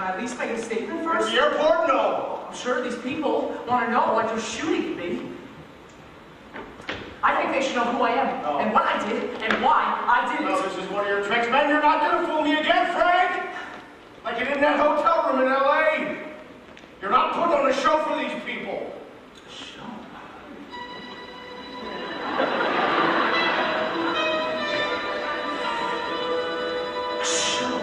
I at least make a statement first? At the airport? No. I'm sure these people want to know what you're shooting at me. I think they should know who I am, and what I did, and why I did it. Well, this is one of your tricks, man. You're not going to fool me again, Frank! Like you did in that hotel room in L.A. You're not putting on a show for these people. A show? A show?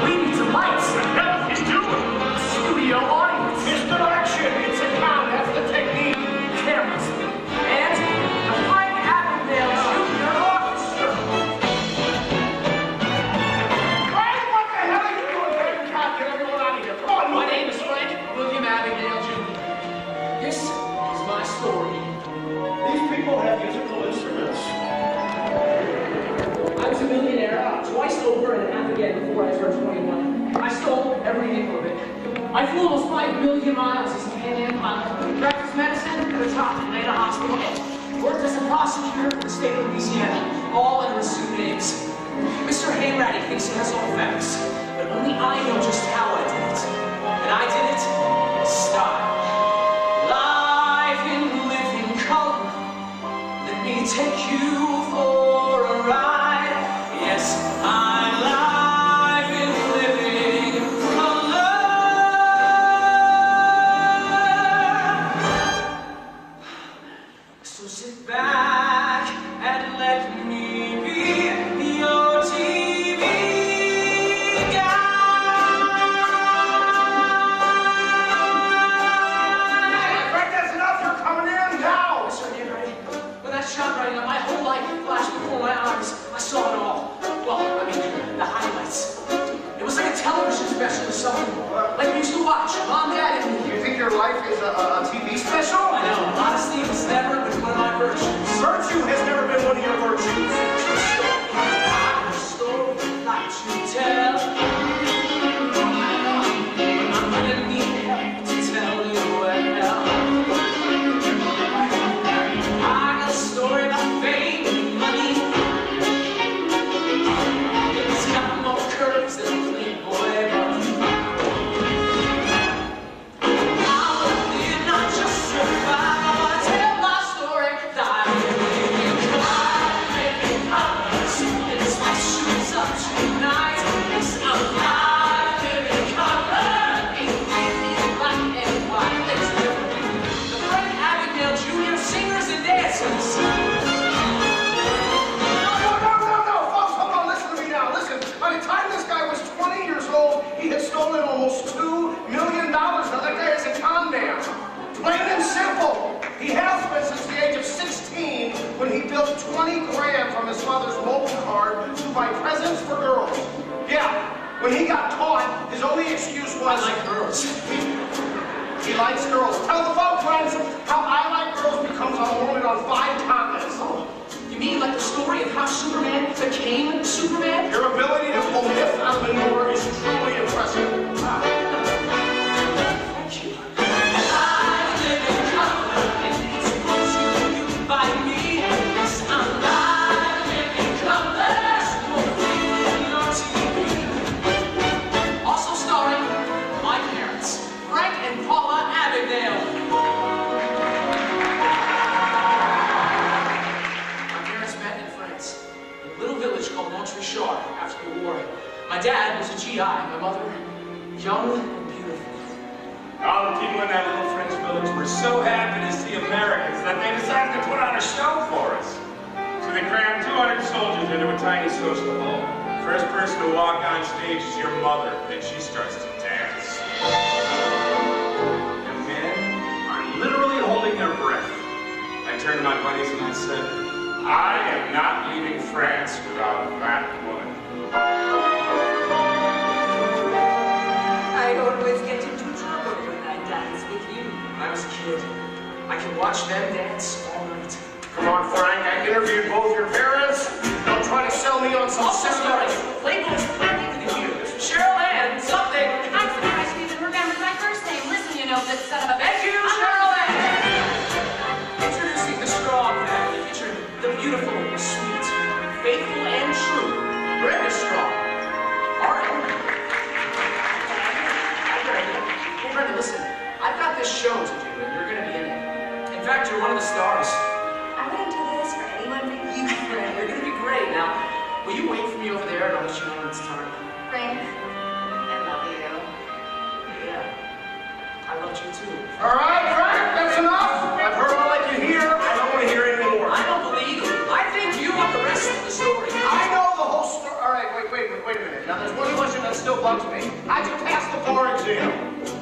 We need some lights. That's what he's doing. Studio audience. Misdirection. It's a con. That's the technique. Cameras. And the Frank Avondale Jr. Orchestra. Frank, what the hell are you doing there? You can't get everyone out of here. Come on, My name is Frank William Avondale Jr. This is my story. These people have musical instruments. I was a millionaire twice over and a half again before I turned 21. I stole every nickel of it. I flew almost 5 million miles as a Pan Am pilot, practiced medicine at a top Atlanta hospital, and worked as a prosecutor for the state of Louisiana, all under assumed names. Mr. Hanratty thinks he has all the facts, but only I know just how I did it. And I did it in style. Life in living color. Let me take you for a ride. Yes, I'm live in living color. So sit back and let me be your TV guide. Frank, that's enough. You're coming in now. Mr. Henry, when that shot right now, my whole life flashed before my eyes. I saw it all. Well, I mean, the highlights. It was like a television special or something. Like we used to watch, Mom, Dad, and me. You think your life is a TV special? I know, honesty has never been one of my virtues. Virtue has never been one of your virtues. I have a story like to tell. I'm gonna need help to tell you well. I got a story about fame and money. It's got more curves than a Playboy bunny. I wanna live, not just survive. I wanna tell my story. Live in colors. It's my shoes up tonight. Yes, I'm live in color. Ain't anything black and white. It's different. The Frank Avondale Jr. singers and dancers. No, folks, hold on, listen to me now. Listen, by the time this guy was 20 years old, he had stolen almost $2 million. Now that guy is a con man. Plain and simple. He has been since the age of 16 when he built 20 grand from his father's mobile card to buy presents for girls. Yeah, when he got caught, his only excuse was... I like girls. He likes girls. Tell the folk friends how I Like Girls becomes a woman on 5 continents. You mean like the story of how Superman became Superman? Your ability to pull myth out of manure is truly impressive. Thank you. I live in color, and it's what you do by me. Yes, I'm live in color. Your TV. Also starring my parents, Frank and Paula Avondale. My parents met in France, in a little village called Montreal after the war. My dad was a GI, my mother, young and beautiful. All the people in that little French village were so happy to see Americans that they decided to put on a show for us. So they crammed 200 soldiers into a tiny social hall. First person to walk on stage is your mother, then she starts to dance. The men are literally holding their breath. I turned to my buddies and I said, I am not leaving France without that woman. I always get into trouble when I dance with you. When I was a kid, I could watch them dance all night. Come on, Frank, I interviewed both your parents. Don't try to sell me on some Also seminary. starring Playboy's planning to hear Cheryl Ann something. I'm surprised you even remembered my first name. Listen, you know, this son of a Thank you, Cheryl Ann. Introducing the Strong family, featuring the beautiful, sweet, faithful, and true meet me over there and I'll let you know when it's time. Frank, I love you. Yeah. I loved you too. All right, Frank, that's enough. I've heard all I can hear. I don't want to hear any more. I don't believe you. I think you want the rest of the story. I know the whole story. All right, wait a minute. Now, there's one question that still bugs me. How'd you pass the bar exam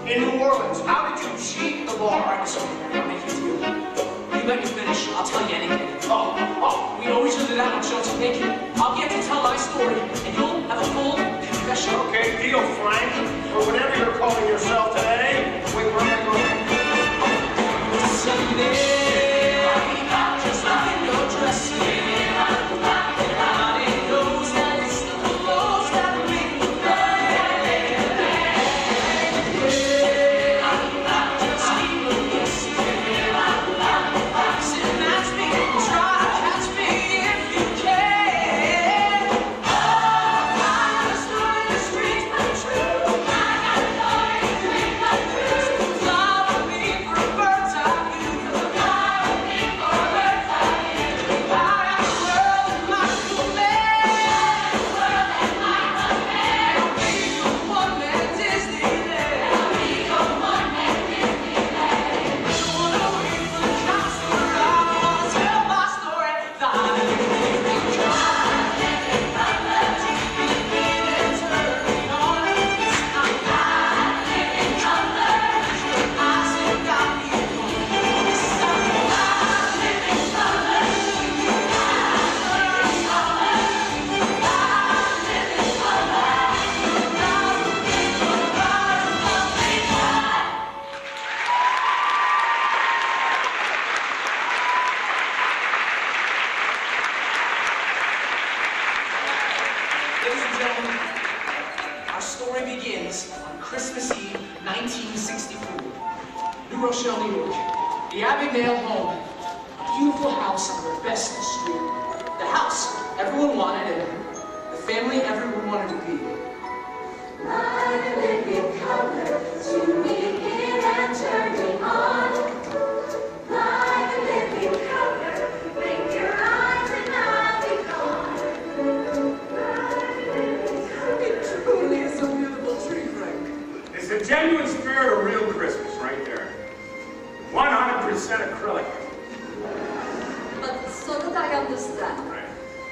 in New Orleans? How did you cheat the bar? I'll make you deal. You let me finish, I'll tell you anything. We know each other that much, don't you think? I'll get to tell my story, and you'll have a full confession. Okay, deal, Frank. Or whatever you're calling yourself today. Wait, where am I going? Someday, just like in your dress, everybody knows that it's the clothes that make you bad. Just keep a guessing. Sit and match me, try to catch me if you can. I'm a story in the streets, but true. I got a story in the streets, but true. Fly with me for a bird's eye view. Fly with me for a bird's eye view. I got the world in my command. And I'll be your one-man Disneyland. Don't wanna wait for the cops to arrive. I wanna tell my story. Ladies and gentlemen, our story begins on Christmas Eve, 1964. New Rochelle, New York. The Abigail home. A beautiful house on the best street. The house everyone wanted and the family everyone wanted to be. Like a living color, tuning in and turning on. Like a living color, blink your eyes and I'll be gone. It truly is a beautiful tree, Frank. It's the genuine spirit of real Christmas right there. 100% acrylic. But so that I understand, Right.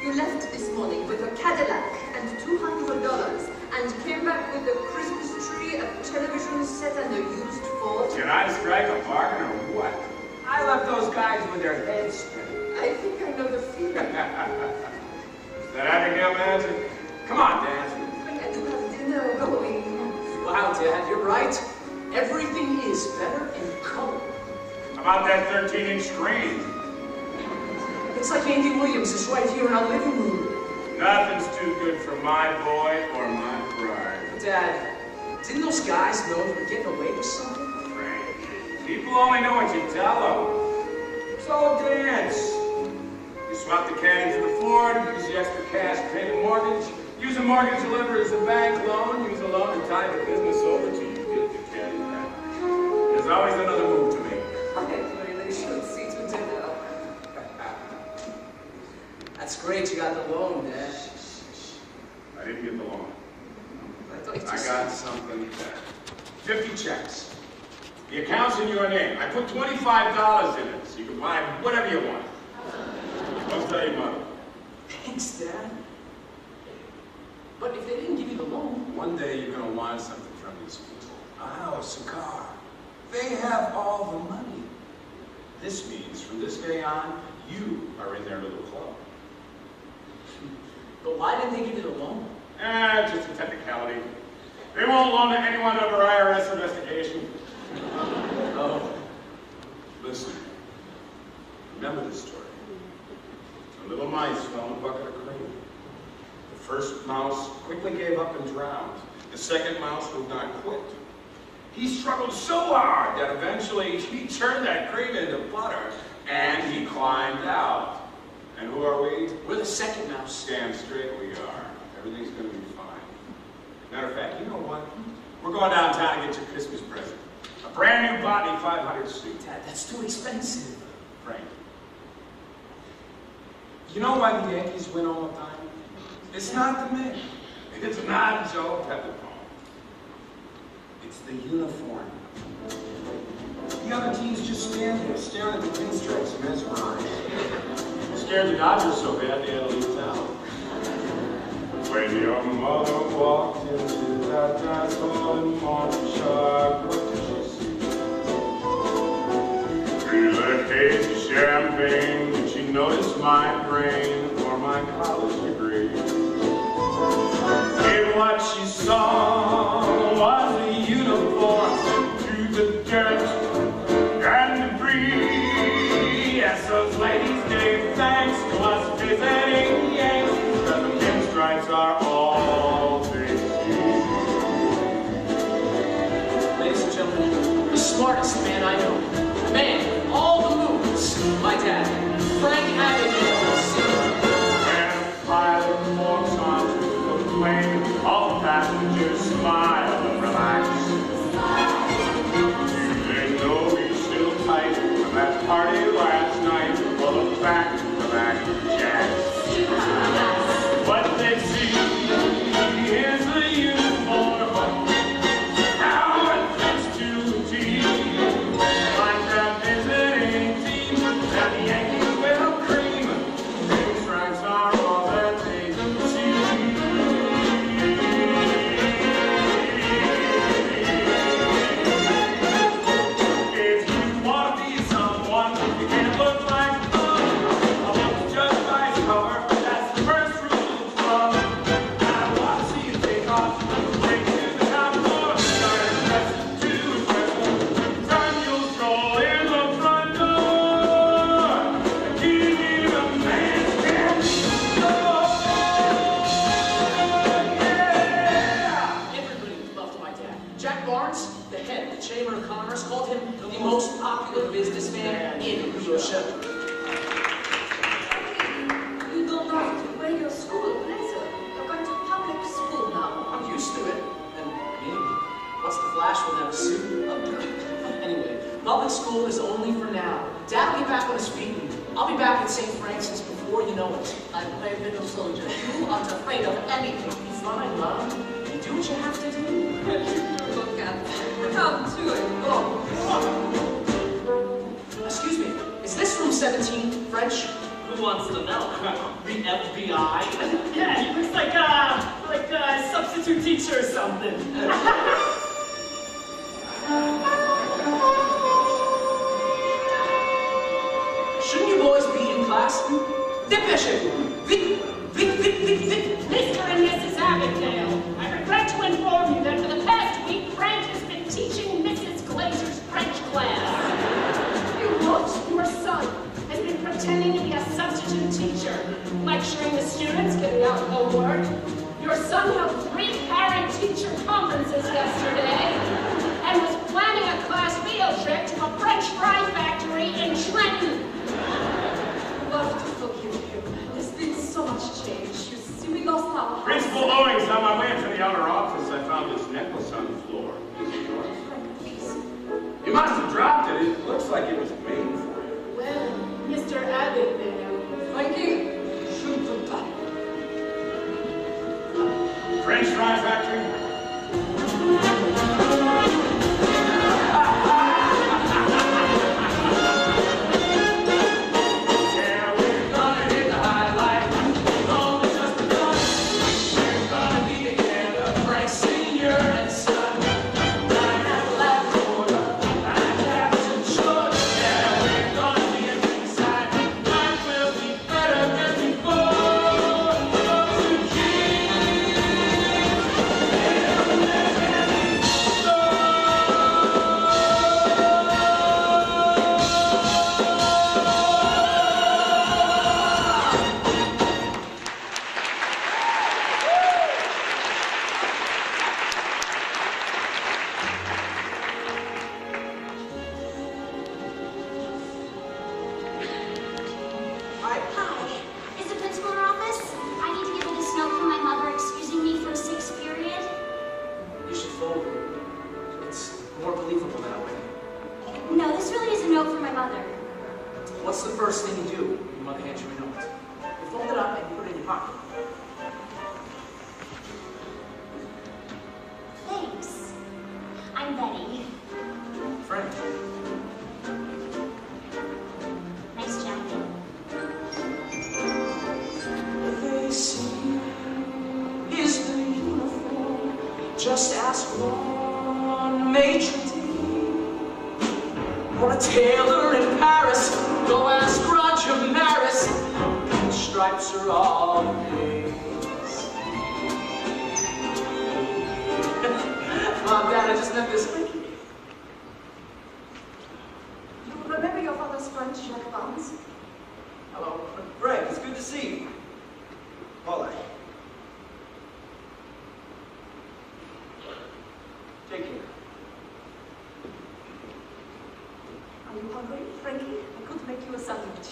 you left this morning with a Cadillac and $200 and came back with a Christmas tree, a television set, and a used Ford. Can I strike a bargain or what? I left those guys with their heads spinning. I think I know the feeling. Is that Abigail magic? Come on, dance. I do have dinner going. Wow, Dad, you're right. Everything is better in color. How about that 13-inch screen? It's like Andy Williams is right here in our living room. Nothing's too good for my boy or my bride. Dad, didn't those guys know you were getting away with something? Frank, people only know what you tell them. So dance. You swap the caddy for the Ford, use the extra cash to pay the mortgage, use a mortgage to leverage the bank loan, use a loan to tie the business over till you get the caddy back. There's always another move to make. I really should see to dinner. That's great, you got the loan, Dad. I didn't get the loan. I thought you I just got something better. 50 checks. The account's in your name. I put $25 in it, so you can buy whatever you want. Don't tell your mother. Thanks, Dad. But if they didn't give you the loan, One day you're gonna want something from these people. A house, a car. They have all the money. This means from this day on, you are in their little club. but why didn't they give you the loan? Just a technicality. They won't loan to anyone under IRS investigation. Oh. Listen, remember this story. The little mice fell in a bucket of cream. The first mouse quickly gave up and drowned. The second mouse would not quit. He struggled so hard that eventually he turned that cream into butter and he climbed out. And who are we? We're the second mouse. Stand straight, we are. Everything's going to be fine. Matter of fact, you know what? We're going downtown to get your Christmas present. A brand new Botany 500 suit. Dad, that's too expensive. Frank. You know why the Yankees win all the time? It's not the man. It's not Joe Peppercorn. It's the uniform. The other teams just stand there, staring at the pinstripes, mesmerized. Scared the Dodgers so bad they had to leave town. When your mother walked into that dance hall in Montchartre, what did she see? Through the haze of champagne, did she notice my brain or my college degree? And what she saw was a uniform through the dirt and debris. Yes, those ladies gave thanks to us visiting Yanks, that the pinstripes are all they see. Ladies and gentlemen, the smartest man I know. The man with all the moves. My dad, Frank Abagnale. When the pilot walks onto the plane, all the passengers smile and relax. Do they know he's still tight from that party last night? Well, the fact of the matter, Jack. What they see is the uniform. How it fits to a T. Like that visiting team that the Yankees will cream. Pinstripes are all that they see. If you want to be someone, you can't look like fun. I want to judge by his cover. That's the first rule of love. I want to see you take off. Take to the top floor. Start dressing to impress. Turn you'll stroll in the front door. Give me the man's candy store. Yeah! Everybody loved my dad. Jack Barnes, the head of the Chamber of Commerce, called him the most popular businessman in New Rochelle. You don't have to wear your school blazer. You're going to public school now. I'm used to it. And me, what's the flash without a suit? Anyway, public school is only for now. Dad will be back on his feet. I'll be back at St. Francis before you know it. I'm a brave little soldier. You aren't afraid of anything. Fine, Mom. You do what you have to do. Look at come to it. Oh. Excuse me, is this room 17 French? Who wants to know? The FBI? Yeah, he looks like a substitute teacher or something. Shouldn't you boys be in class? Dépêchez-vous! Vite! Vite, vite, vite, vite! Mr. and Mrs. Abagnale, I regret to inform you that for the past week, Frank has been teaching Mrs. Glazer's French class. You what? Your son has been pretending to be a substitute teacher, lecturing the students, giving out homework. Your son held 3 parent-teacher conferences yesterday and was planning a class field trip to a French fry factory in Trenton. I'd love to forgive him. There's been so much change. You see, we lost our house. Principal Owings, on my way into the outer office, I found this necklace on the floor. Is it yours? Frank, please. You must have dropped it. It looks like it was made for you. Well, Mr. Abagnale, Frankie, shoot the top. French fry factory? Yeah, we're gonna hit the high life. It's only just begun. We're gonna be together, Frank Sr. and Son. Down at the lab corner, I'm Captain Short. Yeah, we're gonna be a big side. Life will be better than before. To keep. Hi. Is the principal in her office? I need to give her this note from my mother excusing me from 6th period. You should fold it. It's more believable that way. No, this really is a note from my mother. What's the first thing you do when your mother hands you a note? You fold it up and you put it in your pocket. just ask one maitre d', or a tailor in Paris. Go ask Roger Maris. The stripes are all his. Mom, Dad, I just met this. You remember your father's friend, Jacques Barnes? Hello. Greg, it's good to see you. Paula. Take care. Are you hungry, Frankie? I could make you a sandwich.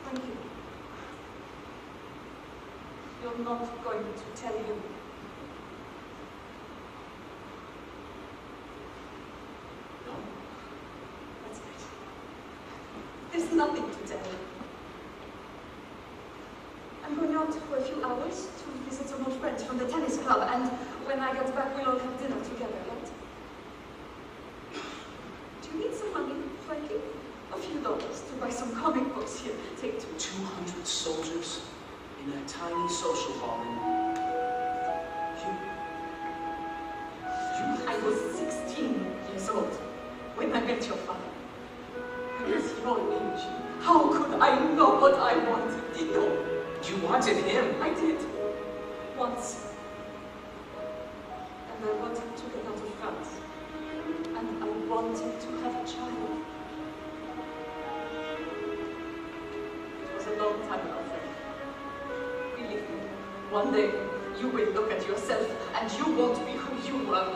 Thank you. You're not going to tell him. No. That's right. There's nothing to tell him. I'm going out for a few hours to visit some old friends from the tennis club, and when I get back, we'll all have dinner together, right? Do you need some money, Frankie? A few dollars to buy some comic books here. Take 200 soldiers in that tiny social hall. I was 16 years old when I met your father. I was your age. How could I know what I wanted? No. You wanted him. I did. Once. And I wanted to get out of France. And I wanted to have a child. It was a long time ago, Frank. Believe me, one day you will look at yourself and you won't be who you were.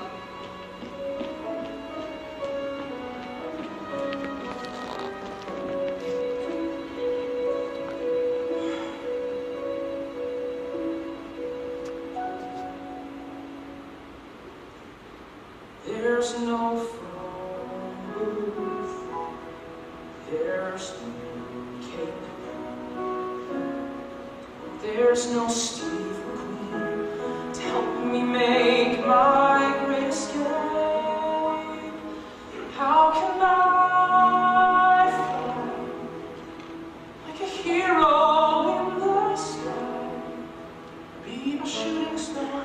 There's no phone booth, there's no cape, there's no Steve McQueen to help me make my great escape. How can I fly like a hero in the sky, be a shooting star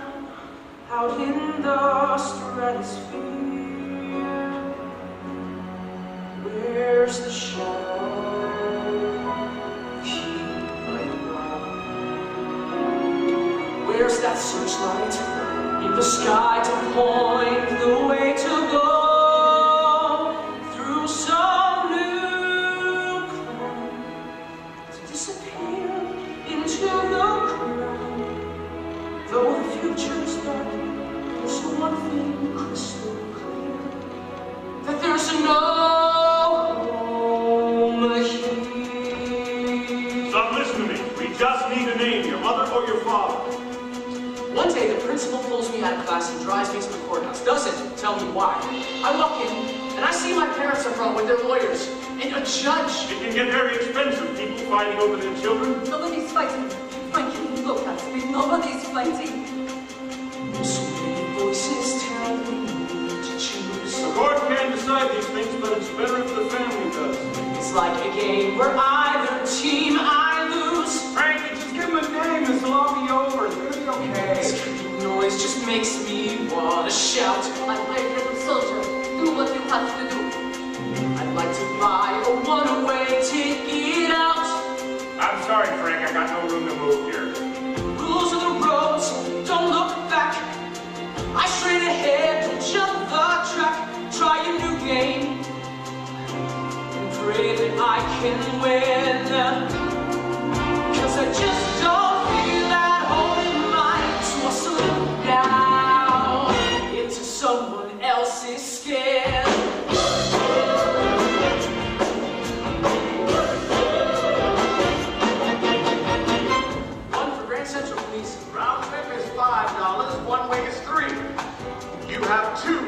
out in the stratosphere? Where's the shadow? Keep my ground. Where's that searchlight in the sky to point the way to go through some new cloud to disappear into the crowd? Though the future's dark, there's one thing crystal clear, that there's no home here. Stop listening to me. We just need a name, your mother or your father. One day, the principal pulls me out of class and drives me to the courthouse. Doesn't tell me why. I walk in, and I see my parents up front with their lawyers, and a judge. It can get very expensive, people fighting over their children. Nobody's fighting. Frankie, look at me. Nobody's fighting. So many voices tell me to choose. The court can decide these things, but it's better if the family does. It's like a game where either team I lose. Frankie, just give him a name. This will all be over. It's gonna be okay. This noise just makes me want to shout. My brave little soldier, do what you have to do. I'd like to buy a one-way ticket out. I'm sorry, Frank. I got no room to move here. Rules of the roads, don't look back. I straight ahead, don't jump the track. Try a new game and pray that I can win. 'Cause I just don't feel at home in mine, so I'll slip down into someone else's skin. One for Grand Central, please. Round trip is $5, one way is $3. You have 2.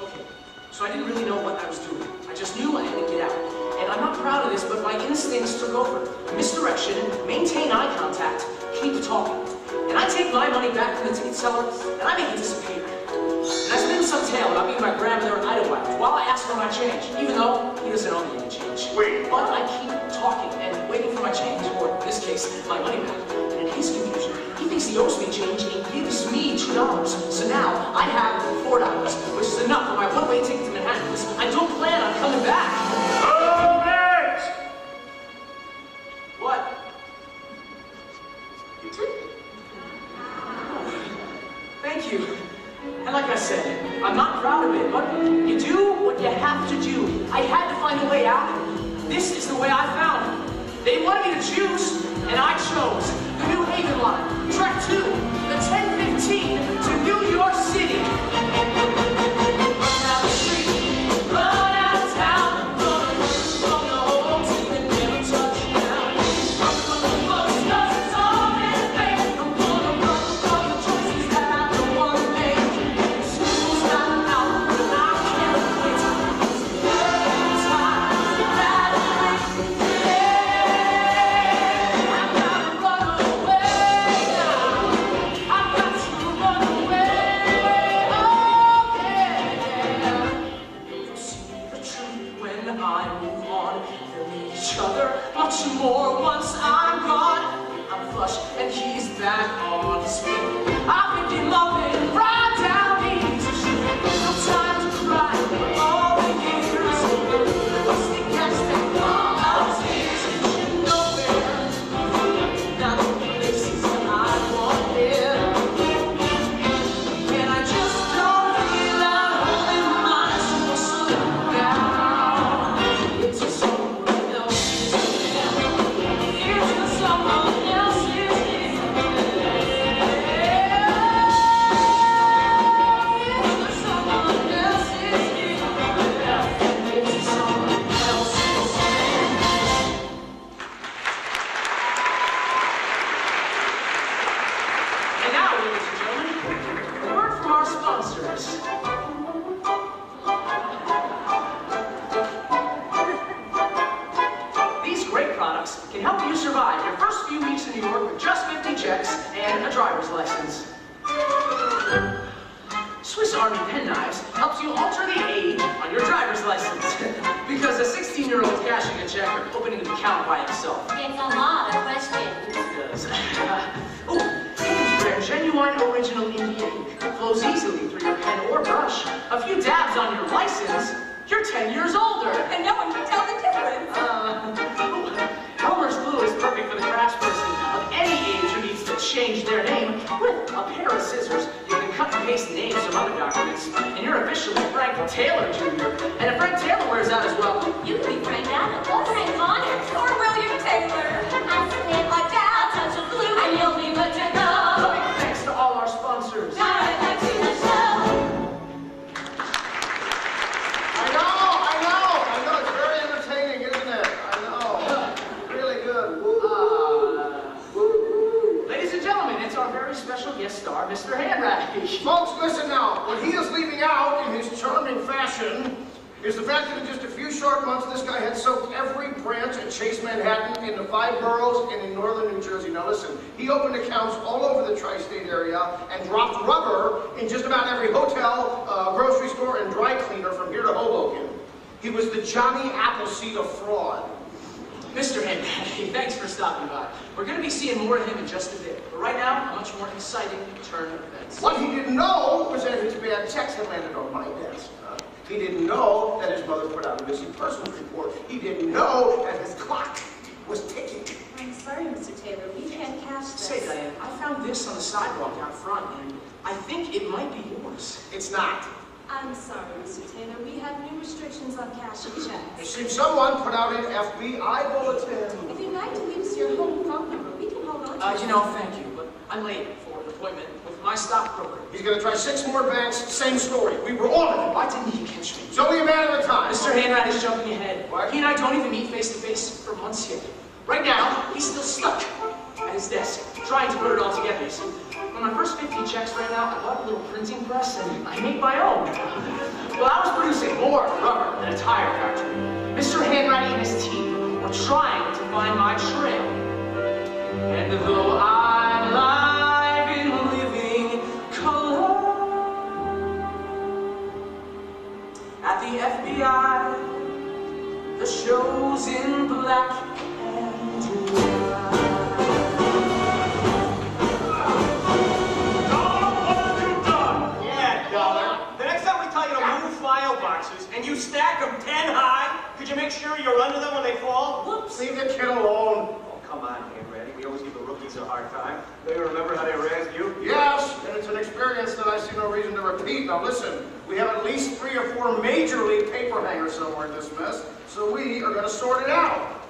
Okay, so I didn't really know what I was doing. I just knew I had to get out. And I'm not proud of this, but my instincts took over. Misdirection, maintain eye contact, keep talking. And I take my money back from the ticket seller, and I make it disappear. And I spin some tale about me and my grandmother in Idlewild while I ask for my change, even though he doesn't owe me any change. Wait. But I keep talking and waiting for my change, or in this case, my money back. And in his confusion, he thinks the he owes me change and gives me $2. So now I have $4, which is enough for my one-way ticket to Manhattan, because I don't plan on coming back. Oh, Max! What? You did? Thank you. And like I said, I'm not proud of it, but you do what you have to do. I had to find a way out. This is the way I found it. They wanted me to choose, and I chose the New Haven line, track 2, the 10:15 to New York City. Run down the street, run out of town, run from the whole team and never touch down. Run from the bus, 'cause it's all in vain. I'm gonna run from the choices that I don't want to make. School's not out, but I can't wait. Every time that I much more once I'm gone. I'm flush and he's back on his feet. I picked him up and right down Easy Street. No time to cry, all the years over. What's the gas tank full of tears? Nowhere, not the places that I wanted. And I just don't feel like holding my soul down. It's a someone else's someone else's And now, ladies and gentlemen, a word from our sponsors. These great products can help you survive your first few weeks in New York with just 50 checks and a driver's license. Swiss Army penknives helps you alter the age on your driver's license. Because a 16-year-old cashing a check or opening an account by himself. It's a lot of questions. It does. Oh, Haven's Rare Genuine Original India ink flows easily through your pen or brush. A few dabs on your license, you're 10 years older. And no one can tell the difference. Elmer's glue is perfect for the craftsperson of any age who needs to change their name. With a pair of scissors, you can cut and paste names from other documents, and you're officially Frank Taylor Jr. And if Frank Taylor wears out as well, You could be Frank Abbott or Frank Connors. Or William Taylor. I slip a dab, touch of glue, and you'll be good to go. thanks to all our sponsors. Now right back to the show. I know, it's very entertaining, isn't it? I know. Really good. Ladies and gentlemen, it's our very special guest star, Mr. Hanratty. Folks, listen now. What he is leaving out in his charming fashion is the fact that in just a few short months, this guy had soaked every branch at Chase Manhattan in the 5 boroughs and in northern New Jersey. Now listen, he opened accounts all over the tri-state area and dropped rubber in just about every hotel, grocery store, and dry cleaner from here to Hoboken. He was the Johnny Appleseed of fraud. Mr. Hanratty, thanks for stopping by. We're going to be seeing more of him in just a bit. But right now, a much more exciting turn of events. What he didn't know was that his bad checks had landed on my desk. He didn't know that his mother put out a missing persons report. He didn't know that his clock was ticking. I'm sorry, Mr. Taylor, we can't cash this. Say, Diane, I found this on the sidewalk out front, and I think it might be yours. It's not. I'm sorry, Mr. Taylor, we have new restrictions on cashing It checks. seems someone put out an FBI bulletin. If you'd like to leave us your home phone number, we can hold on to it. You know, thank you, but I'm late for an appointment with my stockbroker. He's going to try 6 more banks, same story. We were on it. Why didn't he catch me? It's only a matter of time. Mr. Hanratty is jumping ahead. What? He and I don't even meet face to face for months yet. Right now, he's still stuck at his desk, trying to put it all together. You see, on my first 50 checks right now, I bought a little printing press and I made my own. Well, I was producing more rubber than a tire factory. Mr. Hanratty and his team were trying to find my trail. And though I'm alive in living color, at the FBI, the show's in black and white. you're under them when they fall? Whoops. Leave the kid alone. Oh, come on, Randy. We always give the rookies a hard time. Don't you remember how they razzed you? Yes, and it's an experience that I see no reason to repeat. Now listen, we have at least 3 or 4 major league paper hangers somewhere in this mess, so we are going to sort it out.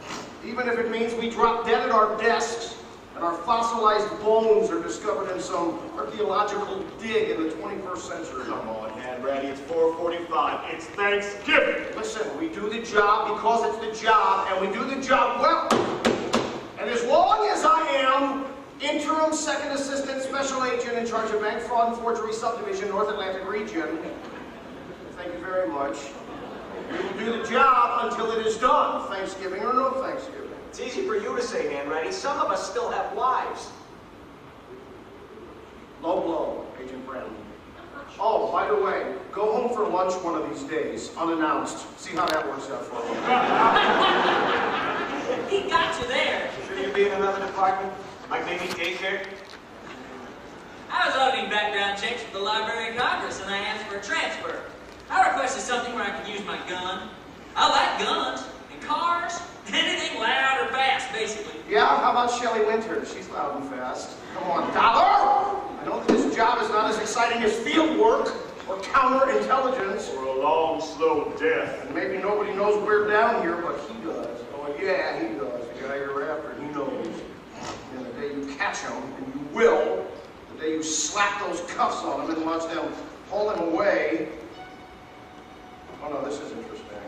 Even if it means we drop dead at our desks and our fossilized bones are discovered in some archaeological dig in the 21st century. Come on, Randy. It's 4:45. It's Thanksgiving. Listen, we do the job because it's the job, and we do the job well. And as long as I am interim second assistant special agent in charge of bank fraud and forgery subdivision, North Atlantic region, thank you very much, we will do the job until it is done, Thanksgiving or no Thanksgiving. It's easy for you to say, Randy. Some of us still have wives. Low blow, Agent Brennan. Oh, by the way, go home for lunch one of these days, unannounced. See how that works out for you. He got you there. Should you be in another department? Like maybe daycare? I was auditing background checks for the Library of Congress, and I asked for a transfer. I requested something where I could use my gun. I like guns and cars, anything loud or fast, basically. Yeah, how about Shelley Winters? She's loud and fast. Come on, Dollar! I know that this job is not as exciting as field work or counterintelligence. Or a long, slow death. And maybe nobody knows we're down here, but he does. Oh, yeah, he does. The guy you're after, he knows. And the day you catch him, and you will, the day you slap those cuffs on him and watch them pull him away. Oh, no, this is interesting.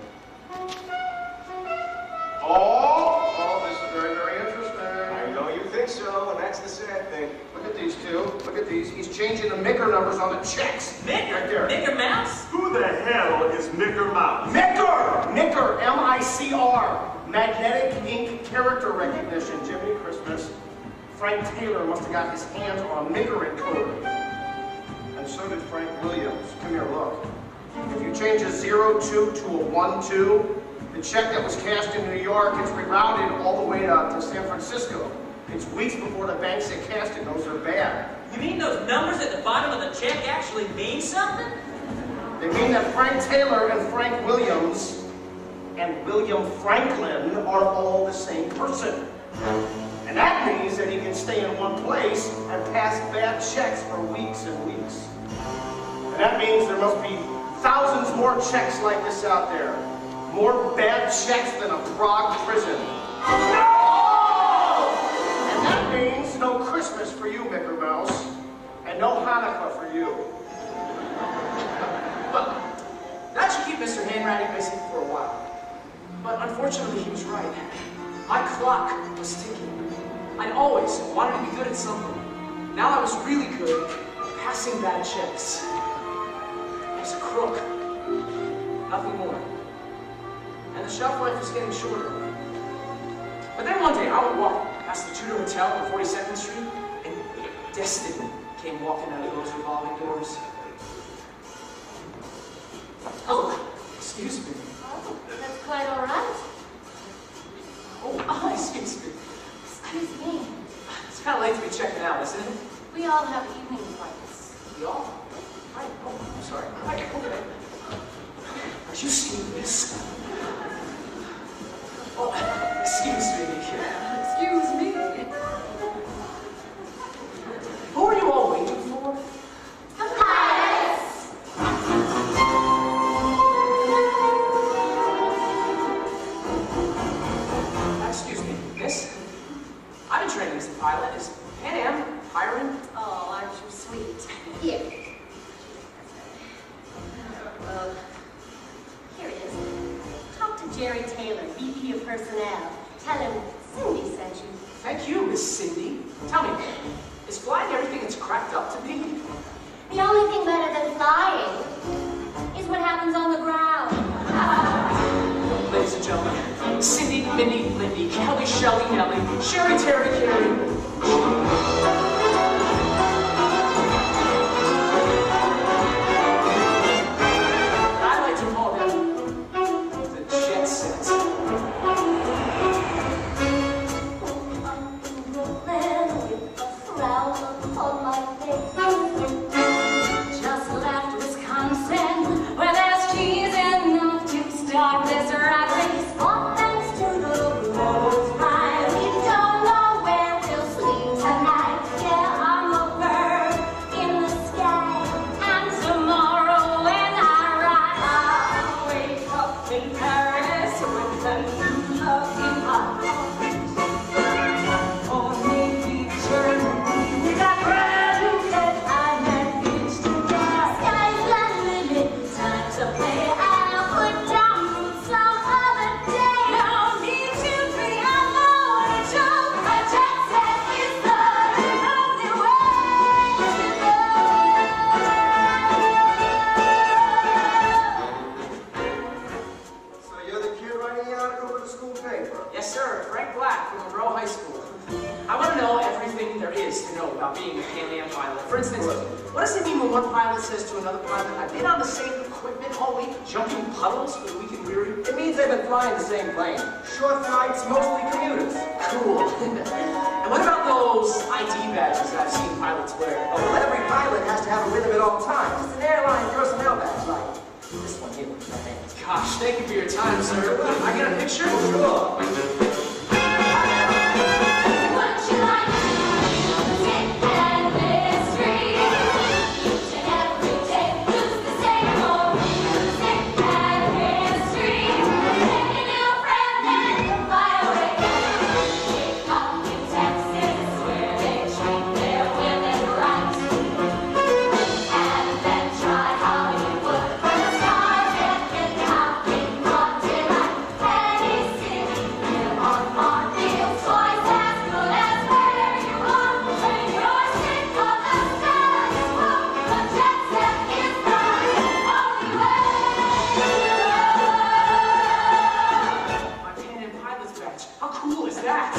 Oh, this is very, very interesting. I know you think so, and that's the sad thing. Look at these two. Look at these. He's changing the Micker numbers on the checks. Micker? Right there. Micker Mouse? Who the hell is Micker Mouse? Micker! Micker, M-I-C-R. Magnetic ink character recognition. Jiminy Christmas. Frank Taylor must have got his hands on Micker encoder. And so did Frank Williams. Come here, look. If you change a 02 to a 12, the check that was cashed in New York gets rerouted all the way to San Francisco. It's weeks before the banks that cashed it knows they're bad. You mean those numbers at the bottom of the check actually mean something? They mean that Frank Taylor and Frank Williams and William Franklin are all the same person. And that means that he can stay in one place and pass bad checks for weeks and weeks. And that means there must be thousands more checks like this out there. More bad checks than a Prague prison. No! And that means no Christmas for you, Micker Mouse, and no Hanukkah for you. Well, that should keep Mr. Hanratty busy for a while. But unfortunately, he was right. My clock was ticking. I'd always wanted to be good at something. Now I was really good at passing bad checks. I was a crook. Nothing more. And the shelf life was getting shorter. But then one day I would walk past the Tudor Hotel on 42nd Street, and Destiny came walking out of those revolving doors. Oh, excuse me. Oh, that's quite all right. Oh, excuse me. Excuse me. It's kind of late to be checking out, isn't it? We all have evenings like this. We all? Right. Oh, I'm sorry. Right, okay. Are you seeing this? Oh, excuse me. Excuse me. Who are you all waiting for? The pirates. Excuse me, miss. I've been training as a pilot. Is Pan Am hiring? Oh, aren't you sweet? Here. Here it is. Talk to Jerry Taylor, VP of Personnel. Tell him Cindy sent you. Thank you, Miss Cindy. Tell me, is flying everything it's cracked up to be? The only thing better than flying is what happens on the ground. Ladies and gentlemen, Cindy, Mindy, Lindy, Kelly, Shelley, Nellie, Sherry, Terry, Carrie. I like to call them the jet set. With a frown upon my face. Just left Wisconsin, where there's cheese enough to start this rat race. What know about being a Pan Am pilot. For instance, what does it mean when one pilot says to another pilot, I've been on the same equipment all week, jumping puddles for the week and weary? It means they've been flying the same plane. Short flights, mostly commuters. Cool. And what about those ID badges that I've seen pilots wear? Oh, well, every pilot has to have it with him at all times. It's an airline personnel badge, like this one here. Gosh, thank you for your time, sir. I get a picture? Sure. Would you like to sit and mystery? Each and every day, who's the same old music and history? Make a new friend and fly away. Chicago, Texas, where they treat their women right. And then try Hollywood for the stars and get out in broad daylight. Any city, live on farm fields, toys as good as where you are. When you're sick of the status quo, the jet set is the only way. My Pan Am pilot's badge. How cool is that?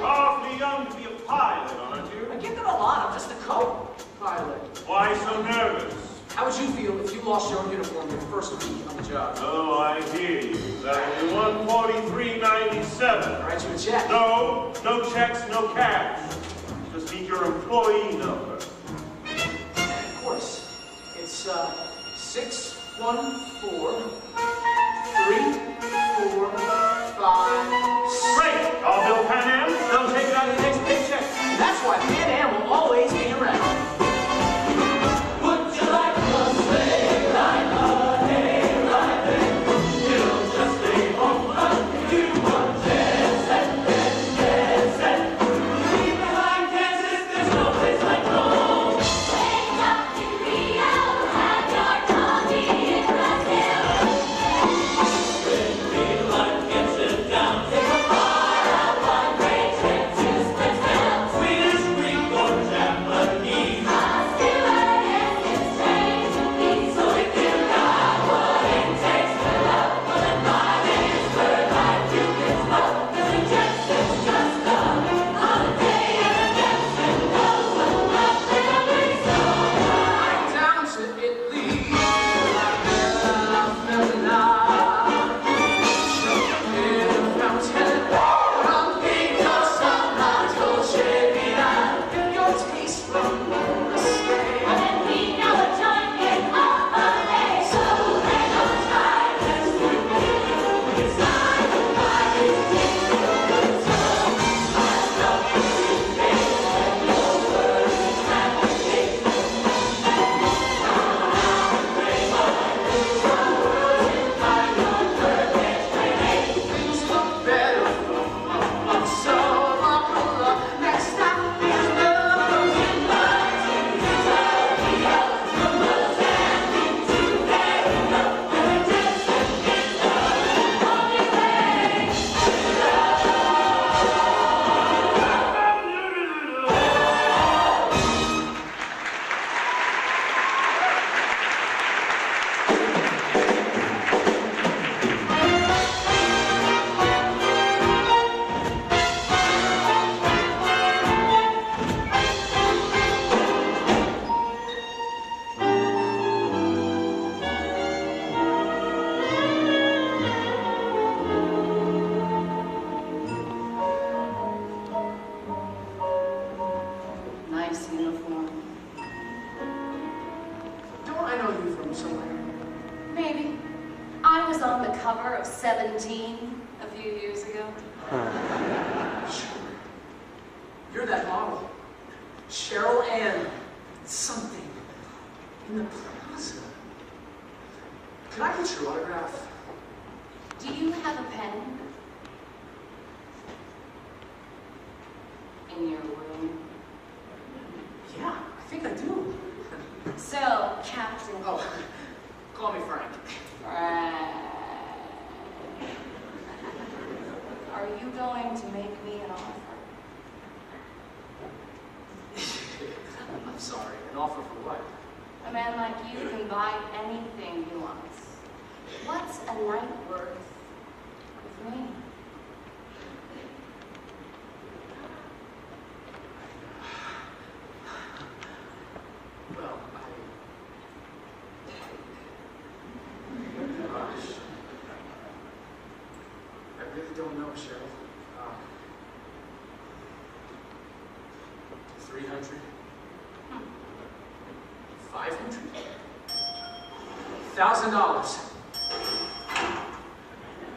Awfully young to be a pilot, aren't you? I get that a lot. I'm just a co-pilot. Why so nervous? How would you feel if you lost your uniform your first week on the job? Oh, I hear you. That'll be $143.97. Write you a check. No checks, no cash. Just need your employee number. Of course. It's 614-345. Great! I'll bill Pan Am. They'll take it out of the next paycheck. That's why Pan Am will always be around. Would you like to sleigh ride, a hay ride? You'll just stay home until one jet set. Leave behind Kansas, there's no place like home. Wake up in Rio, have your coffee in Brazil. When real life gets it down, take a far out one great trip to Brazil. Swedish, Greek, or Japanese. A stewardess is trained to be, so if you got what it takes to love, well then mine is where life you can love. 'Cause a jet set's just a holiday and a captain knows what love really is. Down to Italy, Fella, jump in a fountain, from Vita Santa Dolce Vita, get your taste from the sky. And then we know a joint in holiday, so hang on tight, let's do it. It's time to buy this ticket to the show. I love you today, and your word is happy. Things look better from a soul opera. Next stop is love. Nice uniform. Don't I know you from somewhere? Maybe. I was on the cover of 17 a few years ago. Sure. You're that model. Cheryl Ann. Something. In the plaza. Could I get your autograph? Do you have a pen? In your room? Yeah, I think I do. So, Captain. Oh, call me Frank. Are you going to make me an offer? I'm sorry, an offer for what? A man like you can buy anything he wants. What's a night worth with me? $1,000.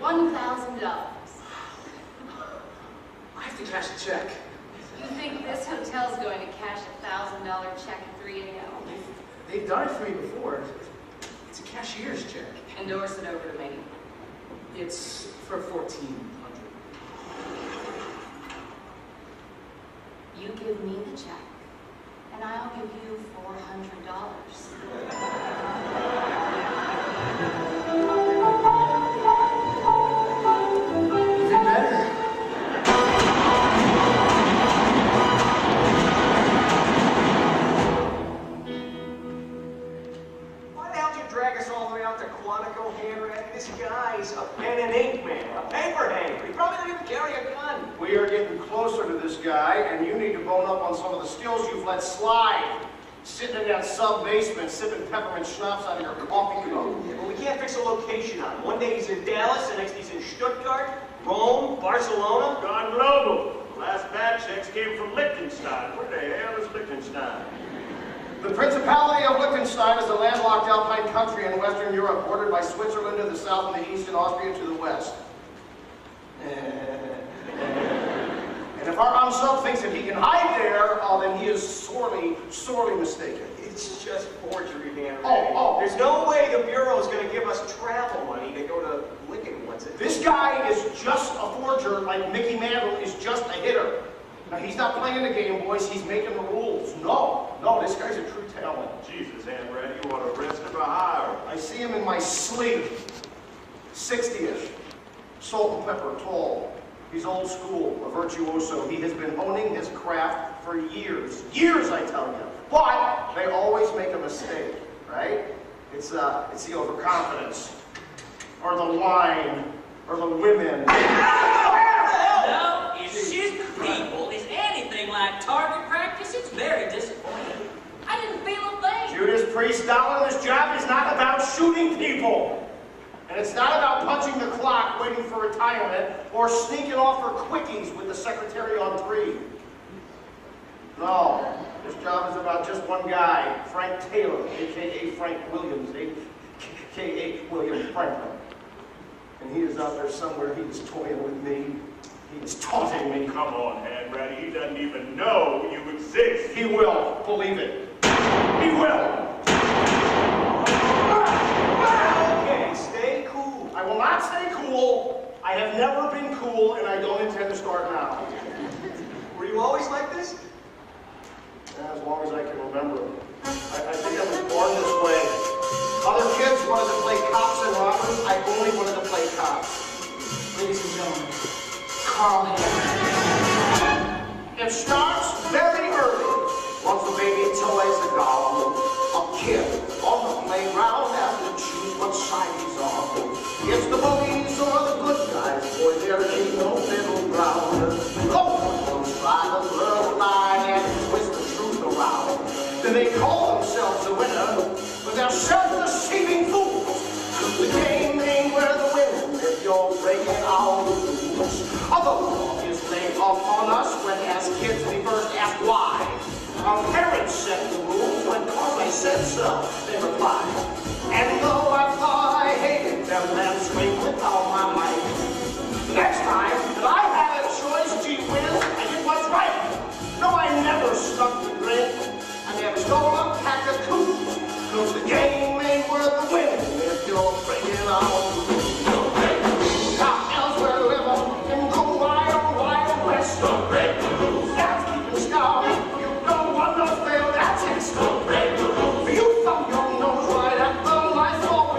$1,000. I have to cash a check. You think this hotel's going to cash a $1,000 check at 3 a.m.? They've done it for me before. It's a cashier's check. Endorse it over to me. It's for $1,400. You give me the check, and I'll give you $400. Even better. Why the hell did you drag us all the way out to Quantico here? This guy's a pen and ink man, a paper hanger. He probably doesn't even carry a gun. We are getting closer to this guy, and you need to bone up on some of the skills you've let slide. Sitting in that sub-basement, sipping peppermint schnapps out of your coffee cup. Yeah, but we can't fix a location on him. One day he's in Dallas, the next he's in Stuttgart, Rome, Barcelona. Gone global. The last bad checks came from Liechtenstein. Where the hell is Liechtenstein? The Principality of Liechtenstein is a landlocked alpine country in Western Europe, bordered by Switzerland to the south and the east and Austria to the west. And if our unsub thinks that he can hide there, then he is sorely, sorely mistaken. It's just forgery, Henry. Oh. There's no way the Bureau's going to give us travel money to go to Licken once a day. This guy is just a forger like Mickey Mantle is just a hitter. Now, he's not playing the game, boys. He's making the rules. No, this guy's a true talent. Jesus, Aunt Ratty, you want to rest him or hire him? I see him in my sleep. 60-ish. Salt and pepper, tall. He's old school, a virtuoso. He has been honing his craft for years. Years, I tell you. But they always make a mistake, right? It's the overconfidence, or the wine, or the women. No, if shooting people is anything like target practice, it's very disappointing. I didn't feel a thing. Judas Priest, Dollar, this job is not about shooting people. And it's not about punching the clock, waiting for retirement, or sneaking off for quickies with the secretary on 3. No, this job is about just one guy, Frank Taylor, a.k.a. Frank Williams, a.k.a. William Franklin. And he is out there somewhere. He is toying with me. He is taunting me. Come on, Aunt Ratty, he doesn't even know you exist. He will, believe it. He will. Okay, stay cool. I will not stay cool. I have never been cool, and I don't intend to start now. Were you always like this? As long as I can remember. I think I was born this way. Other kids wanted to play cops and robbers. I only wanted to play cops. Ladies and gentlemen, Carl Henry. It starts very early. Once the baby toys are gone, a kid on the playground has to choose what side he's on. It's the bullies or the good guys, boy, there ain't no middle ground. Those try to blur the line and twist the truth around. Then they call themselves a winner, but they're self-deceiving fools. The game ain't where the win if you're breaking all the rules. Although the law is laid upon us when as kids we first ask why. Our parents set the rules when cause I said so, they replied. And though I thought I hated them, then straight with all my might. Next time that I had a choice, gee whiz, I did what's right. No, I never stuck the grin. I never stole a pack of coop. Cause the game ain't worth the win if you're breaking all the rules. Now elsewhere living in the wild, wild west. Don't break the rules. That's keeping star. You don't want no fail, that's it. Don't break the rules. You thumb your nose right at the life of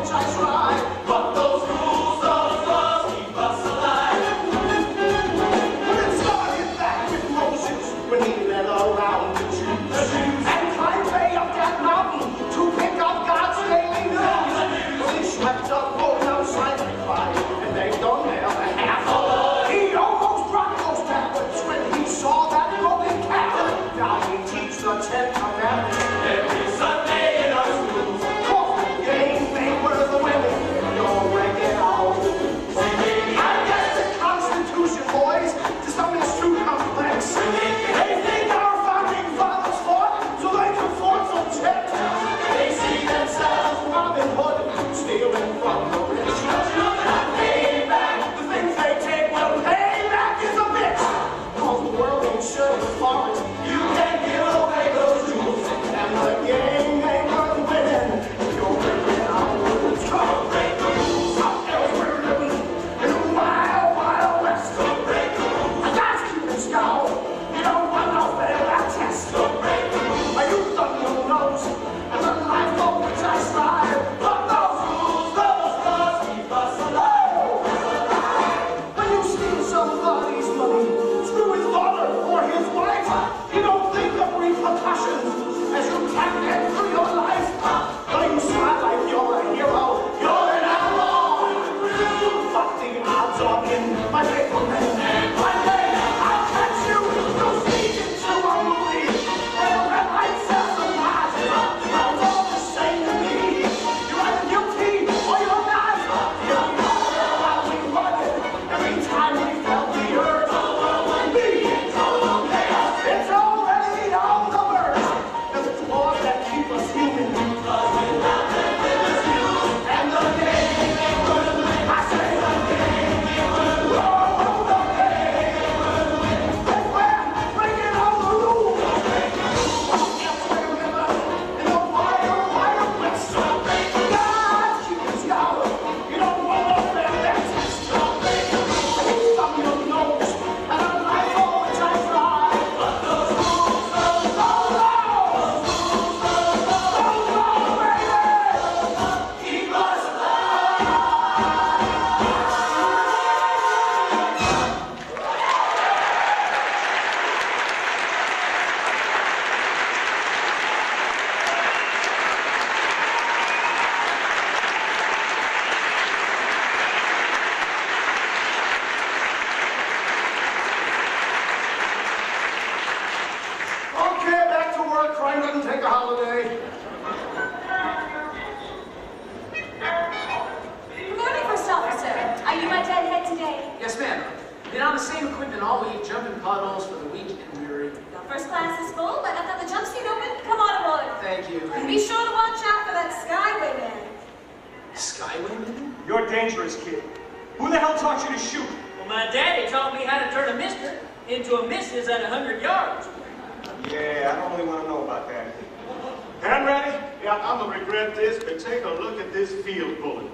dangerous, kid. Who the hell taught you to shoot? Well, my daddy taught me how to turn a mister into a missus at 100 yards. Yeah, I don't really want to know about that. Hand ready? Yeah, I'm gonna regret this, but take a look at this field bullet.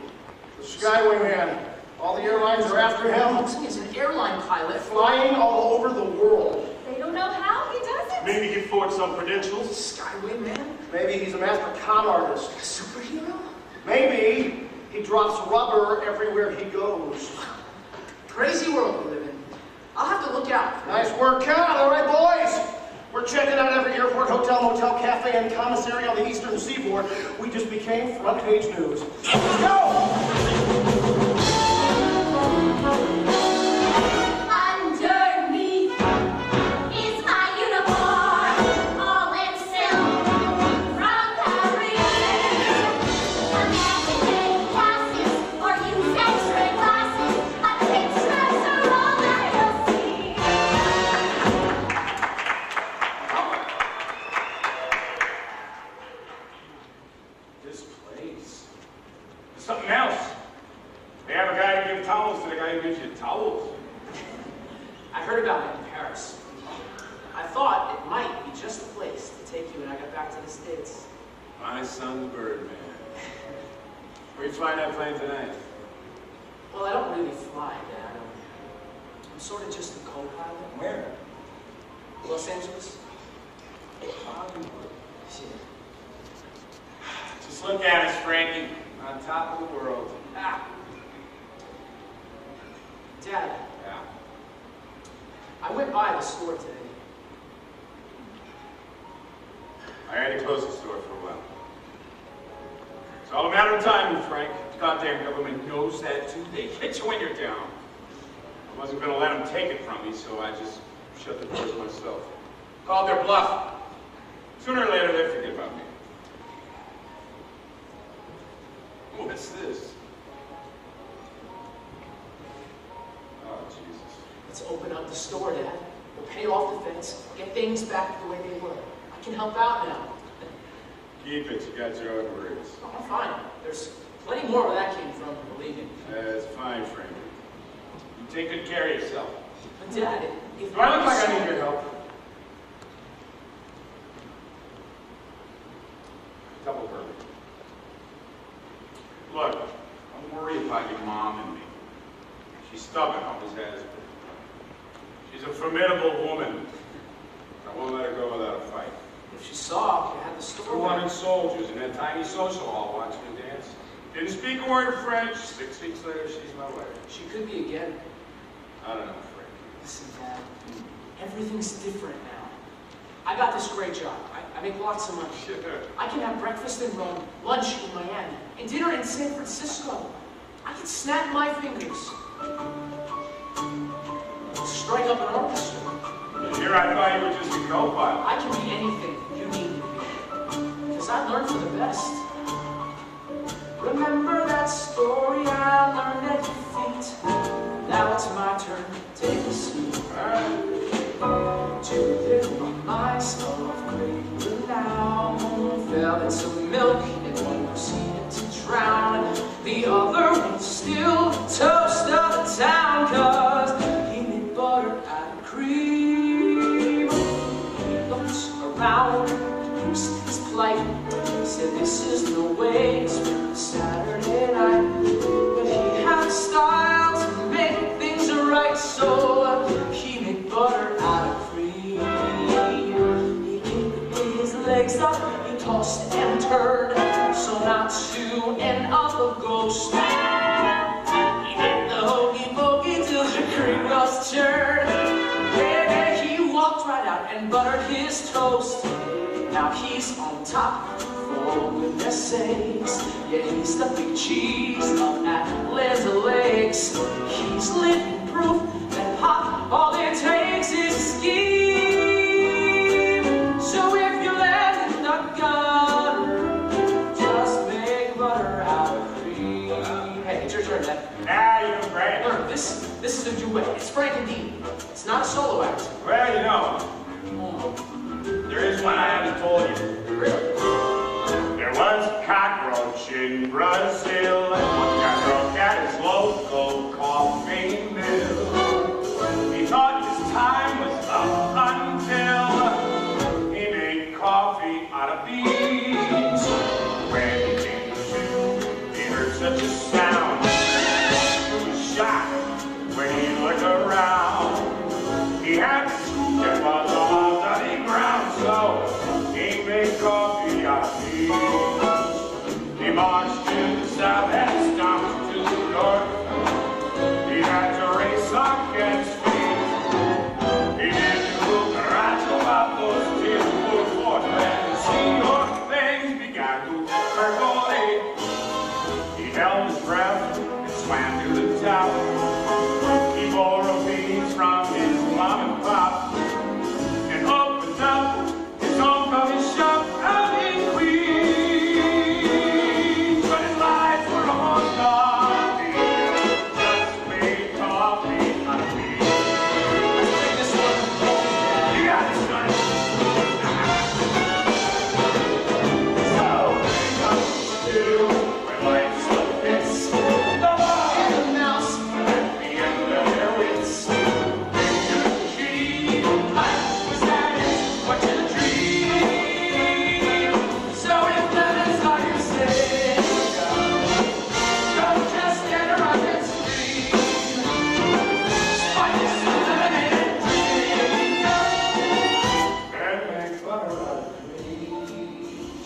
The Skyway man. All the airlines are after him. He's an airline pilot. Flying all over the world. They don't know how he does it. Maybe he forged some credentials. Skyway man? Maybe he's a master con artist. A superhero? Maybe he drops rubber everywhere he goes. Crazy world we live in. I'll have to look out. Nice work, Cal. All right, boys. We're checking out every airport, hotel, motel, cafe, and commissary on the eastern seaboard. We just became front page news. Let's go! Underneath is my uniform, all in silk from Paris. Imagine classes or use X-ray glasses. My pictures are all that you'll see. This place. There's something else. They have a guy who gives towels to the guy who gives you towels. I heard about it in Paris. I thought it might be just the place to take you when I got back to the States. My son's Birdman. Where you flying that plane tonight? Well, I don't really fly, Dad. I'm sort of just a co-pilot. Where? Los Angeles. Hollywood. Shit. Just look at us, Frankie. On top of the world. Ah. Dad, Yeah. I went by the store today. I had to close the store for a while. It's all a matter of timing, Frank. The goddamn government knows that too. They hit you when you're down. I wasn't going to let them take it from me, so I just shut the doors myself. Called their bluff. Sooner or later, they'd forget about me. What's this? Oh, Jesus. Let's open up the store, Dad. We'll pay off the fence, get things back the way they were. I can help out now. Keep it. You got your own words. Oh, I'm fine. There's plenty more where that came from, believe me. That's fine, Frank. You take good care of yourself. But Dad, if Do I look like I need your help? Double burger. Look, don't worry about your mom and me. She's stubborn, always has been. She's a formidable woman. I won't let her go without a fight. If she saw you had the store 200 soldiers in that tiny social hall watching her dance. Didn't speak a word of French. 6 weeks later, she's my wife. she could be again. I don't know, Frank. Listen, Dad, everything's different now. I got this great job. I make lots of money. Sure. I can have breakfast in Rome, lunch in Miami, and dinner in San Francisco. I can snap my fingers. Strike up an orchestra. Here I thought you were just a co-pilot. I can be anything you need me to be. Because I learned from the best. Remember that story I learned at Tveit? Now it's my turn. Take a seat. Two little mice of great renown fell in some milk and one proceeded to drown. The other one still toast of the town, 'cause he made butter out of cream. He looked around, used his plight, said this is no way to spend a Saturday night. But he had style to make things right, so he made butter out of cream. He kicked his legs up, he tossed and turned, so not to end up a ghost. He did the hokey pokey till the cream was churned. Yeah, he walked right out and buttered his toast. Now he's on top, for goodness sakes. Yeah, he's the big cheese of Atlanta Lakes. He's living proof that pop, all it takes is a scheme. So if you land in the gutter, just make butter out of cream. Hey, it's your turn, Dad. Now you know, Frank. Learn, this is a duet. It's Frank and Dean. It's not a solo act. Well, you know, there is one I haven't told you. Really? There was a cockroach in Brazil, and one cat broke at his coffee on a beach. When he came to, he heard such a sound. He was shocked when he looked around. He had to scoop and was on the ground, so he made coffee on a beach. He marched to the south and stomped to the north. He had to race against fate. He didn't look right about those tears would forth when the sea or things began to percolate. He held his breath and swam to the top. He borrowed beans from his mom and pop and opened up his own coffee shop out in Queens. But his life for a long coffee, just made coffee on a beach. This one, you got it, son. So they come to when life still fits. The ball and the mouse at the end of their wits. They took the key. Life was that is what you dream. So if that is how you say, don't just stand around and scream. Find yourself lemonade and drink. And make butter out of cream.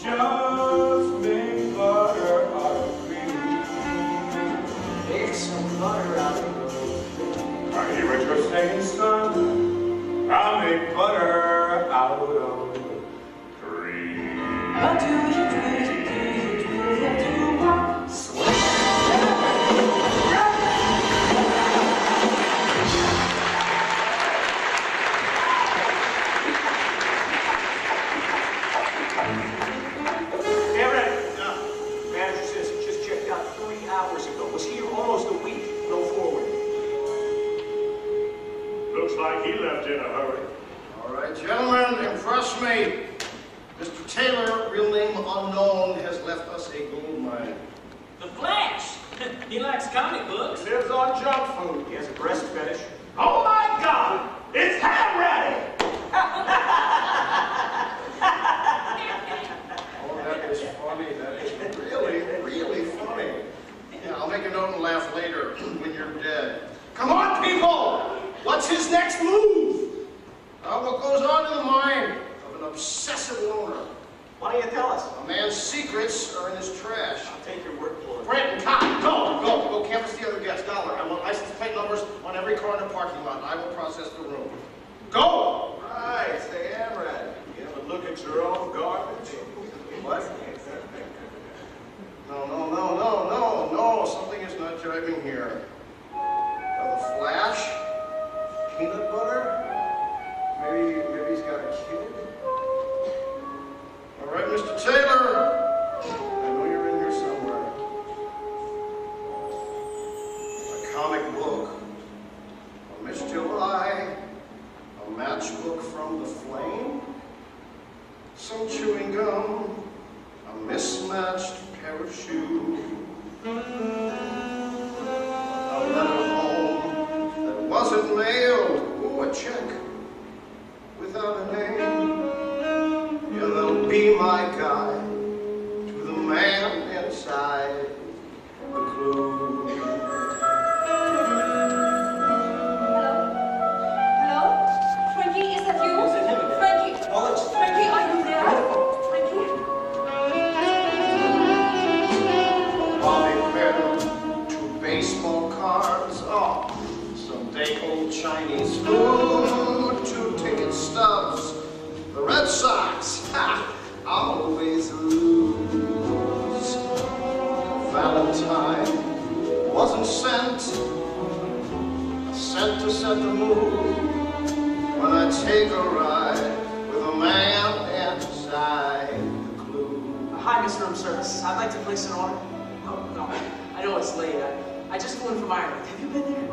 Just make butter out of cream. Make some butter out of it. I hear what you're saying, son. I'll make butter out of cream. But do you want sweat? Aaron, manager says he just checked out 3 hours ago. Was here almost a week. No forward. Looks like he left in a hurry. All right, gentlemen, impress me. Mr. Taylor, real name unknown, has left us a gold mine. The Flash! He likes comic books. Lives on junk food. He has a breast fetish. Oh my God! It's ham ready! Oh, that is funny. That is really, really funny. Yeah, I'll make a note and laugh later when you're dead. Come on, people! What's his next move? What goes on in the mind of an obsessive loner? Why don't you tell us? A man's secrets are in his trash. I'll take your word for it. Brent and Cotton, go canvass the other guests. Dollar. I want license plate numbers on every car in the parking lot. I will process the room. Go! Right, say Amrad. You ever look at your own garbage? What? No. Something is not jiving here. The Flash? Peanut butter? Maybe he's got a kid? All right, Mr. Taylor. I know you're in here somewhere. A comic book. A mischief eye. A matchbook from the flame. Some chewing gum. A mismatched pair of shoes. A letter home that wasn't mailed. Ooh, a check without a name. Yeah, that'll be my guide to the man inside the clue. Hello? Frankie, is that you? Is it him again? Frankie! Oh, it's... Frankie, are you there? Frankie? Bobby pedal, 2 baseball cards, some day-old Chinese food, 2 ticket stubs. The Red Sox, always lose. Valentine wasn't sent, a cent to set the mood. When I take a ride with a man inside the clue. Hi, Mr. Room Service. I'd like to place an order. Oh, no. I know it's late. I just flew in from Ireland. Have you been there?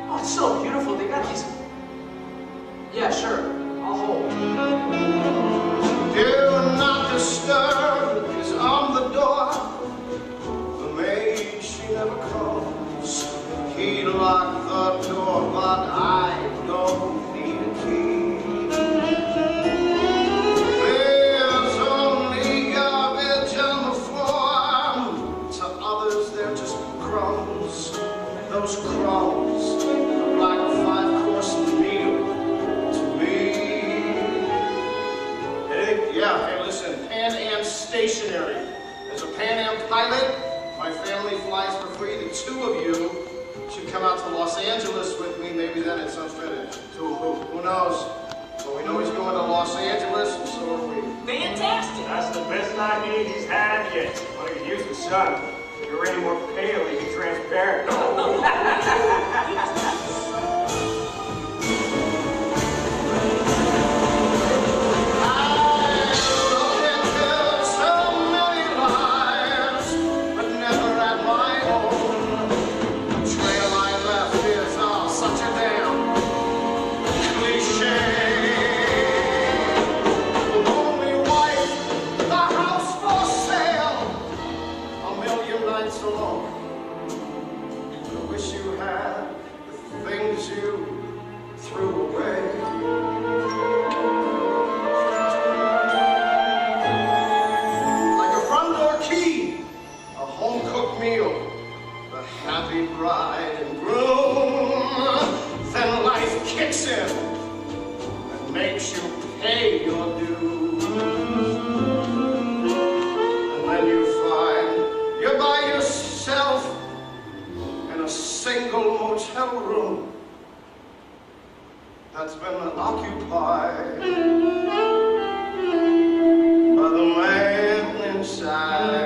Oh, it's so beautiful. They got these... Yeah, sure. I'll hold. Do not disturb is on the door. The maid, she never comes. He locked the door, but I don't need a key. There's stationary. As a Pan Am pilot, my family flies for free. The two of you should come out to Los Angeles with me. Maybe then at sunset. Who knows? Well, we know he's going to Los Angeles, and so are we. Fantastic! That's the best idea he's had yet. Well, he could use the sun. If you're any more pale, he'd be transparent. That's been occupied by the man inside.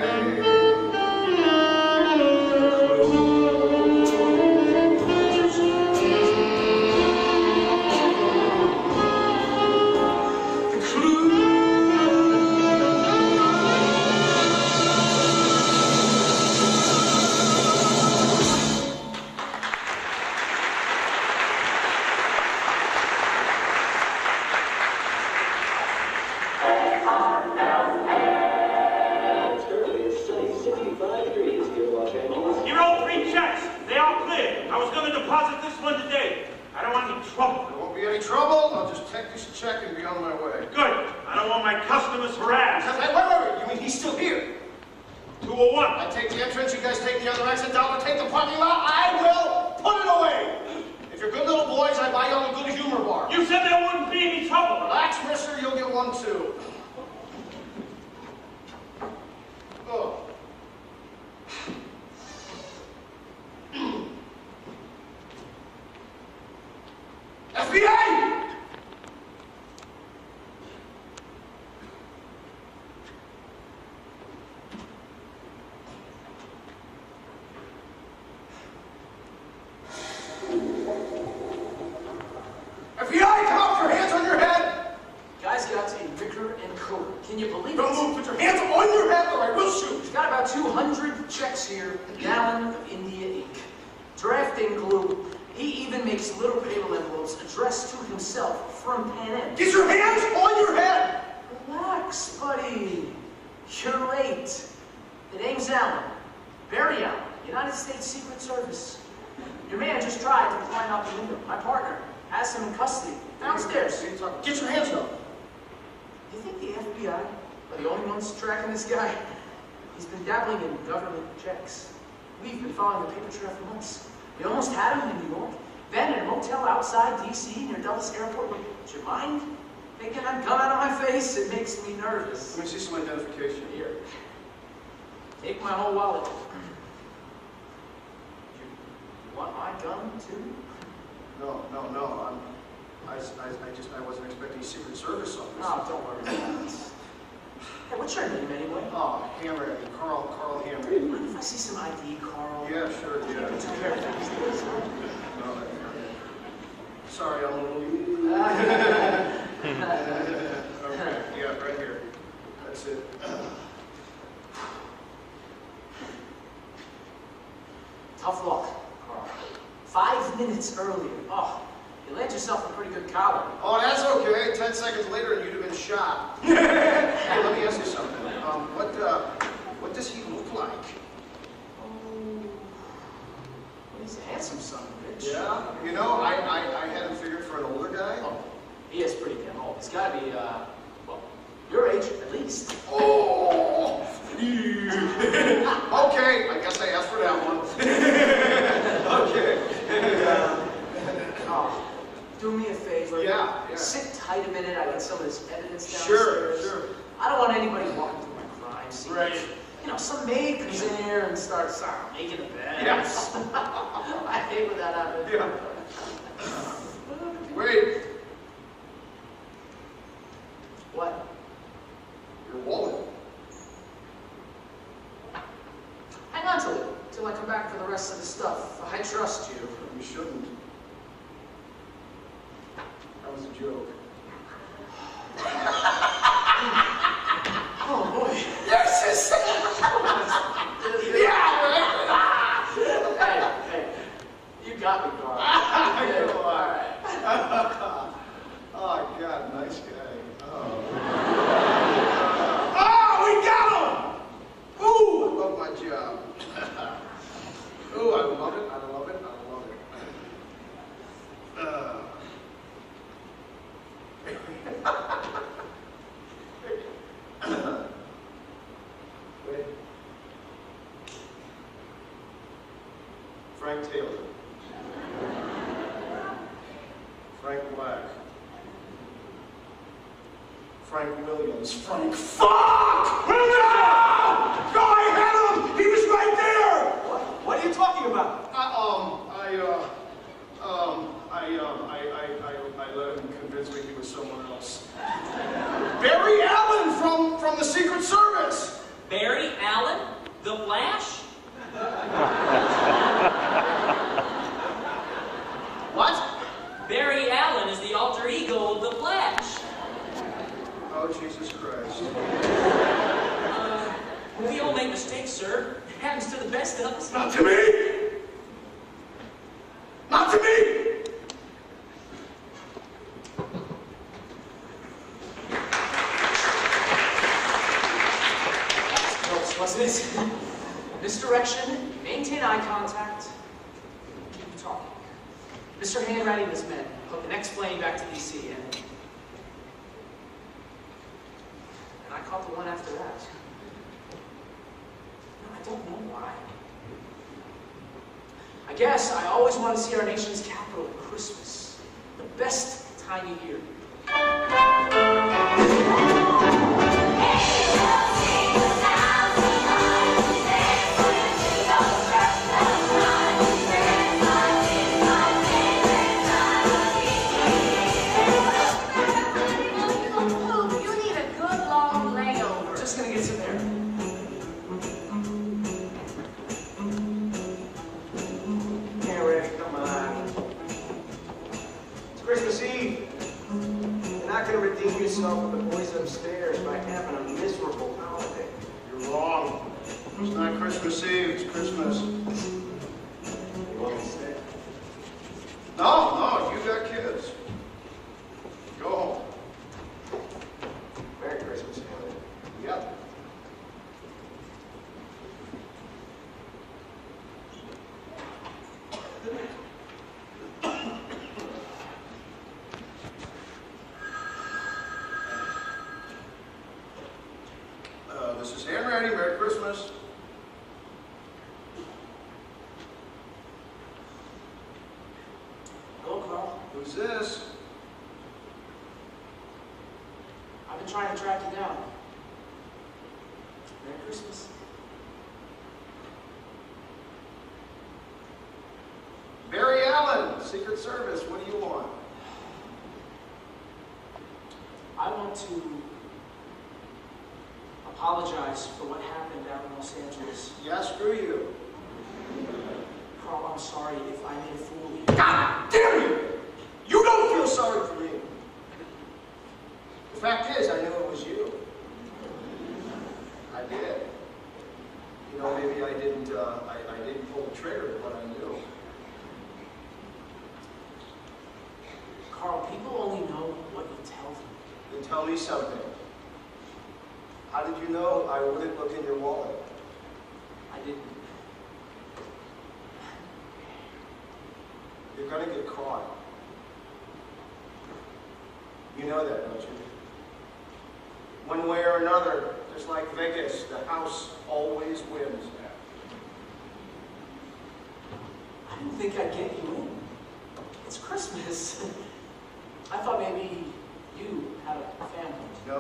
We've been following the paper trail for months. We almost had him in New York, then in a motel outside D.C. near Dulles Airport. Would you mind taking that gun out of my face? It makes me nervous. Let me see some identification. Here. Take my whole wallet. You want my gun, too? No. I wasn't expecting Secret Service on this. Oh, don't worry about it. Hey, what's your name anyway? Oh, Hammer, Carl Hammer. Mind if I see some ID, Carl? Yeah, sure, yeah. Sorry, I'm a little... Okay, yeah, right here. That's it. Tough luck, Carl. 5 minutes earlier. Oh, you led yourself a pretty good collar. Oh, that's okay. 10 seconds later and you'd have been shot. Hey, let me ask you something. What does he look like? Oh, well, he's a handsome son of a bitch. Yeah? You know, I had him figured for an older guy. Oh, he is pretty damn old. He's got to be, well, your age at least. Oh! Okay, I guess I asked for that one. Okay. Oh, do me a favor. Yeah. Sit tight a minute. I get some of this evidence downstairs. Sure. I don't want anybody walking through my crime. scene. Right. You know, some maid comes in here and starts making a bed. Yes. I hate when that happens. Yeah. Wait. What? Your wallet. Hang on to it till I come back for the rest of the stuff. I trust you. You shouldn't. That was a joke. Oh boy. Yes, yes. Yeah, right. Hey, you got me, Carl. Come on. All right. Oh, God, nice guy. Oh, we got him! Ooh, I love my job. Ooh, I love it, I love it, I love it. Wait. Frank Taylor. Frank Black. Frank Williams. Frank. Fuck! Williams! No, I had him! He was right there! What are you talking about? I let him convince me he was someone else. Barry Allen from the Secret Service! Barry Allen? The Flash? What? Barry Allen is the alter ego of the Flash. Oh, Jesus Christ. We all make mistakes, sir. It happens to the best of us. Not to me! Not to me! Wasn't it? Misdirection, maintain eye contact, keep talking. Mr. Handwriting this man, hook the next plane back to DC, and I caught the one after that. No, I don't know why. I guess I always wanted to see our nation's capital at Christmas, the best time of year. Yourself with the boys upstairs by having a miserable holiday. You're wrong. It's not Christmas Eve, it's Christmas. You want me to stay? No, you got kids. Go home. Merry Christmas, family. Yep. This is handwriting. Merry Christmas. Hello, Carl. Who's this? I've been trying to track you down. Merry Christmas. Barry Allen, Secret Service. What do you want? I want to apologize for what happened out in Los Angeles. Yeah, screw you. Carl, I'm sorry if I made a fool of you. God damn you! You don't feel sorry for me. The fact is, I knew it was you. I did. You know, maybe I didn't pull the trigger, but I knew. Carl, people only know what you tell them. Then tell me something. How did you know I wouldn't look in your wallet? I didn't. You're gonna get caught. You know that, don't you? One way or another, just like Vegas, the house always wins. I didn't think I'd get you in. It's Christmas. I thought maybe you had a family. No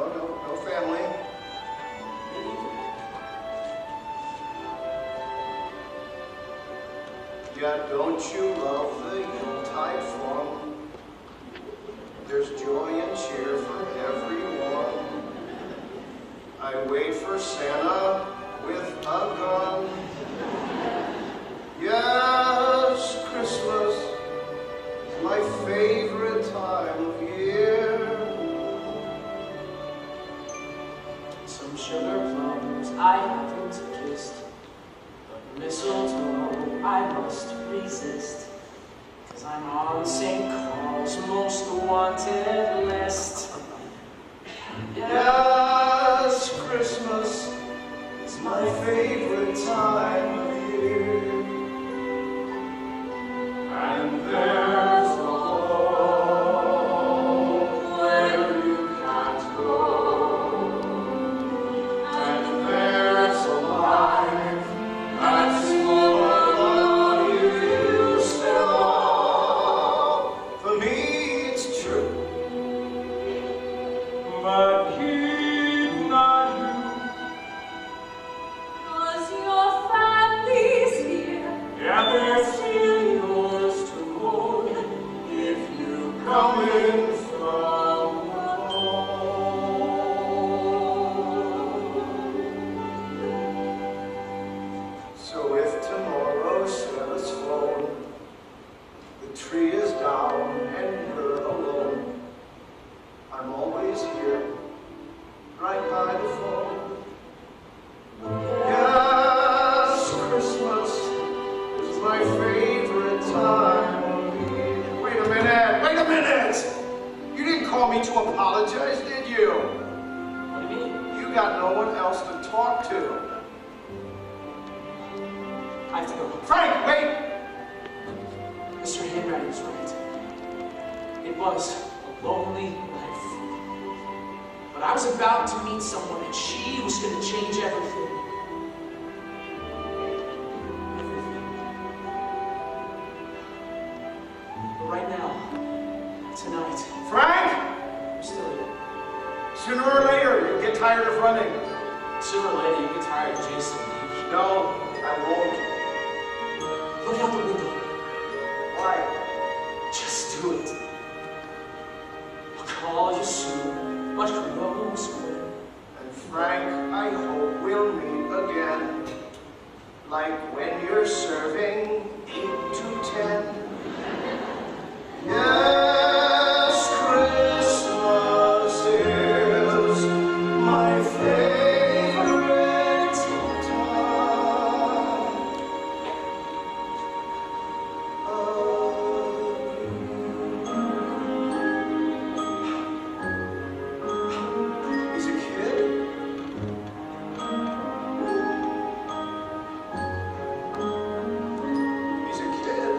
family. Maybe you. Yeah, don't you love the Yuletide fun? There's joy and cheer for everyone. I wait for Santa with a gun. Yes, Christmas is my favorite time of year. Some sugar plums I haven't kissed, but mistletoe I must resist, 'cause I'm on St. Paul's most wanted list. Yes, Christmas is my favorite time of year. And there's a home where you can't go. And there's a life that's full of what you used to know. For me, it's true. But heed not you. 'Cause your family's here. Yeah, they're still yours to hold if you come in from home. So if tomorrow Santa's flown, the tree is down and you're alone, I'm always here, right by the phone. Yes, Christmas is my favorite time of year. Wait a minute, wait a minute! You didn't call me to apologize, did you? What do you mean? You got no one else to talk to. I have to go. Frank, wait! Mr. Hanratty was right. It was a lonely life. But I was about to meet someone, and she was going to change everything. But right now, tonight, Frank! I'm still here. Sooner or later, you'll get tired of running. Sooner or later, you get tired of Jason. No, I won't. Look out the window. Why? Just do it. I'll call you soon, but Cremo Square. And Frank, I hope we'll meet again. Like when you're serving 8 to 10. Yes, Christmas is my favorite time of year. He's a kid? He's a kid.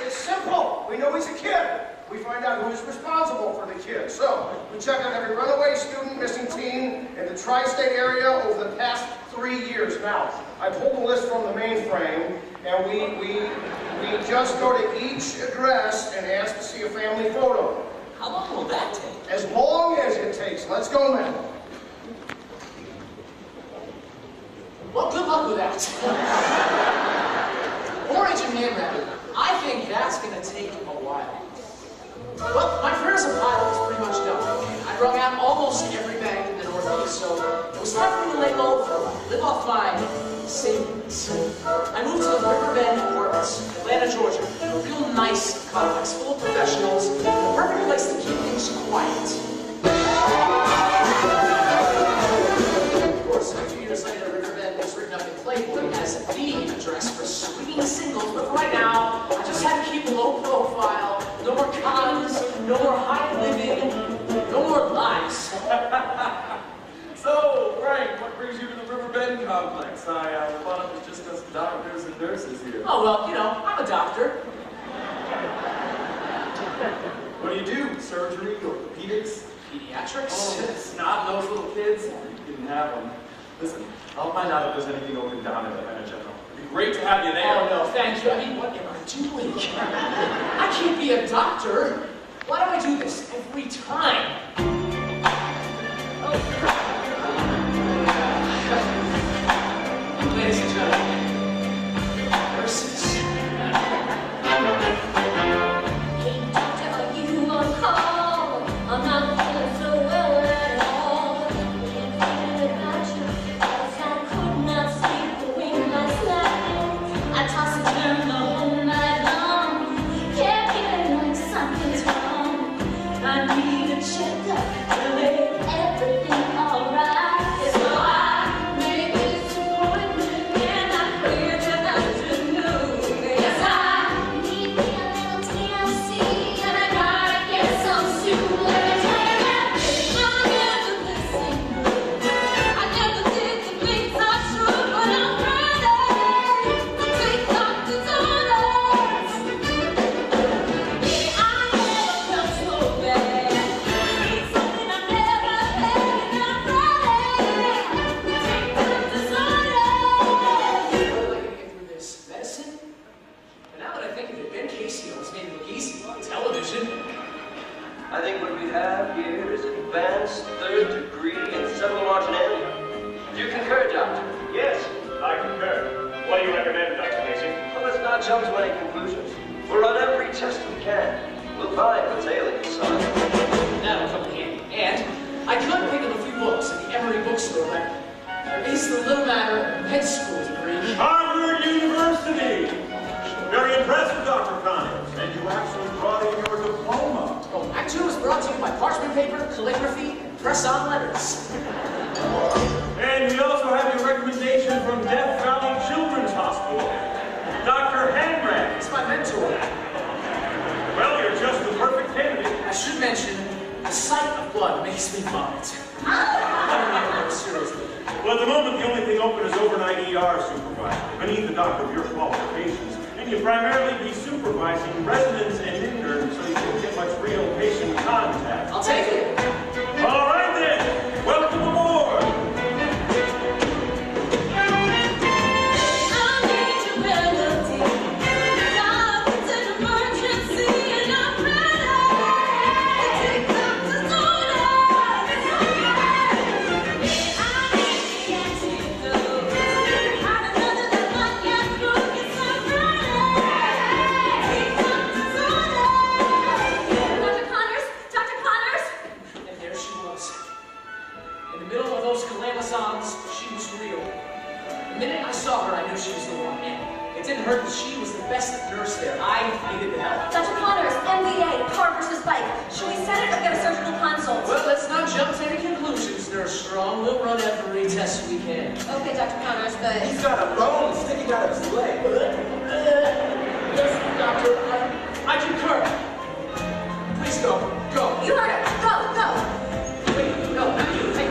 It's simple. We know he's a kid. We find out who's responsible for the kid. So, we check on every runaway student, missing teen in the tri-state area over the past 3 years. Now, I pulled the list from the mainframe, and we just go to each address and ask to see a family photo. How long will that take? As long as it takes. Let's go, man. Well, good luck with that. Orange and Hanratty. I think that's going to take a while. Well, my career as a pilot is pretty much done. I wrung out almost every bank in the Northeast, so it was time for me to lay low for a while. Live off my I moved to the Riverbend Apartments, Atlanta, Georgia. A real nice complex, full of professionals. The perfect place to keep things quiet. Of course, 2 years later, Riverbend was written up in Playboy as the address for swinging singles. But right now, I just had to keep a low profile. No more cons, no more high living, no more lies. So, Frank, what brings you to the Riverbend complex? I thought it was just us doctors and nurses here. Oh, well, you know, I'm a doctor. What do you do? Surgery, orthopedics? Pediatrics? Oh, snot-nosed little kids? You didn't have them. Listen, I'll find out if there's anything open down in Atlanta General. It'd be great to have you there. Oh, no, thank you. I mean, what am I doing? I can't be a doctor. Why do I do this every time? Ladies and gentlemen, nurses. Hey, doctor, are you on call? I'm not feeling so well at all. Been thinking about you, 'cause I could not sleep away last night. I toss and turn the whole night long. Kept feeling like something's wrong. I need a checkup to make everything alright. So I made this appointment and I pray that I should know. Yes, I need me a little TLC and I gotta get some soon. Let me tell you that I never listened. I never did the things I should, but I'm ready to take doctor's orders. Maybe I never felt so bad. It's something I never had and I'm ready to take doctor's orders. How am I going to get through this? Medicine? And now that I think of it, Ben Casey always made it look easy on television. I think what we have here is advanced third degree encephalomarginality. marginalia. Do you concur, Doctor? Yes, I concur. What do you recommend, Dr. Casey? Well, let's not jump to any conclusions. We'll run every test we can. We'll find what's ailing your son. That'll come in handy. And I could pick up a few books at the Emory bookstore, but there is the little matter of med school degree. Harvard University! Very impressive, Dr. Connors. And you actually brought in your diploma. Oh, Act 2 was brought to you by parchment paper, calligraphy, and press-on letters. And we also have your recommendation from Death Valley Children's Hospital. Dr. Handrack. It's my mentor. Well, you're just the perfect candidate. I should mention, the sight of blood makes me vomit. I don't even know seriously. Well, at the moment, the only thing open is overnight ER supervisor, beneath the doctor of your qualifications. And you primarily be supervising residents and interns so you don't get much real patient contact. I'll take it. All right, then. Welcome aboard. She was real. The minute I saw her, I knew she was the one. And it didn't hurt that she was the best nurse there. I needed the help. Dr. Connors, MBA, car versus bike. Should we set it or get a surgical consult? Well, let's not jump to any conclusions, Nurse Strong. We'll run every test we can. Okay, Dr. Connors, but... He's got a bone sticking out of his leg. Yes, Doctor, I concur. Please go. Go. You heard it. Go, go. Wait, no, not you. Hey.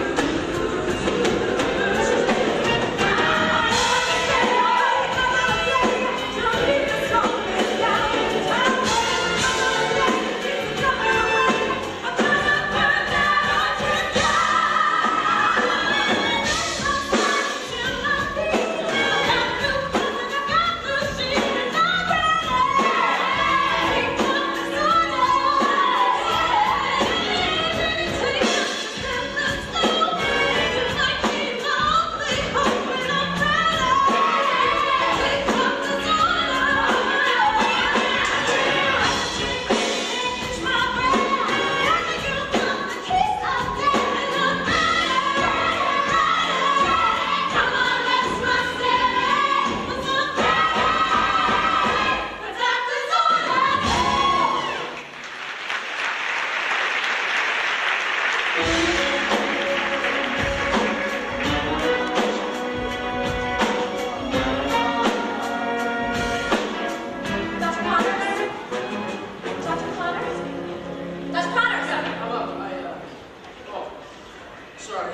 Sorry.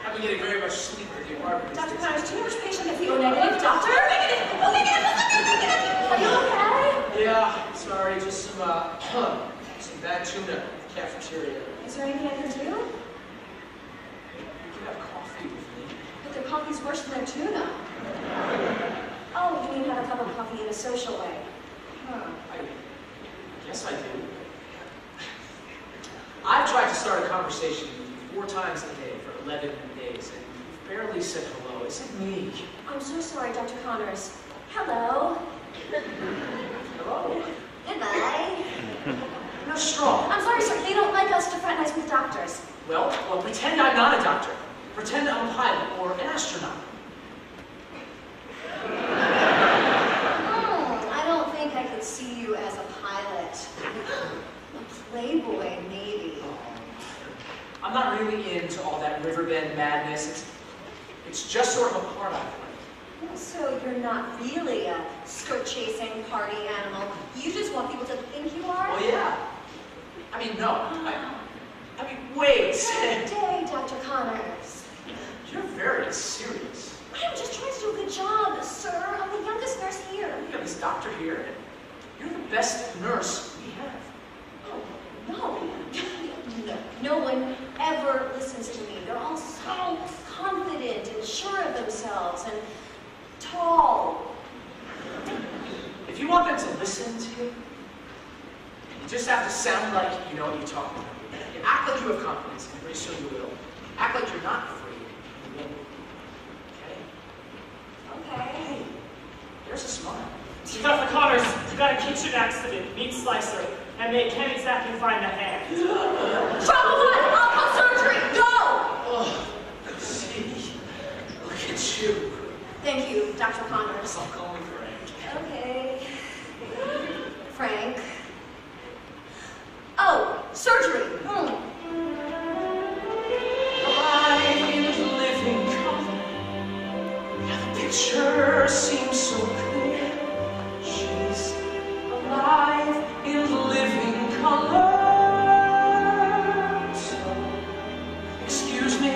I've been getting very much sleep in the apartment. Dr. Connors, do you know which patient is O negative? Doctor? O negative! O negative! Are you okay? Yeah, sorry, just some bad tuna at the cafeteria. Is there anything I can do? You can have coffee with me. But their coffee's worse than their tuna. Oh, you mean have a cup of coffee in a social way? Huh. I guess I do. I've tried to start a conversation with you 4 times a day for 11 days, and you've barely said hello. Is it me? I'm so sorry, Dr. Connors. Hello. Hello? Goodbye. You're not strong. I'm sorry, sir. They don't like us to fraternize with doctors. Well, pretend I'm not a doctor. Pretend I'm a pilot or an astronaut. I don't think I could see you as a pilot. A playboy, maybe. I'm not really into all that riverbend madness. It's just sort of a part I play. So you're not really a skirt-chasing party animal. You just want people to think you are? Oh, yeah. I mean, no. I mean, wait. Good day, Dr. Connors. You're very serious. I'm just trying to do a good job, sir. I'm the youngest nurse here. You have this doctor here, and you're the best nurse we have. Oh, no. No one ever listens to me. They're all so confident and sure of themselves and tall. If you want them to listen to you, you just have to sound like you know what you're talking about. You act like you have confidence, and pretty soon you will. Act like you're not afraid, and you will. Okay? Okay. Hey, there's a smile. Dr. Connors, you got a kitchen accident, meat slicer, and they can't exactly find the hand. Trouble one! I'll call surgery! Go! Oh, see, look at you. Thank you, Dr. Connors. I'll call me Frank. Okay. Frank. Oh, surgery. Alive in living color. Now the picture seems so clear. She's alive in living color. So, excuse me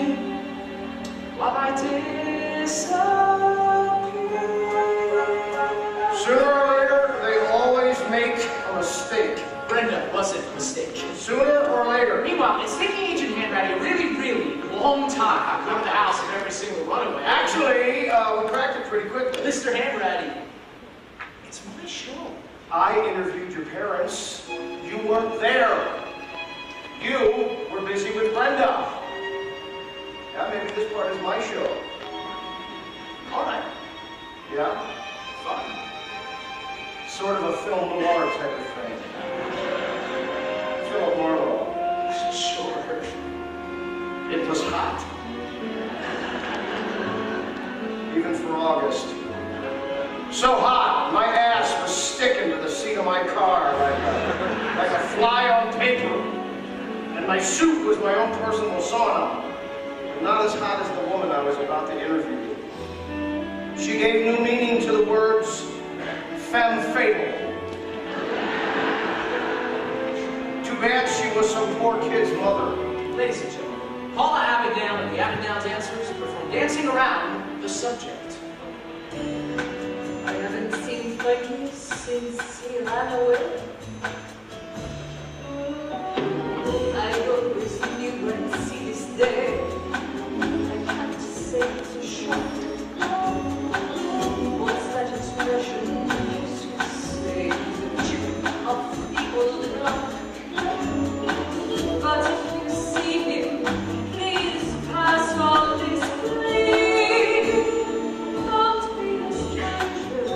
while I disappear. Sooner or later, they always make a mistake. Brenda wasn't a mistake. Sooner or later. Meanwhile, it's taking Agent Hanratty a really, really long time to come to the house of every single runaway. Actually, we cracked it pretty quickly. Mr. Hanratty, it's my show. I interviewed your parents. You weren't there. You were busy with Brenda. Yeah, maybe this part is my show. All right. Yeah? Fine. Sort of a film noir type of thing. Philip Marlowe. Sure. It was hot. Even for August. So hot, my ass was sticking to the seat of my car like a fly on paper. And my suit was my own personal sauna. But not as hot as the woman I was about to interview. She gave new meaning to the words femme fatale. Too bad she was some poor kid's mother. Ladies and gentlemen, Paula Abingdale and the Abingdale Dancers perform Dancing Around the Subject. I haven't seen Frankie since he ran away. I always knew I'd see this day. I can't say it's a shock. What's that expression you used to say? The chip of the old block. But if you see him, please pass on this plea. Don't be a stranger.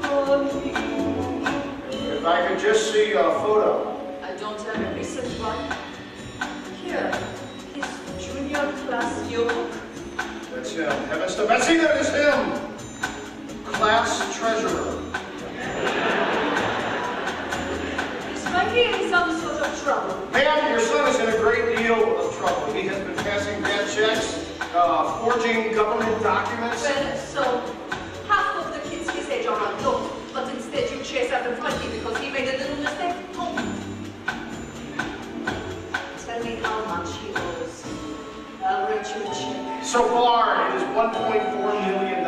Tell him for me. If I could just see a photo. I don't have a recent one. Here, his junior class yearbook. That's him. Heavens to Betsy, that is him! Class treasurer. Is Frankie in some sort of trouble? Ma'am, your son is in a great deal of trouble. He has been passing bad checks, forging government documents. Well, so half of the kids his age are unknown, but instead you chase after Frankie because he made a little mistake. Oh. much he owes. I'll write you a check. So far, it is $1.4 million.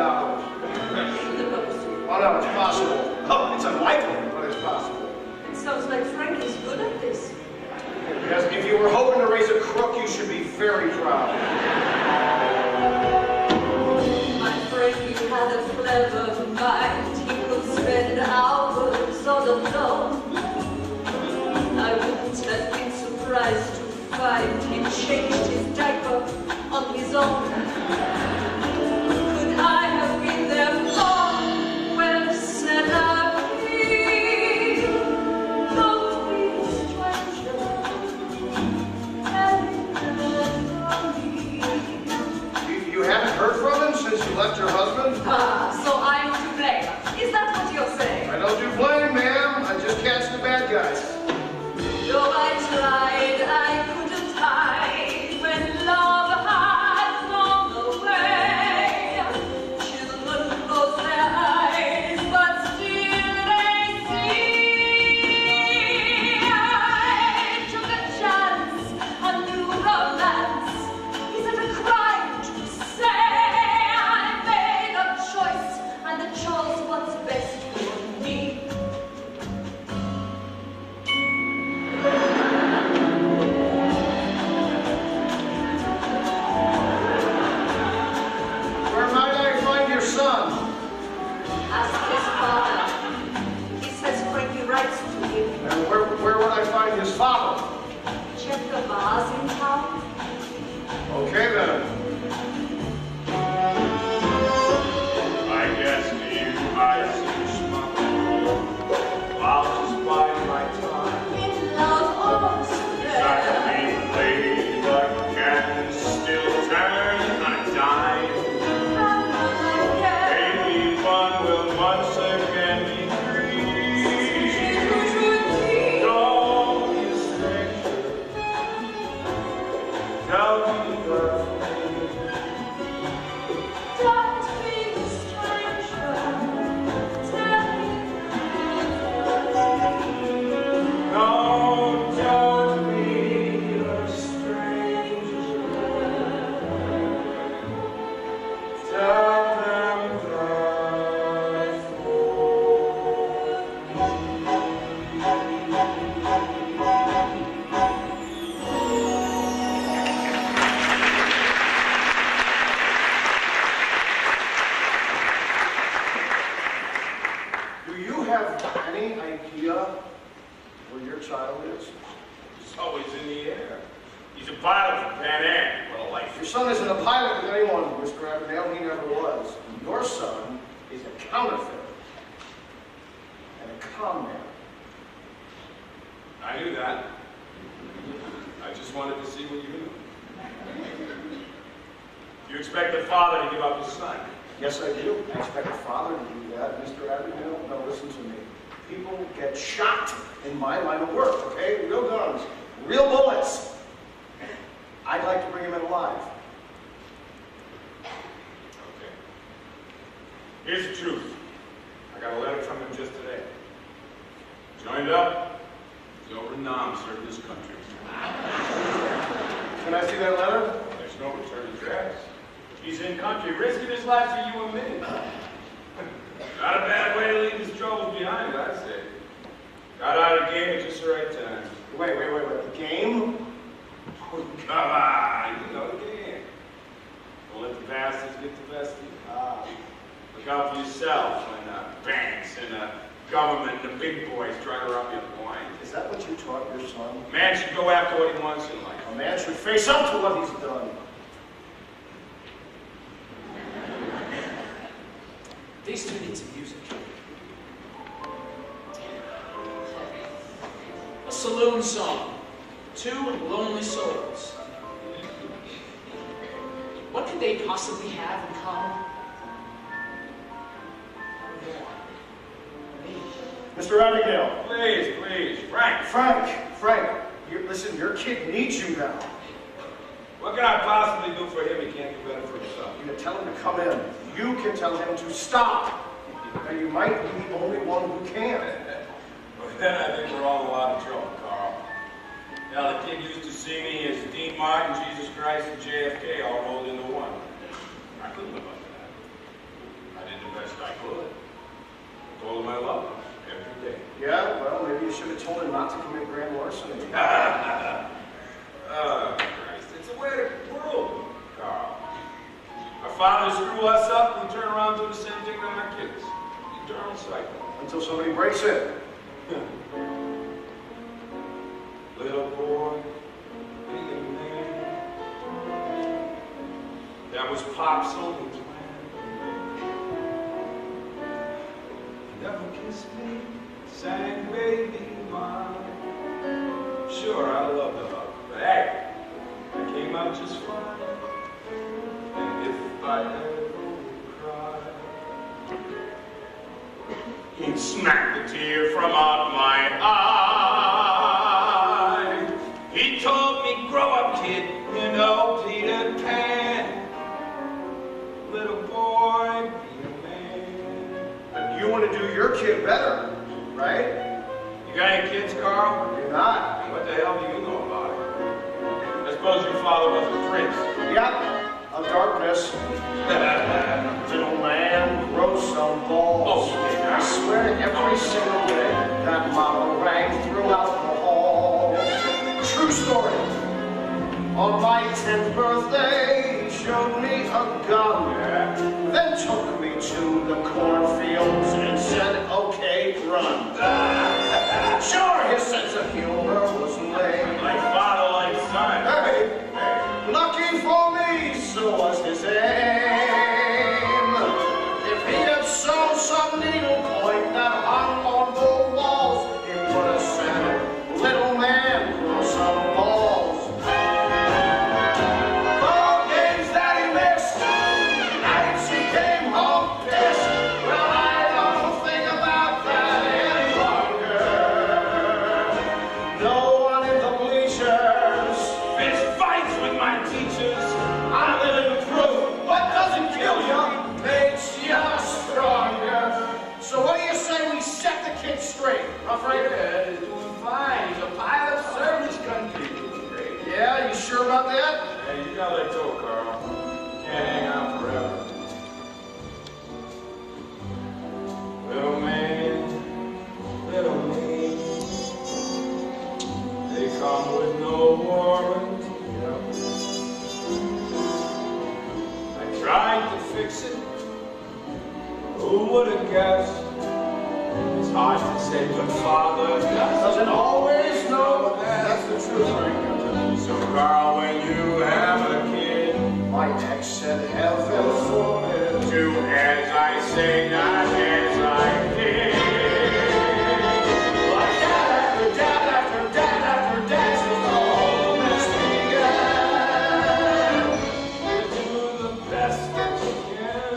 Oh no, it's possible. Oh, it's unlikely, but it's possible. It sounds like Frank is good at this. Yes, if you were hoping to raise a crook, you should be very proud. My friend, he had a clever mind. He could spend hours all alone. I wouldn't have been surprised to find he changed his diaper on his own. Could I have been there for? Well said I. Don't be a stranger. You haven't heard from him since you left your husband? So I'm to blame. Is that what you're saying? I don't do blame, ma'am. I just catch the bad guys. Though I tried, I couldn't hide when love had gone away. Children close their eyes, but still they see. I took a chance, a new romance. Is it a crime to say I made a choice and I chose what's best for me? Where might I find your son? Ask his father. He says Frankie writes to him. And where would I find his father? Check the bars in town. Okay then. I guess you I see smoke. I'll just bide my time. In love or surrender. Exactly, lady, but can still turn on a dime. Maybe one will once again be free. Don't be a stranger. Tell me the Don't be a stranger. Tell me. no, don't be a stranger. Tell them the Do you have any idea where your child is? He's always in the air. He's a pilot for Pan Am. What a life. Your son isn't a pilot with anyone, Mr. Averdale. He never was. Your son is a counterfeit and a con man. I knew that. I just wanted to see what you knew. Do you expect the father to give up his son? Yes, I do. I expect a father to do that. Mr. Averdale, now listen to me. People get shot in my line of work, okay? Real guns, real bullets. I'd like to bring him in alive. Okay. Here's the truth. I got a letter from him just today. Joined up. He's over in Nam, serving his country. Can I see that letter? There's no return address. He's in country, risking his life for you and me. Not a bad way to leave his troubles behind, I'd say. Got out of the game at just the right time. Wait. The game? Oh, come on, you know the game. Don't let the bastards get the best of you. Look out for yourself when banks and government and the big boys try to rob you blind. Is that what you taught your son? A man should go after what he wants in life. A man should face up to what he's done. These two need some music. A saloon song. Two lonely souls. What could they possibly have in common? Mr. Averdale. Please, Frank. Frank, listen, your kid needs you now. What can I possibly do for him? He can't do better for himself. You can tell him to come in. You can tell him to stop. And you might be the only one who can. Well, then I think we're all in a lot of trouble, Carl. Yeah, the kid used to see me as Dean Martin, Jesus Christ, and JFK all rolled into one. I couldn't live up to that. I did the best I could. I told him I loved him every day. Yeah, well, maybe you should have told him not to commit grand larceny. Oh, Christ, it's the way of the world, Carl. Our fathers screw us up, we turn around and do the same thing to our kids. Eternal cycle. Until somebody breaks it. Little boy, big man. That was Pop's only plan. Never kissed me, sang baby mine. Sure, I love the hug, but hey, I came out just fine. And if I ever cry, he'd smack the tear from out my eye. He told me, grow up, kid, you know Peter Pan. Little boy, be a man. But you want to do your kid better, right? You got any kids, Carl? You're not. What the hell do you know about it? I suppose your father was a prince. Yep, of darkness. Little man, grow some balls. Oh, I swear every single day that motto rang throughout the hall. True story. On my 10th birthday, he showed me a gun. Then took me to the cornfields and said, okay, run. Sure, his sense of humor was lame. Like father, like son. Hey, lucky for me, so was his aim. If he had sewn some needlepoint that hung on the walls, he would have said, little man, grow some balls. Ball games that he missed, nights he came home pissed. Well, I don't think about that any longer. No one in the bleachers. Fist fights with my teachers. I'm living proof. What doesn't kill you makes you stronger. So what do you say we set the kid straight, huh, Frank? Yeah, he's doing fine. He's a pilot serving this country. Great. Yeah, you sure about that? Hey, you gotta let go, Carl. Can't hang out forever. Little man, little me. They come with no warranty. I tried to fix it. Who would have guessed? It's hard to say good father Doesn't always know, but that's the truth, Frank. So Carl, when you have a kid, My ex said heaven forbid. do as I say, not as I did. Like dad after dad after dad after dad since the whole mess began. Do the best that you can.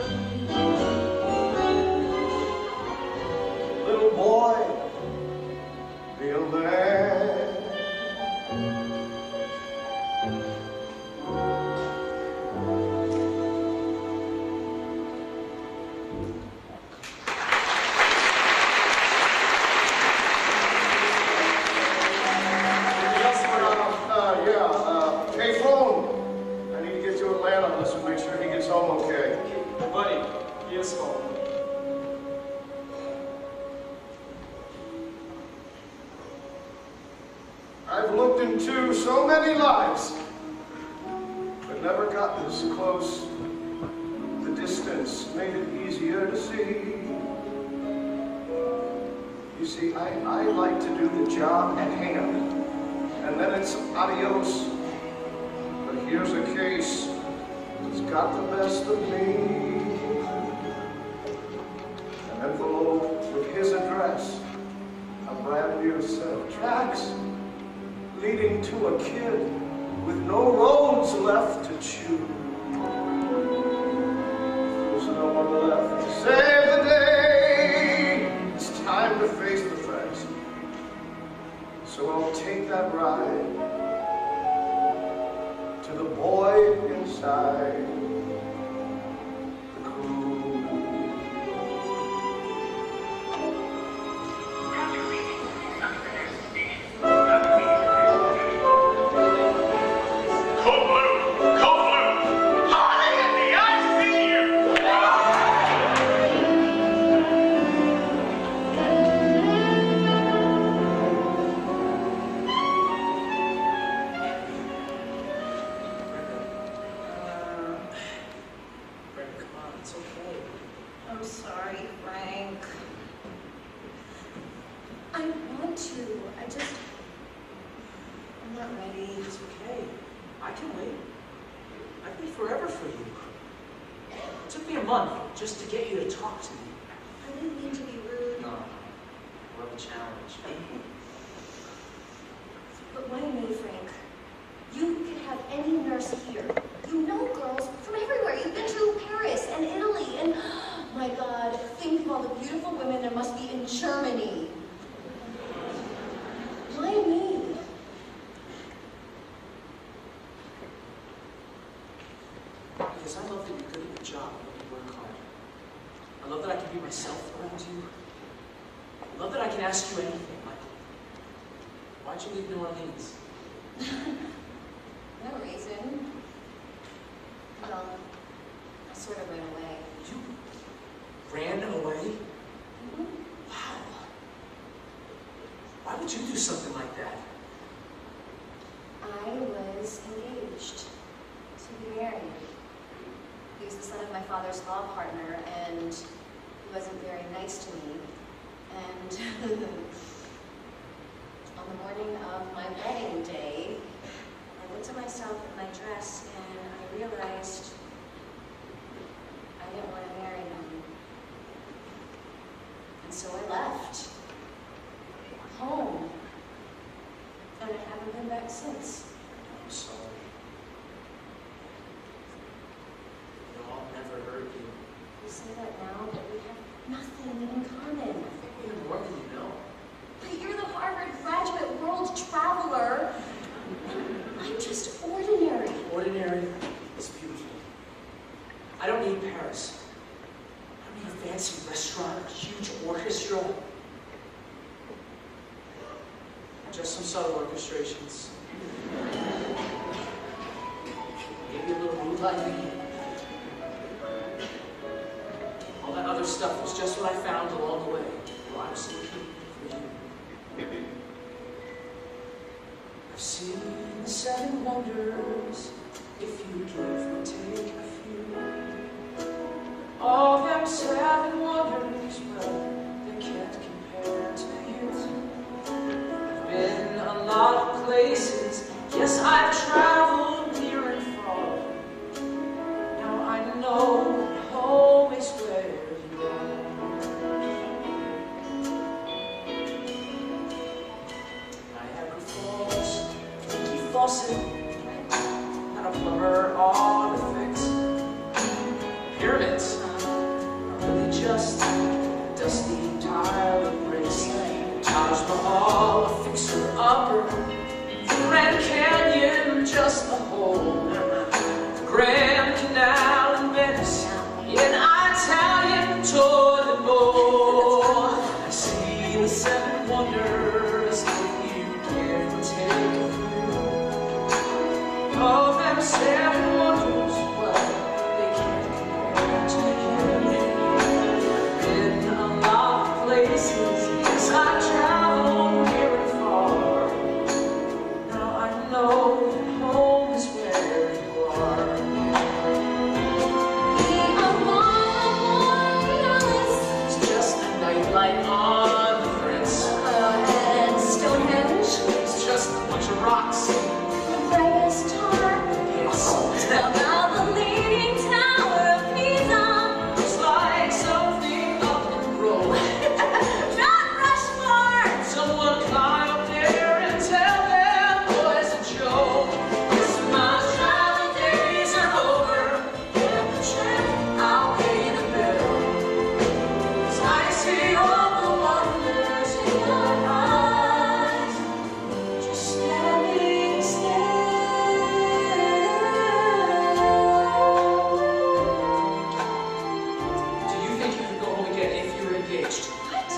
Little boy, be a man. Hey, phone. I need to get to Atlanta. Listen, make sure he gets home okay. Buddy, he is home. I've looked into so many lives, but never got this close. The distance made it easier to see. You see, I like to do the job at hand, and then it's adios. But here's a case that's got the best of me. An envelope with his address, a brand new set of tracks, leading to a kid with no roads left to choose. There's no one left to save the day. It's time to face the facts. So I'll take that ride to the boy inside the crew. forever for you. It took me a month just to get you to talk to me. I didn't mean to be rude. No, I love the challenge. But why me, Frank? You could have any nurse here. You know girls from everywhere. You've been to Paris and Italy and, my God, think of all the beautiful women there must be in Germany. Why me? Because I love that you're good at your job and you work hard. I love that I can be myself around you. I love that I can ask you anything, like, why'd you leave New Orleans? No reason. Well, I sort of ran away. You ran away? Mm-hmm. Wow. Why would you do something like that? I was engaged to be married. He was the son of my father's law partner, and he wasn't very nice to me. And on the morning of my wedding day, I looked at myself in my dress and I realized I didn't want to marry him. And so I left home. And I haven't been back since. I'm sorry. No, I'll never hurt you. You say that now, but we have nothing in common. I think we have more than you know. But you're the Harvard graduate world traveler. I'm just ordinary. Ordinary is beautiful. I don't need Paris. I don't need a fancy restaurant, a huge orchestra. Just some subtle orchestrations. Maybe a little moonlighting. All that other stuff was just what I found along the way while I was looking for you. I've seen the 7 wonders, if you give or take a few. All them 7 wonders, well, they can't compare to you. I've been a lot of places, yes, I've traveled near and far. Now I know home is where you are. Niagara Falls, leaky faucet, not a plumber or a fix. Pyramids are really just a dusty tile of bricks. Taj Mahal, a fixer-upper. The Grand Canyon, just a hole. The Grand Canal in Venice, an Italian toilet bowl. I see the 7 wonders, if you care to take a few. Of them 7 wonders, well, they can't compare to you. Been a lot of places, yes, I've traveled near and far. Now I know that home is where you are. It's just a nightlight on the fritz. And Stonehenge. It's just a bunch of rocks. The brightest star. Yes. About the leaning tower of Pisa. Looks like something up and roll. Mount Rushmore. Someone climb up there and tell them boys a joke. Yes, my travel days are over. Get up the check, I'll pay the bill. 'Cause I see all the wonders in your eyes, just standing still. Do you think you could go home again if you were engaged? What?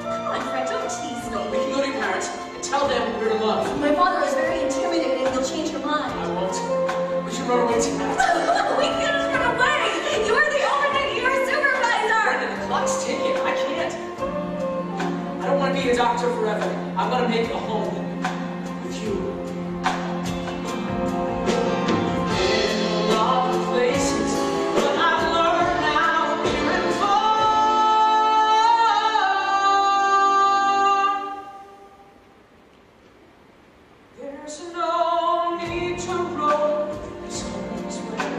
Come on, Fred, don't tease me. No, we can go to your parents and tell them we're in love. My father is very intimidating. He'll change your mind. I won't. We should run away tonight. We can just run away. You are the overnight year supervisor. Brenda, the clock's ticking. I can't. I don't want to be a doctor forever. I want to make a home with you. In a lot of places, but I've learned now here and far. There's no need to roam. This home is where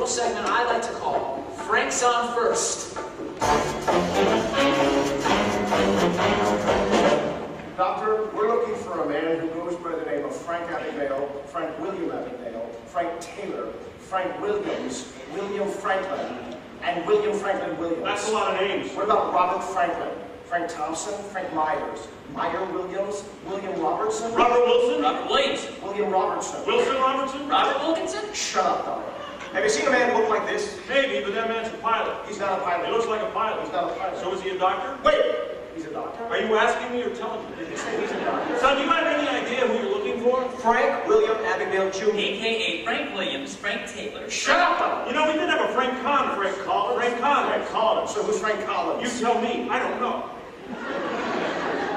segment I like to call Frank's on First. Doctor, we're looking for a man who goes by the name of Frank Abagnale, Frank William Abagnale, Frank Taylor, Frank Williams, William Franklin, and William Franklin Williams. That's a lot of names. What about Robert Franklin, Frank Thompson, Frank Myers, Meyer Williams, William Robertson? Robert Wilson? Robert Williamson. William Robertson. Wilson Robertson? Robert Wilkinson? Shut up, Doctor. Have you seen a man look like this? Maybe, but that man's a pilot. He's not a pilot. He looks like a pilot. He's not a pilot. So is he a doctor? Wait! He's a doctor? Are you asking me or telling me? Did you say he's a doctor? Son, do you have any idea who you're looking for? Frank William Abagnale Jr. A.K.A. Frank Williams, Frank Taylor. Shut up, Doctor! You know, we did have a Frank Collins. Frank Collins? Frank Collins. Frank Collins. So who's Frank Collins? You tell me. I don't know.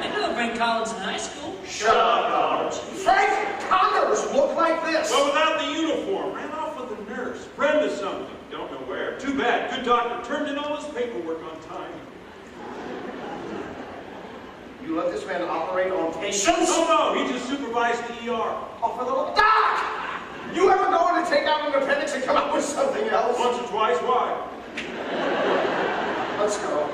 I knew Frank Collins in high school. Shut up, Collins. Frank Collins looked like this. Well, without the uniform. Ran off with the nurse. Brenda something. Don't know where. Too bad. Good doctor. Turned in all his paperwork on time. You let this man operate on patients? No, he just supervised the ER. Oh, for the love. Doc! You ever go in to take out an appendix and come up with something else? Once or twice. Why? Let's go.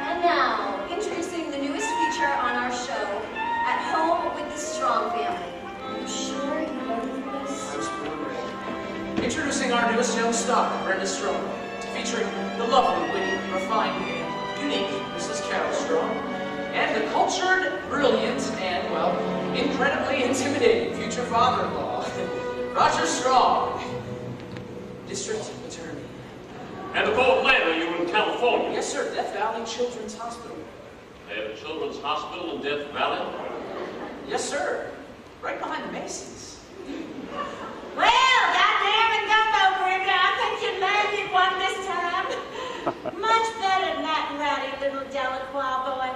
And now, introducing the newest feature on our show, At Home with the Strong Family. Are you sure you love this? Introducing our newest young star, Brenda Strong, featuring the lovely, witty, refined, and unique Mrs. Carol Strong, and the cultured, brilliant, and, well, incredibly intimidating future father-in-law, Roger Strong, District Attorney. And the poet Atlanta, you in California? Yes, sir, Death Valley Children's Hospital. They have a children's hospital in Death Valley? Yes, sir, right behind the Macy's. Well, goddamn and gumbo, Brenda, I think you landed one this time. Much better than that rowdy little Delacroix boy.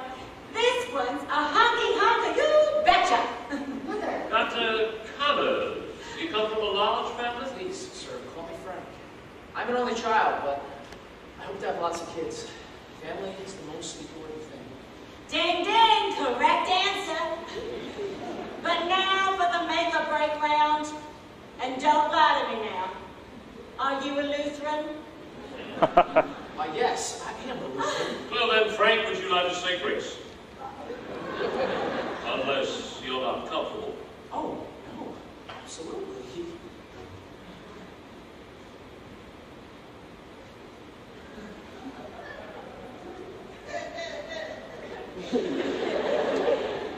This one's a honky, you betcha. Mother. Dr. Connors, you come from a large family? Please, sir, call me Frank. I'm an only child, but I hope to have lots of kids. Family is the most important thing. Ding, ding, correct answer. But now for the make or break round. And don't lie to me now. Are you a Lutheran? Why, yes, I am a Lutheran. Well then, Frank, would you like to say grace? Unless you're not comfortable. Oh, no, absolutely.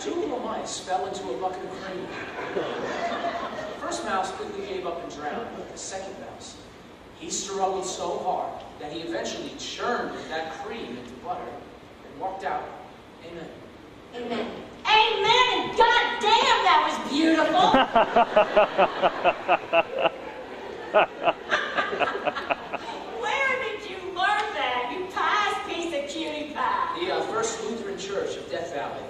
Two little mice fell into a bucket of cream. The first mouse quickly gave up and drowned, but the second mouse, he struggled so hard that he eventually churned that cream into butter and walked out. Amen. Amen. Amen, and goddamn, that was beautiful. Where did you learn that, you pious piece of cutie pie? The First Lutheran Church of Death Valley.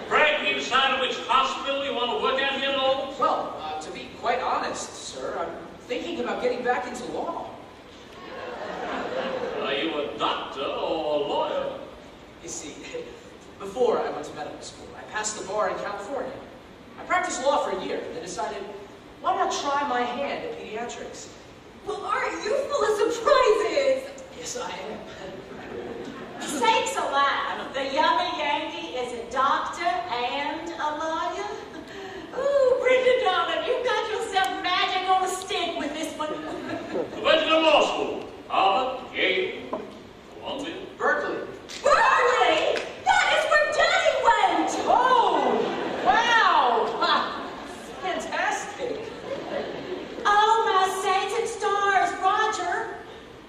Frank, you decided which hospital you want to work at here in Lowell? Well, to be quite honest, sir, I'm thinking about getting back into law. Are you a doctor or a lawyer? You see, before I went to medical school, I passed the bar in California. I practiced law for a year, then decided, why not try my hand at pediatrics? Well, aren't you full of surprises? Yes, I am. Sakes alive, the yummy Yankee is a doctor and a lawyer? Ooh, Brenda, darling, you got yourself magic on a stick with this one. Where'd you go to law school? Harvard, Yale, Columbia? Berkeley. Berkeley? That is where Daddy went! Oh, wow! Ha, fantastic. Oh, my saints and stars, Roger.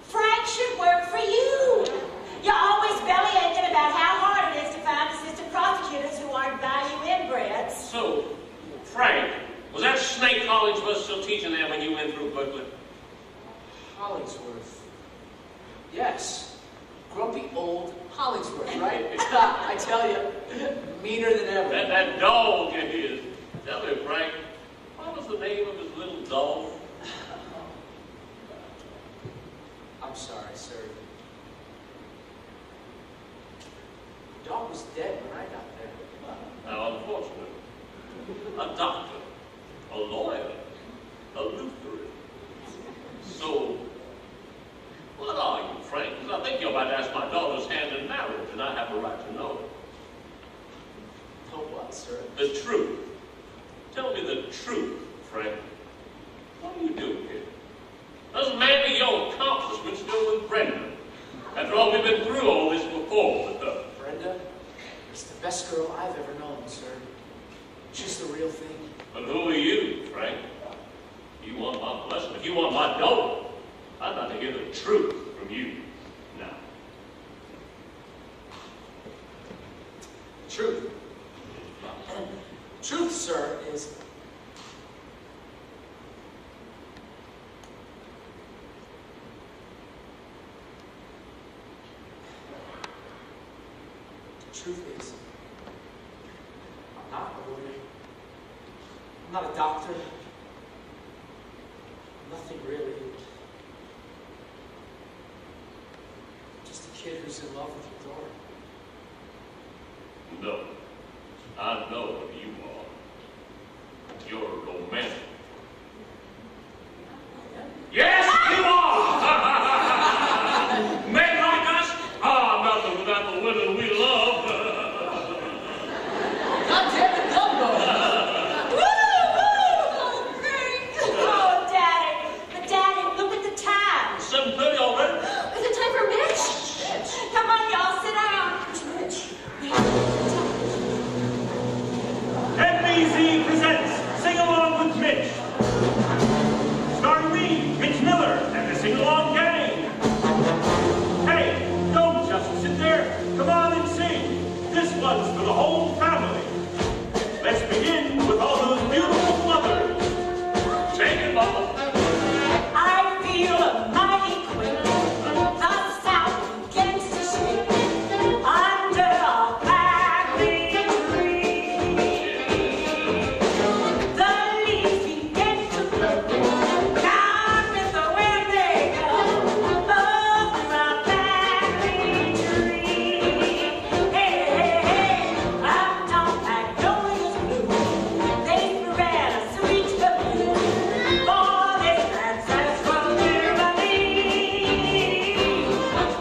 Frank should work for you. You're always bellyaching about how hard it is to find assistant prosecutors who aren't value inbreds. So, Frank, was that Snake Hollingsworth still teaching there when you went through Berkeley? Hollingsworth. Yes. Grumpy old Hollingsworth, right? I tell you, meaner than ever. That dog of his. Tell me, Frank, what was the name of his little dog? I'm sorry, sir. The dog was dead when I got there. all, we've been through all this before with her. Brenda is the best girl I've ever known, sir. She's the real thing. But who are you, Frank? You want my blessing. If you want my dough, I'd like to hear the truth from you now. Truth. Truth, sir, is... Truth is, I'm not a lawyer. I'm not a doctor. Nothing really. Just a kid who's in love with your daughter. No. I know what you are. You're a romantic. Yes, you are! Men like us are nothing without the women we love. God damn it, Gumbo! Oh, Frank! Oh, Daddy! But Daddy, look at the time. 7:30 already? Is it time for Mitch? Come on, y'all, sit down. NBC presents Sing Along with Mitch. Starring me, Mitch Miller, and the Sing Along Gang. Hey, don't just sit there. Come on and sing. This one's for the whole family. Let's begin with all those beautiful mothers. Take it, Mama. I feel a mighty quake. The South begins to shake under a family tree. The leaves begin to blow. Down with the wind they go. Over our family tree. Hey, hey, hey, up down magnolias blue. They spread a sweet perfume. For this princess from Germany.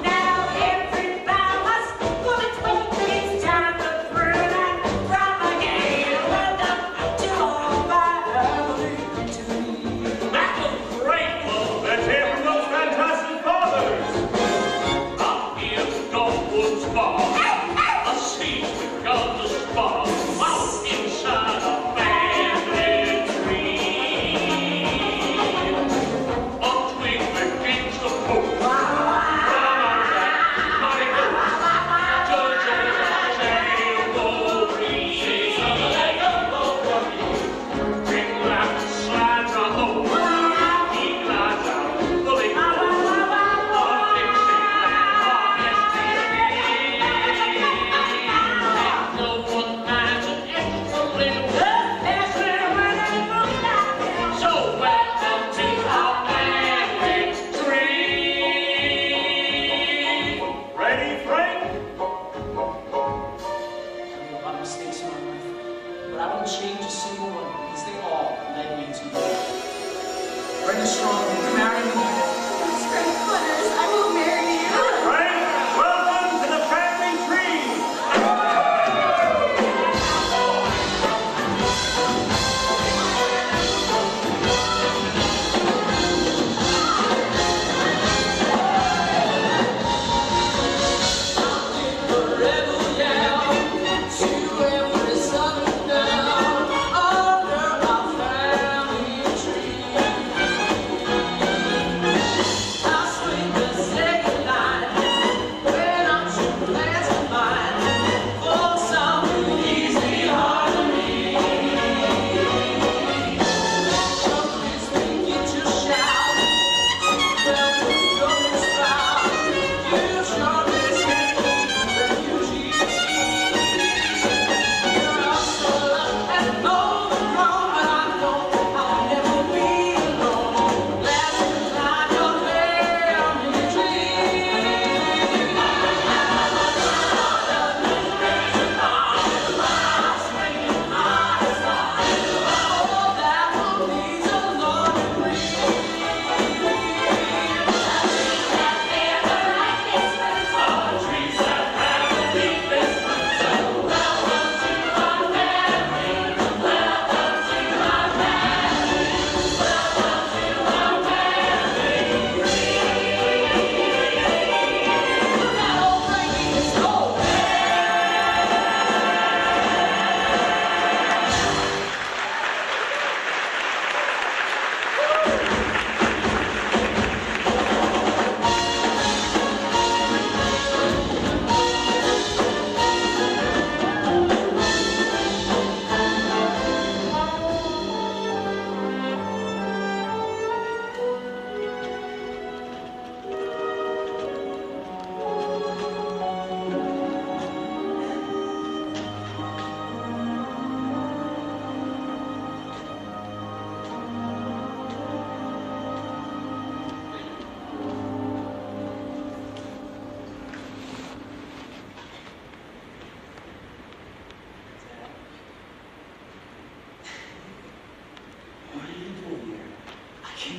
Now every bough must pull its weight. It's time to prove that from again. Welcome to our family tree. That was great, Mama. Let's hear from those fantastic fathers. Up in Goldwood's bar, a seat begun to spar out inside a family tree. A twig begins to pull from that mighty oak. Judge over ceremony. Big laugh slides a hole. He glides out, pulling on fixing that no one minds an extra little. So welcome to our family tree. Ready, Frank? I made a lot of mistakes in my life, but I won't change a single one because they all led me to you. Brenda Strong, will you marry me? That's Frank Butters. I will marry you. Frank, welcome to the family tree. I swing the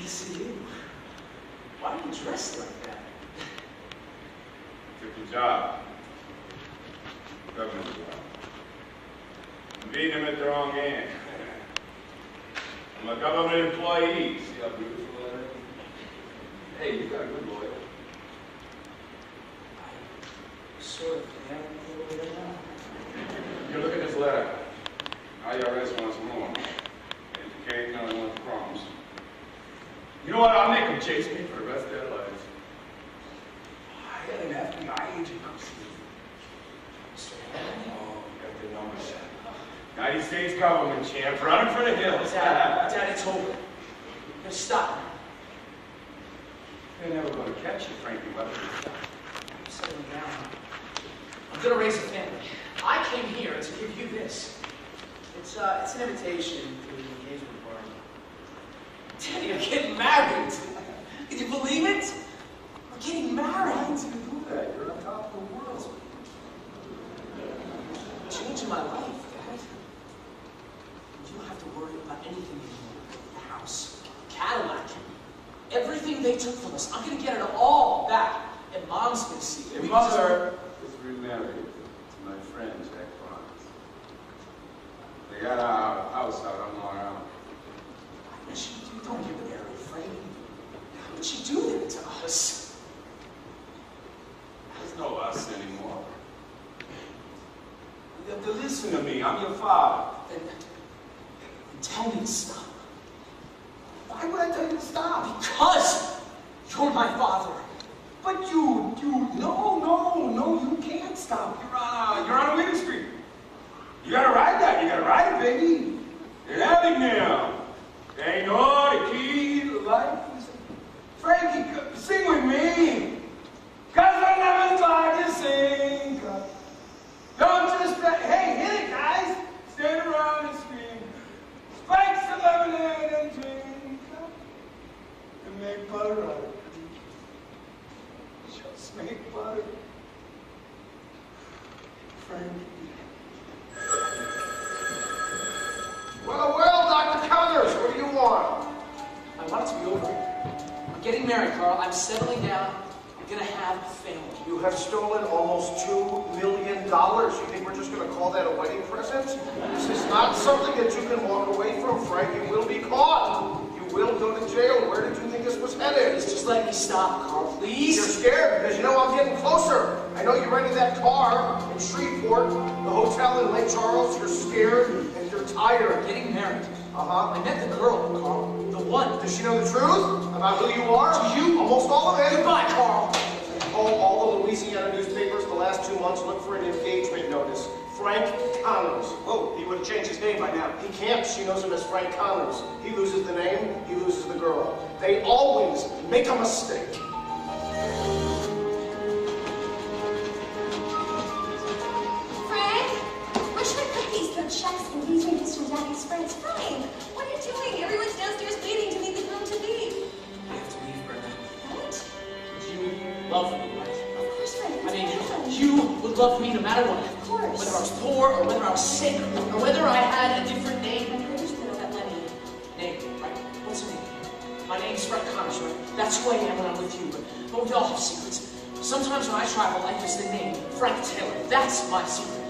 to see you. Why are you dressed like that? Took the job. Government job. I'm beating them at the wrong end. I'm a government employee. See how beautiful that is? Hey, you got a good lawyer. Sort of am a little bit now. You look at this letter. IRS wants more. Education only wants crumbs. You know what? I'll make them chase me for the rest of their lives. I got an FBI agent come see me. Oh, you got the numbers. United States government champ, running for the hills. Dad, it's over. Just stop. They're never going to catch you, Frankie. What I'm settling down. I'm gonna raise a family. I came here to give you this. It's an invitation to the engagement party. Daddy, I'm getting married. Can you believe it? We're getting married. Why did you do that? You're on top of the world. Changing my life, Dad. You don't have to worry about anything anymore. The house, Cadillac, everything they took from us. I'm gonna get it all back, and Mom's gonna see it. Your mother is remarried to my friend Jack Barnes. They got a house out on Long Island. Why would she do? Don't give it Harry, Frank. How would she do that to us? There's no us anymore. You have to listen to me. I'm your father. Then tell me to stop. Why would I tell you to stop? Because you're my father. But no, you can't stop. You're on a winning streak. You gotta ride that. You gotta ride it, baby. You're having now. They know the key to life is... Frankie, sing with me. 'Cause I never tried to sing. Don't just... Hey, hit it, guys. Stand around and scream. Spikes of lemonade and drink. And make butter out of it. Just make butter. Frankie. Well, Dr. Connors, what do you want? I want it to be over. I'm getting married, Carl. I'm settling down. I'm gonna have a family. You have stolen almost $2 million. You think we're just going to call that a wedding present? This is not something that you can walk away from, Frank. You will be caught. You will go to jail. Where did you think this was headed? Please, just let me stop, Carl, please. You're scared because you know I'm getting closer. I know you rented that car in Shreveport, the hotel in Lake Charles. You're scared and you're tired. I'm getting married. Uh-huh. I met the girl, Carl. The one. Does she know the truth about who you are? Do you? Almost all of it. Goodbye, Carl. All the Louisiana newspapers the last 2 months look for an engagement notice. Frank Connors. Oh, he would have changed his name by now. He can't. She knows him as Frank Connors. He loses the name, he loses the girl. They always make a mistake. Frank, where should I put these? The checks and these rings from Daddy's friends. Frank, what are you doing? Everyone's downstairs waiting to meet the groom-to-be. I have to leave, Brenda. What? You love me, right? Of course, Frank. I mean, you would love me no matter what. Of course. Whether I was poor, or whether I was sick, or whether I had a different name. I heard you spent all that money. Name, right? What's her name? My name's Frank Connors, right? That's who I am when I'm with you, but we all have secrets. Sometimes when I travel, I use the name Frank Taylor. That's my secret.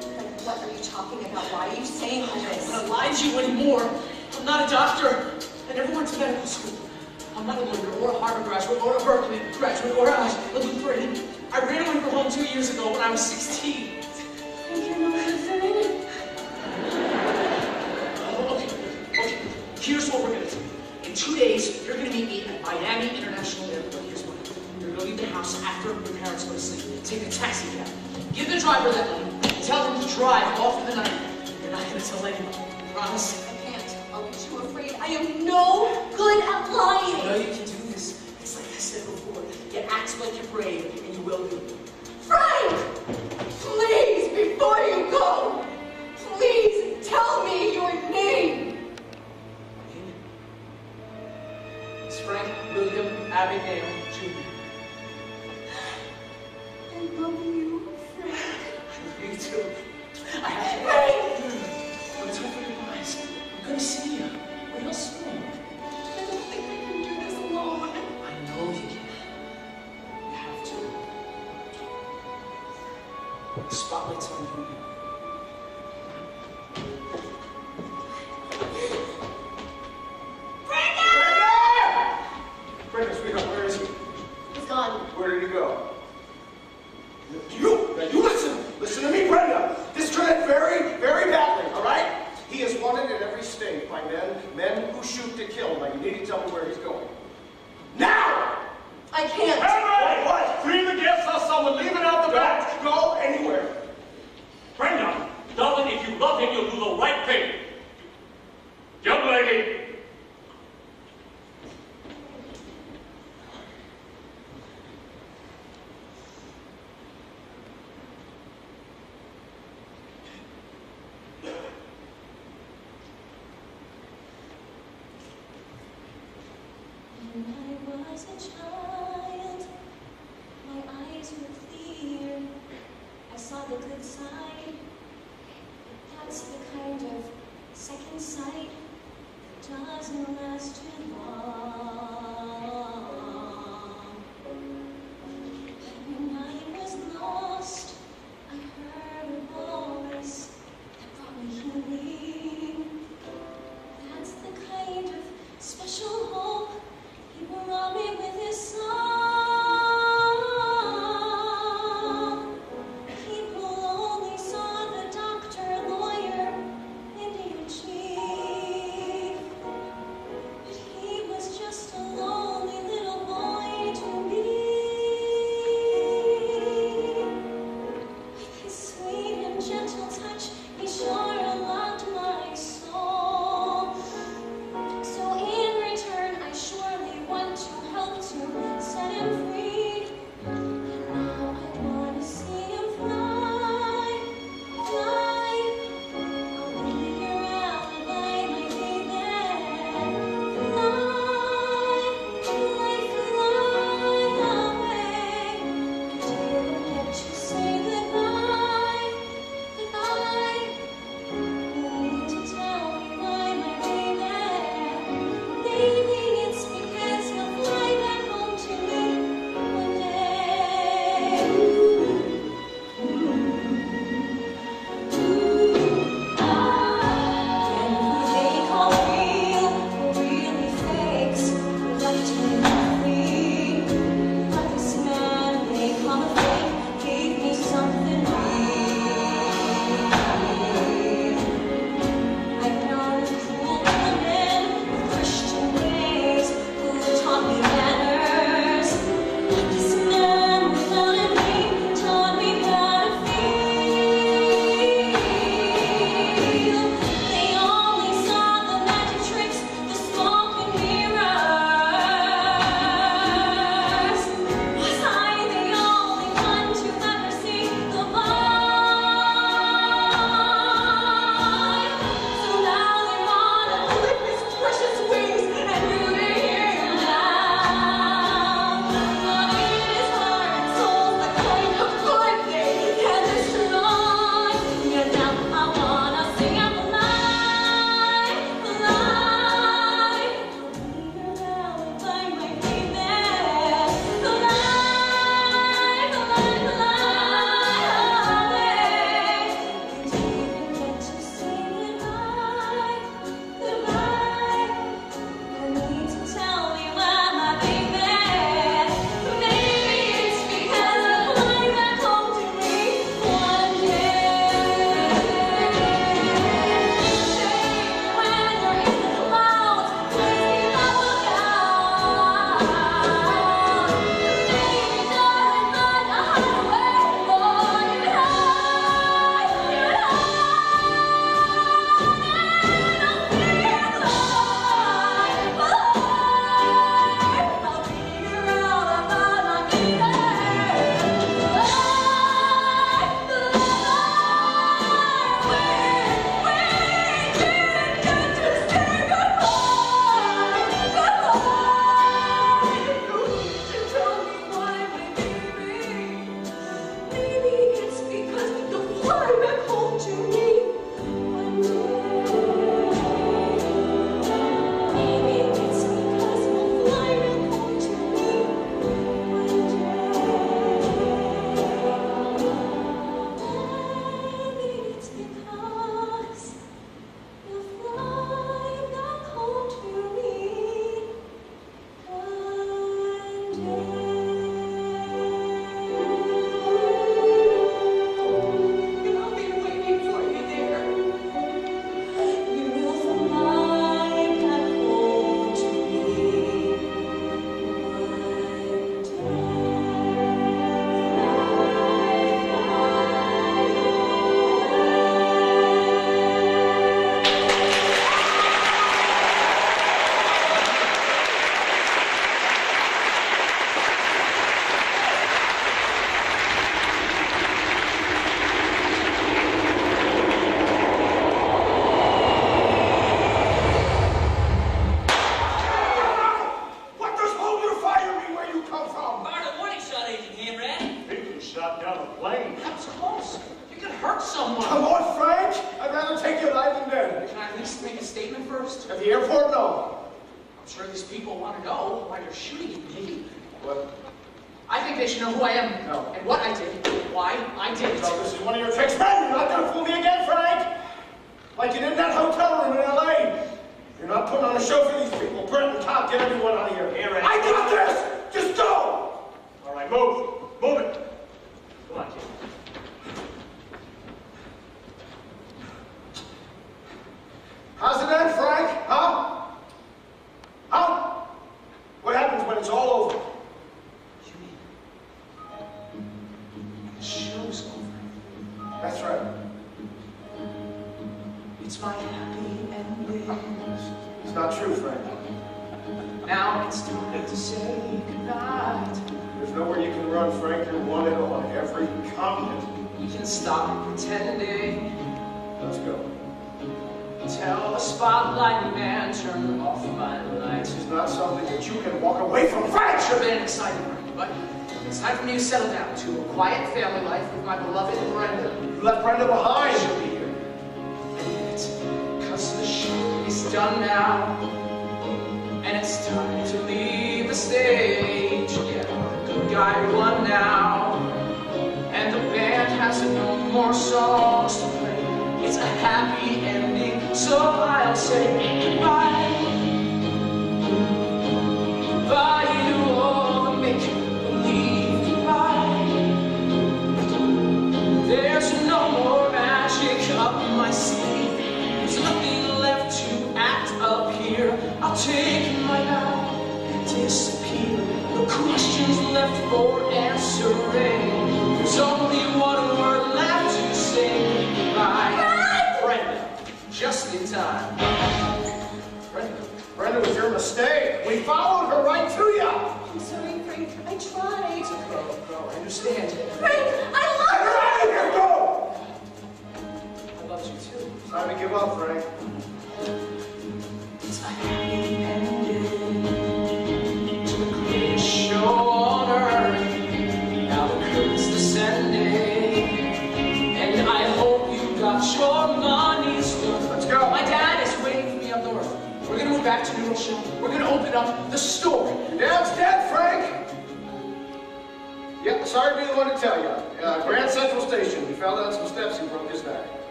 Like, what are you talking about? Why are you saying all I'm this? not lying to you anymore. I'm not a doctor. I never went to medical school. I'm not a lawyer, or a Harvard graduate, or a Berkeley graduate, or a Lutheran. I ran away from home 2 years ago when I was 16. You're not Lutheran? Okay. Here's what we're gonna do. In 2 days, you're gonna meet me at Miami International Airport. Here's what you're gonna leave the house after your parents go to sleep. Take a taxi cab. Give the driver that money. Tell him to drive off in the night. You're not gonna tell anyone. Promise? I can't. I'll be too afraid. I am no good at lying. I know you can do this. It's like I said before. You act like you're brave, and you will be. Frank! Please, before you go, please tell me your name. It's Frank William Abigail Jr. I love you, Frank. Me too. I have to. Frank! Let's open your eyes. I'm gonna see you real soon. I don't think I can do this The spotlight's on you. Brenda, sweetheart, where is he? He's gone. Where did he go? You listen. Listen to me, Brenda. This turned out very, very badly, all right? He is wanted in every state by men who shoot to kill. Now, you need to tell me where he's going. Now! I can't. Hey, what? Leave the guest house, someone. Leave it out the back. Go anywhere. Brenda, darling, if you love him, you'll do the right thing. Young lady. When I was a child,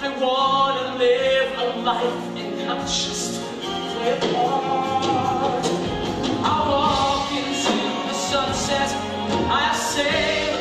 I wanna live a life and not just live apart. I walk into the sunset, I say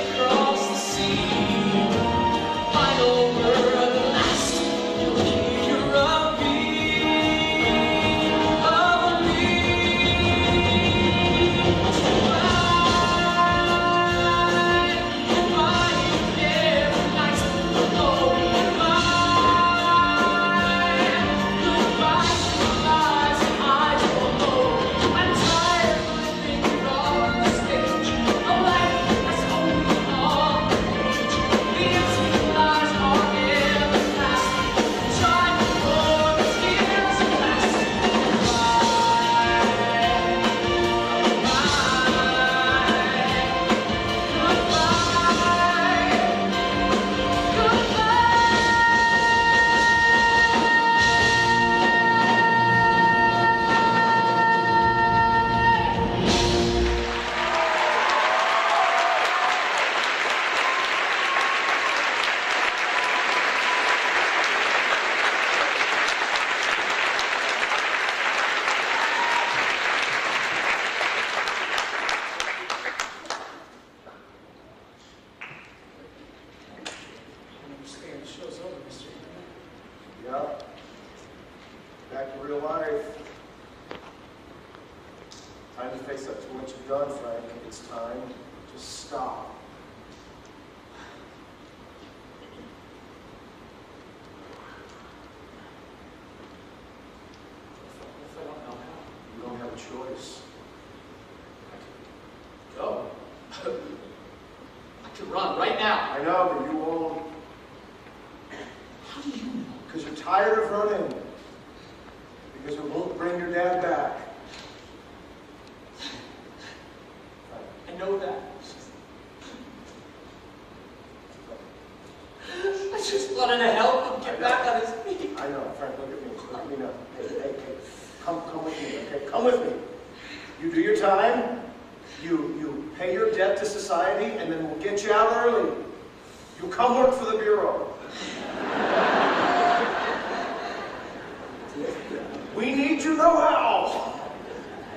choice. I can go. I can run right now. I know, but you won't. How do you know? Because you're tired of running. Because it won't bring your dad back. I know that. I just wanted to help him get back on his feet. I know, Frank, look at me. Look at me now. Hey. Come with me, okay? Come with me. You do your time, you pay your debt to society, and then we'll get you out early. You'll come work for the Bureau. We need your know-how.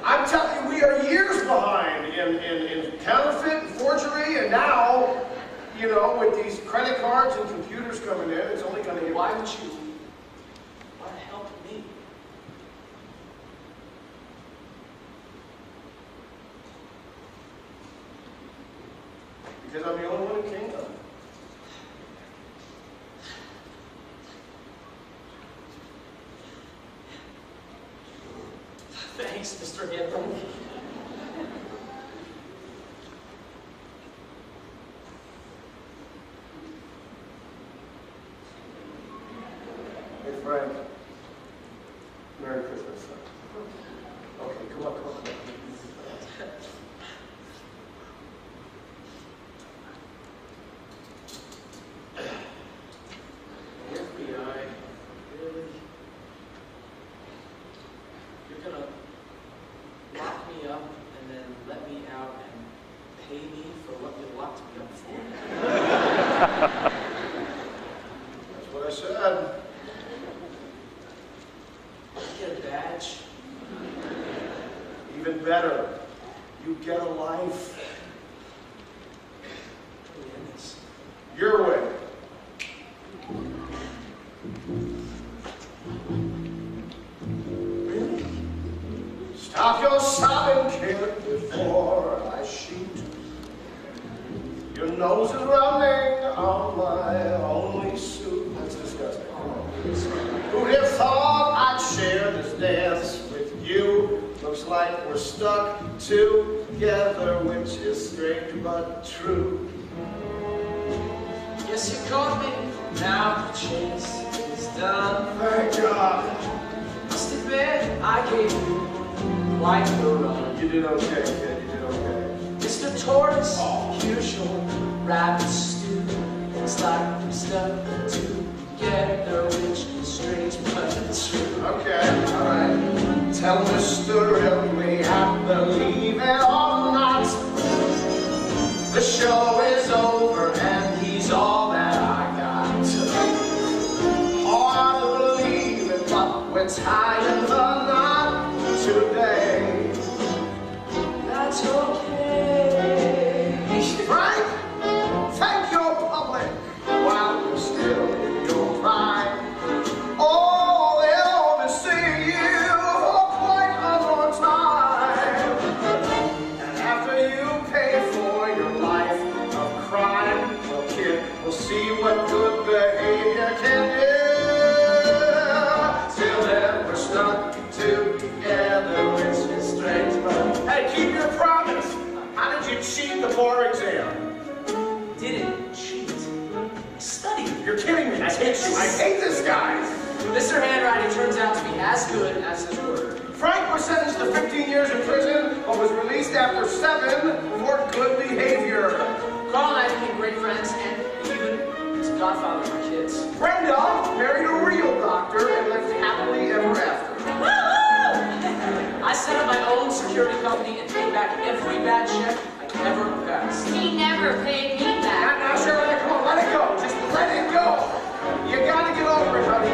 I'm telling you, we are years behind in counterfeit and forgery, and now, you know, with these credit cards and computers coming in, it's only going to get... Why would you want to help me? Because I'm the only one who can. Thanks, Mr. Henry. Hey, Frank. Merry Christmas. Okay, come on. FBI, really? You're gonna lock me up and then let me out and pay me for what you locked me up for? That's what I said. I get a badge. Even better, you get a life. Goodness. Your way. Really? Stop your sobbing, kid, before I shoot. Your nose is running on my only suit. That's disgusting. Come on. Who'd have thought I'd share this dance with you? Looks like we're stuck together, which is strange but true. Yes, you caught me. Now the chase is done. Thank God. Must admit, I gave you quite the run. You did okay, kid. You did okay. Mr. Tortoise, here's your rabbit stew. It's like we're stuck together, which is strange but true. Okay, all right. Tell Mr. Ridley I believe it or not. The show is over and he's all that I got. Hard to believe it, but we're tying the knot today. That's okay. Frank, thank your public while you're still in your prime. Oh, they'll be seeing you for quite a long time. And after you pay for your life of crime, well, kid, we'll see what good behavior can do. Till then, we're stuck together, which is strange, but hey, keep your promise. How did you cheat the bar exam? Didn't cheat. I studied. You're kidding me. I hate you. I hate this guy. Mr. Handwriting turns out to be as good as his word. Frank was sentenced to 15 years in prison, but was released after 7 for good behavior. Carl and I became great friends, and even was a godfather of my kids. Brenda married a real doctor and lived happily ever after. I set up my own security company and paid back every bad check I ever passed. He never paid me back. Now, Shirley, come on, let it go. Just let it go. You gotta get over it, honey.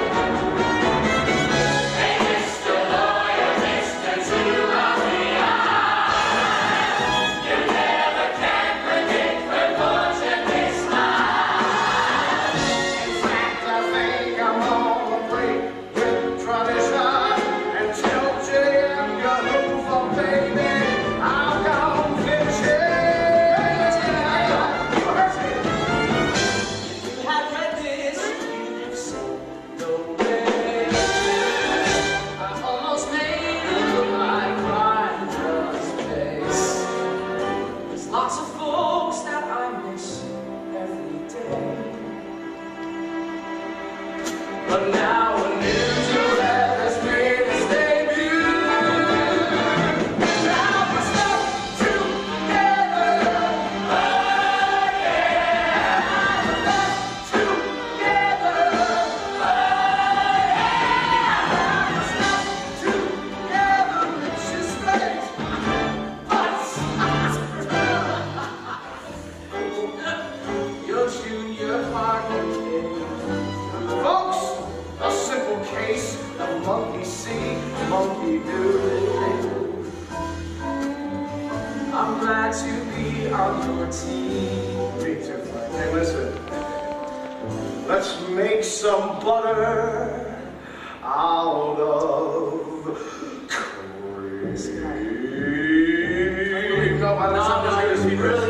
Me too, Frank. Hey, listen. Let's make some butter out of cream. No, I'm just going to see really.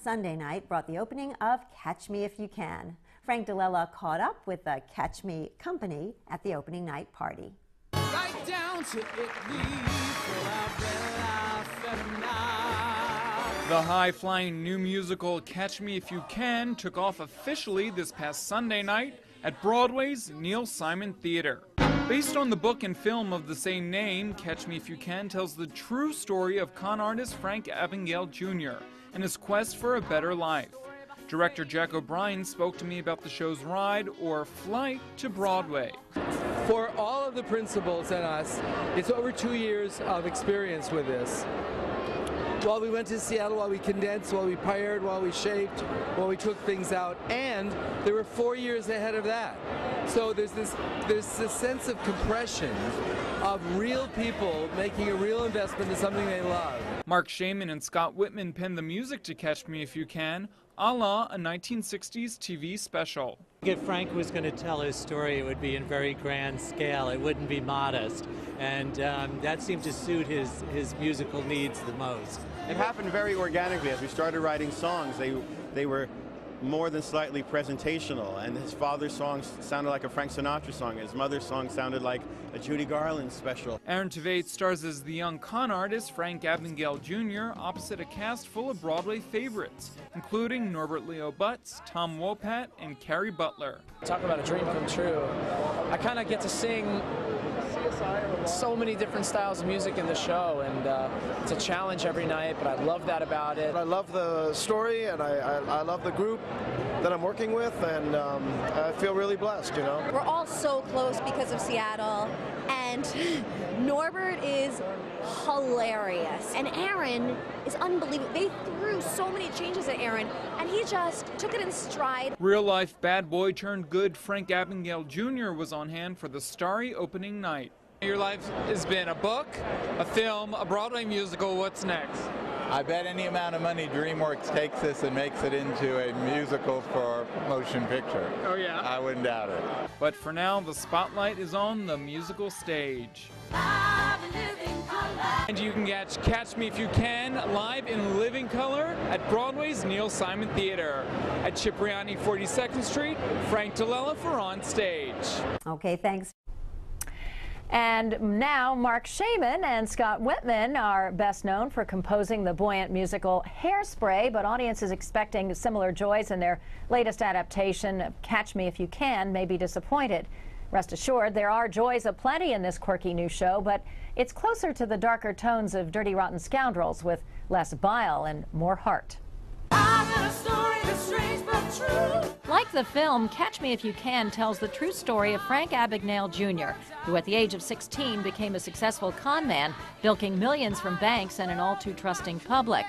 Sunday night brought the opening of Catch Me If You Can. Frank DeLella caught up with the Catch Me company at the opening night party. Right down to Italy, the high-flying new musical Catch Me If You Can took off officially this past Sunday night at Broadway's Neil Simon Theater. Based on the book and film of the same name, Catch Me If You Can tells the true story of con artist Frank Abagnale Jr. and his quest for a better life. Director Jack O'Brien spoke to me about the show's ride or flight to Broadway. For all of the principals and us, it's over 2 years of experience with this. While we went to Seattle, while we condensed, while we paired, while we shaped, while we took things out, and there were 4 years ahead of that. So there's this sense of compression of real people making a real investment in something they love. Mark Shaman and Scott Whitman penned the music to Catch Me If You Can, a la a 1960s TV special. If Frank was going to tell his story, it would be in very grand scale. It wouldn't be modest. And that seemed to suit his musical needs the most. It happened very organically. As we started writing songs, they were more than slightly presentational, and his father's songs sounded like a Frank Sinatra song. His mother's song sounded like a Judy Garland special. Aaron Tveit stars as the young con artist Frank Abagnale Jr. opposite a cast full of Broadway favorites, including Norbert Leo Butz, Tom Wopat, and Carrie Butler. Talk about a dream come true. I kind of get to sing so many different styles of music in the show, and it's a challenge every night, but I love that about it. I love the story, and I love the group that I'm working with, and I feel really blessed, you know. We're all so close because of Seattle, and Norbert is hilarious, and Aaron is unbelievable. They threw so many changes at Aaron, and he just took it in stride. Real-life bad boy turned good Frank Abagnale Jr. was on hand for the starry opening night. Your life has been a book, a film, a Broadway musical. What's next? I bet any amount of money DreamWorks takes this and makes it into a musical for motion picture. Oh yeah? I wouldn't doubt it. But for now, the spotlight is on the musical stage. And you can Catch Me If You Can live in living color at Broadway's Neil Simon Theater. At Cipriani 42nd Street, Frank DeLella for On Stage. Okay, thanks. And now Mark Shaman and Scott Whitman are best known for composing the buoyant musical Hairspray, but audiences expecting similar joys in their latest adaptation of Catch Me If You Can may be disappointed. Rest assured, there are joys aplenty in this quirky new show, but it's closer to the darker tones of Dirty Rotten Scoundrels with less bile and more heart. Like the film, Catch Me If You Can tells the true story of Frank Abagnale Jr., who at the age of 16 became a successful con man, bilking millions from banks and an all-too-trusting public.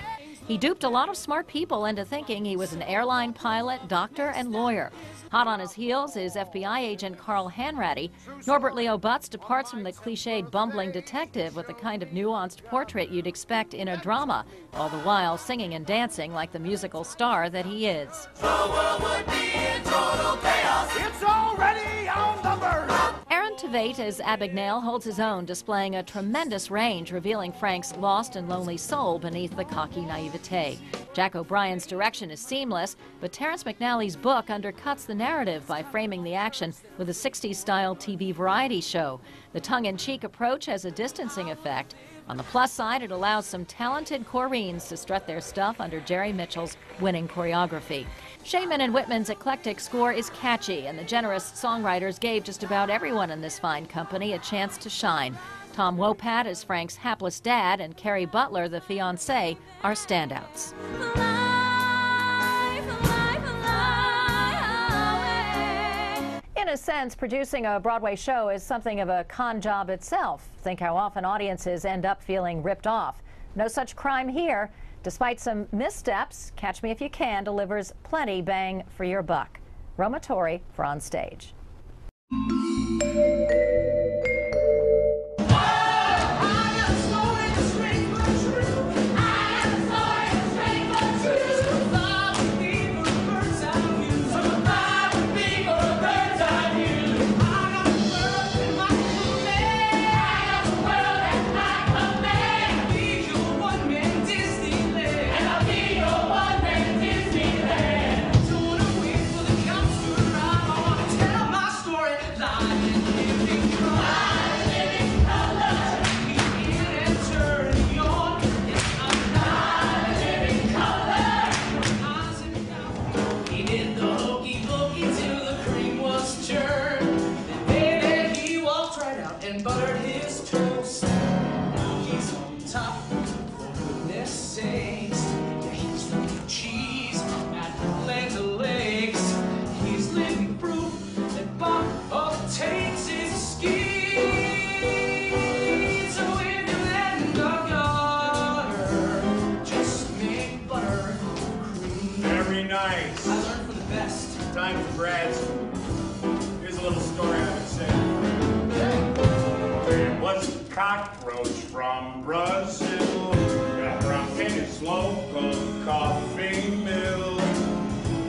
He duped a lot of smart people into thinking he was an airline pilot, doctor, and lawyer. Hot on his heels is FBI agent Carl Hanratty. Norbert Leo Butz departs from the cliched bumbling detective with the kind of nuanced portrait you'd expect in a drama, all the while singing and dancing like the musical star that he is. The world would be in total chaos. It's already on the verge. Aaron Tveit as Abagnale holds his own, displaying a tremendous range, revealing Frank's lost and lonely soul beneath the cocky naivete. Jack O'Brien's direction is seamless, but Terrence McNally's book undercuts the narrative by framing the action with a 60s-style TV variety show. The tongue-in-cheek approach has a distancing effect. On the plus side, it allows some talented choreens to strut their stuff under Jerry Mitchell's winning choreography. Shaman and Whitman's eclectic score is catchy, and the generous songwriters gave just about everyone in this fine company a chance to shine. Tom Wopat as Frank's hapless dad and Carrie Butler, the fiancée, are standouts. In a sense, producing a Broadway show is something of a con job itself. Think how often audiences end up feeling ripped off. No such crime here. Despite some missteps, Catch Me If You Can delivers plenty bang for your buck. Roma Torrey for On Stage. Time for Brad's food. Here's a little story I would say. There was a cockroach from Brazil, got drunk in his local coffee mill.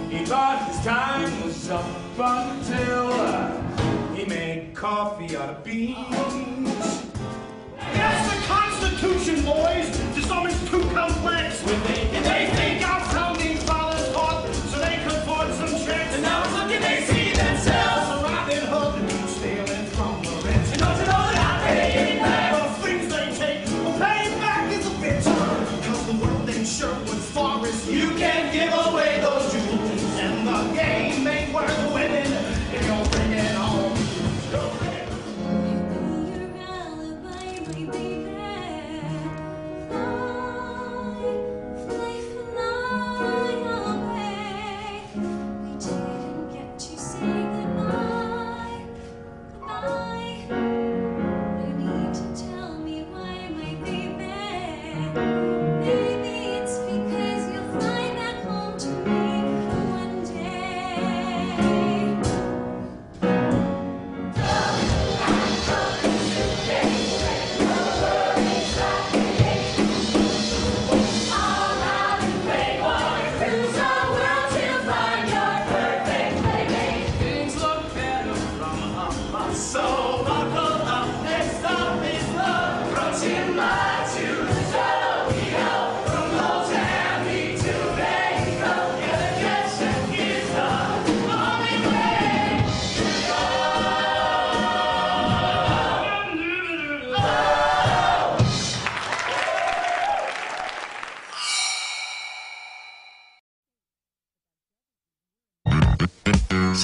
He thought his time was up until he made coffee out of beans. That's the Constitution, boys! To some it's too complex. They think our founding fathers fought so they could forge some checks. And now look at they see themselves. A Robin Hood stealing from the rich. And don't you know that I'm paying back? The things they take, well, paying back is a bitch. Cause the world ain't Sherwood's forest. You can give away those jewels. And the game ain't worth winning if you're bringing home.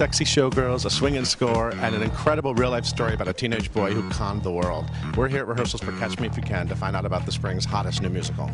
sexy showgirls, a swinging score, and an incredible real-life story about a teenage boy who conned the world. We're here at rehearsals for Catch Me If You Can to find out about the spring's hottest new musical.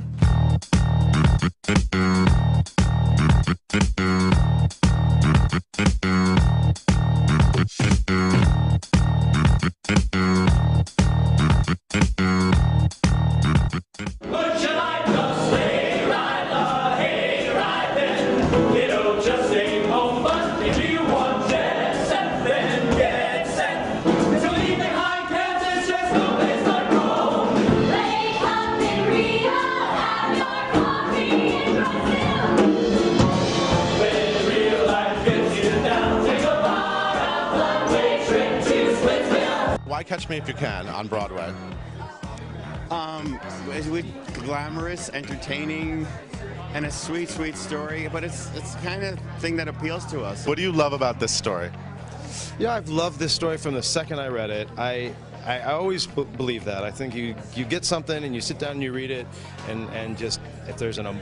Why Catch Me If You Can on Broadway? Glamorous, entertaining, and a sweet, sweet story, but it's kind of thing that appeals to us. What do you love about this story? Yeah, I've loved this story from the second I read it. I always believe that. I think you get something and you sit down and you read it, and just if there's an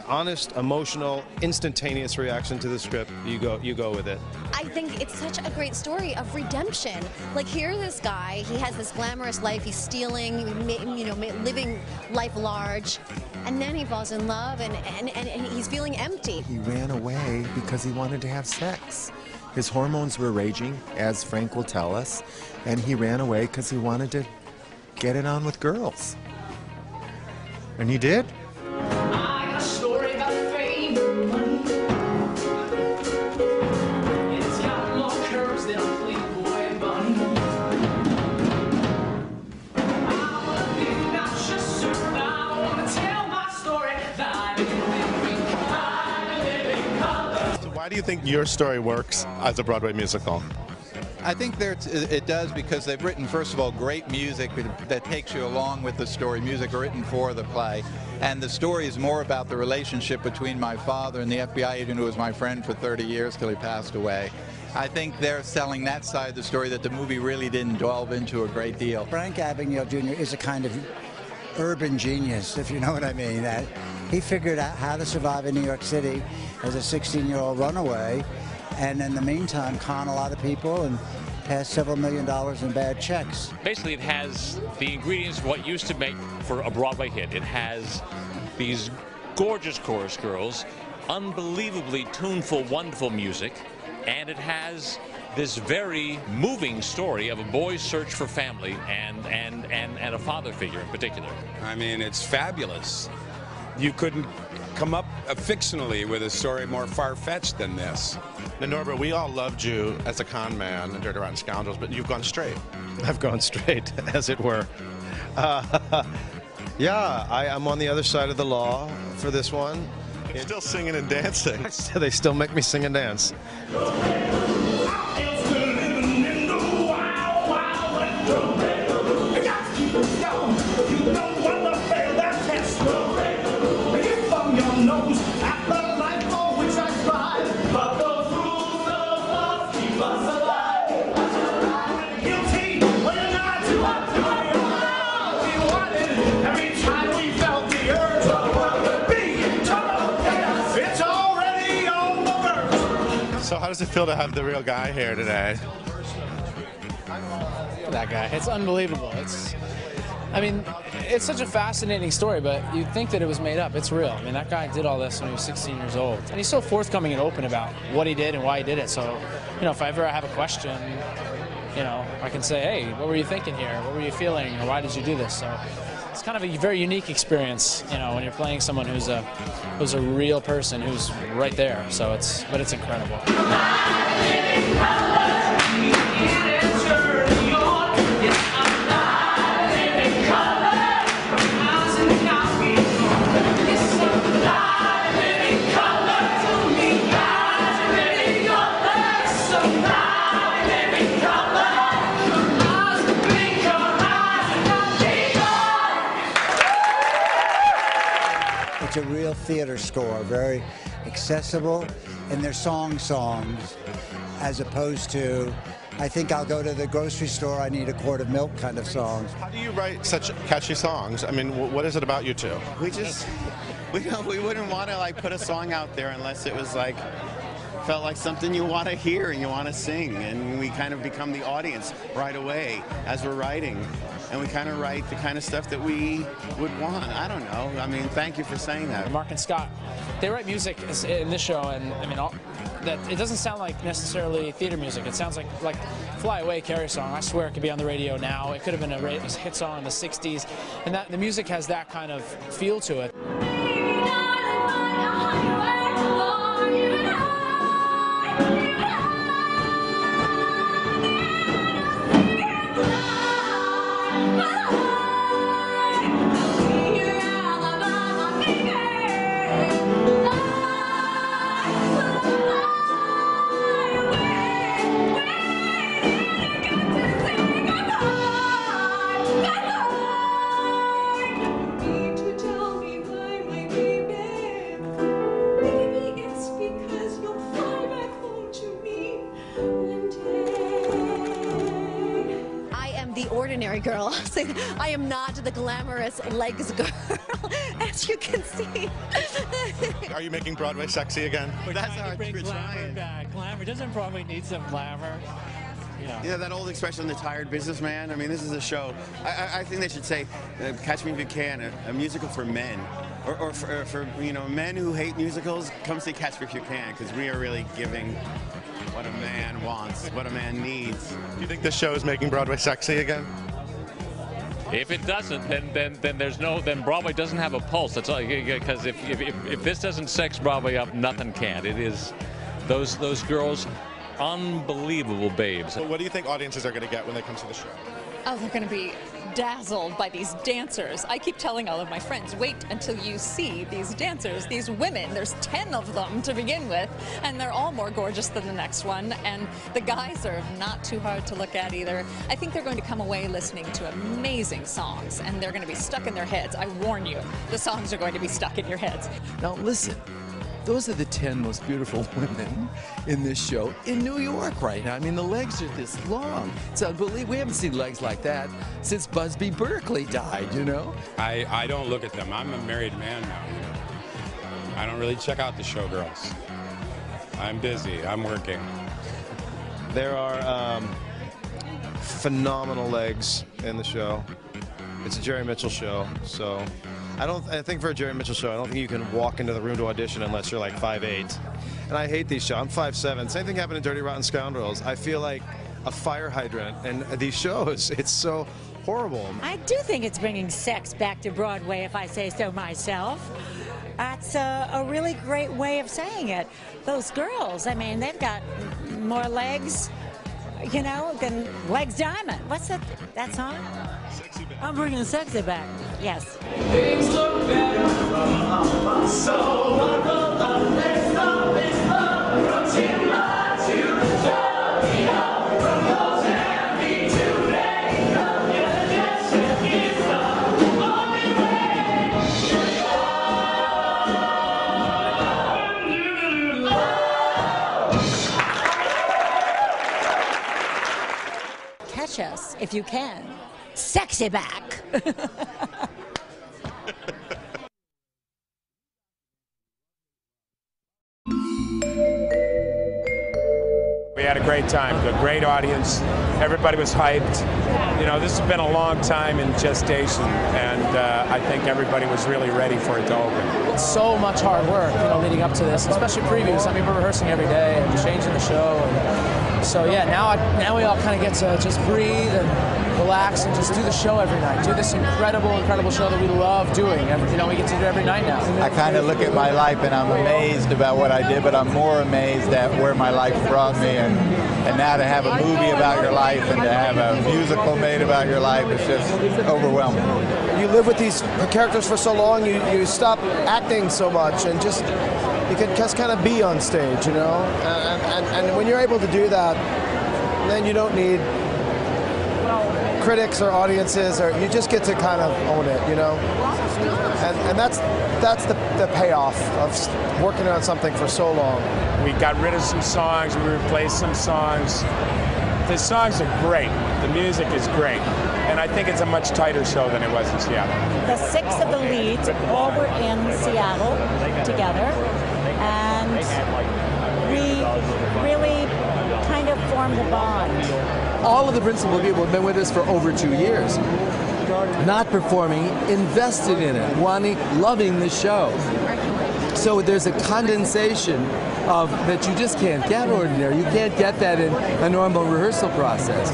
honest, emotional, instantaneous reaction to the script, you go with it. I think it's such a great story of redemption. Like, here's this guy, he has this glamorous life, he's stealing, living life large, and then he falls in love and he's feeling empty. He ran away because he wanted to have sex. His hormones were raging, as Frank will tell us, and he ran away because he wanted to get it on with girls. And he did. I got a story about fame and money. It's got more curves than a Playboy bunny. I wanna be not just certain, I wanna tell my story. So why do you think your story works as a Broadway musical? I think it does because they've written, first of all, great music that takes you along with the story, music written for the play. And the story is more about the relationship between my father and the FBI agent who was my friend for 30 years till he passed away. I think they're selling that side of the story that the movie really didn't delve into a great deal. Frank Abagnale Jr. is a kind of urban genius, if you know what I mean. That he figured out how to survive in New York City as a 16-year-old runaway, and in the meantime con a lot of people and pass several $1 million in bad checks. Basically, it has the ingredients of what used to make for a Broadway hit. It has these gorgeous chorus girls, unbelievably tuneful, wonderful music, and it has this very moving story of a boy's search for family and a father figure in particular. I mean, it's fabulous. You couldn't come up fictionally with a story more far-fetched than this. Now, Norbert, we all loved you as a con man in Dirty Rotten Scoundrels, but you've gone straight. I've gone straight, as it were. Yeah, I'm on the other side of the law for this one. You're still singing and dancing. They still make me sing and dance. So how does it feel to have the real guy here today? That guy, it's unbelievable. I mean, it's such a fascinating story, but you'd think that it was made up. It's real. I mean, that guy did all this when he was 16 years old. And he's so forthcoming and open about what he did and why he did it. So, if I ever have a question, I can say, hey, what were you thinking here? What were you feeling? Or why did you do this? So it's kind of a very unique experience, when you're playing someone who's a real person who's right there. So it's incredible. It's a real theater score, very accessible, and they're songs, as opposed to, I think I'll go to the grocery store, I need a quart of milk kind of songs. How do you write such catchy songs? I mean, what is it about you two? We wouldn't want to put a song out there unless it was felt like something you want to hear and you want to sing, and we kind of become the audience right away as we're writing, and we kind of write the kind of stuff that we would want. I don't know. I mean, thank you for saying that. Mark and Scott, they write music in this show, and I mean, that it doesn't sound like necessarily theater music. It sounds like Fly Away, Carrie song. I swear it could be on the radio now. It could have been a hit song in the 60s, and that the music has that kind of feel to it. Ordinary girl. I am not the glamorous legs girl, as you can see. Are you making Broadway sexy again? That's our bring glamour back. Glamour. Doesn't Broadway need some glamour? You know that old expression, the tired businessman? I mean, this is a show. I think they should say, Catch Me If You Can, a musical for men. Or for you know, men who hate musicals, come see Catch Me If You Can, because we are really giving what a man wants, what a man needs. Do you think this show is making Broadway sexy again? If it doesn't, then Broadway doesn't have a pulse. That's all. Because if this doesn't sex Broadway up, nothing can. It is those girls, unbelievable babes. So what do you think audiences are going to get when they come to the show? Oh, they're going to be dazzled by these dancers. I keep telling all of my friends, wait until you see these dancers, these women. There's 10 of them to begin with, and they're all more gorgeous than the next one. And the guys are not too hard to look at either. I think they're going to come away listening to amazing songs, and they're going to be stuck in their heads. I warn you, the songs are going to be stuck in your heads. Now listen. Those are the 10 most beautiful women in this show in New York right now. I mean, the legs are this long. It's unbelievable. We haven't seen legs like that since Busby Berkeley died, you know? I don't look at them. I'm a married man now, you know. I don't really check out the showgirls. I'm busy. I'm working. There are phenomenal legs in the show. It's a Jerry Mitchell show, so I think for a Jerry Mitchell show, I don't think you can walk into the room to audition unless you're like 5'8". And I hate these shows. I'm 5'7". Same thing happened in Dirty Rotten Scoundrels. I feel like a fire hydrant in these shows. It's so horrible. I do think it's bringing sex back to Broadway, if I say so myself. That's a really great way of saying it. Those girls, I mean, they've got more legs, you know, than Legs Diamond. What's that song? I'm bringing sexy back. Yes. Things look better from my soul. Let's love from Timber to Tokyo, from Mozambique to Vegas. Your gesture is the only way. Catch us if you can. Sexy back. We had a great time, a great audience. Everybody was hyped. You know, this has been a long time in gestation, and I think everybody was really ready for it to open. It's so much hard work, you know, leading up to this, especially previews. I mean, we're rehearsing every day and changing the show. And so yeah, now we all kind of get to just breathe and relax and just do the show every night. Do this incredible show that we love doing. And, you know, we get to do it every night now. I kind of look at my life and I'm amazed about what I did, but I'm more amazed at where my life brought me. And now to have a movie about your life and to have a musical made about your life is just overwhelming. You live with these characters for so long, you stop acting so much and you can just kind of be on stage, you know? And when you're able to do that, then you don't need critics or audiences, or you just get to kind of own it, you know? And that's the payoff of working on something for so long. We got rid of some songs, we replaced some songs. The songs are great, the music is great, and I think it's a much tighter show than it was in Seattle. The 6 of the leads all were in Seattle together, and we really kind of formed a bond. All of the principal people have been with us for over 2 years. Not performing, invested in it, loving the show. So there's a condensation of that you just can't get ordinary. You can't get that in a normal rehearsal process.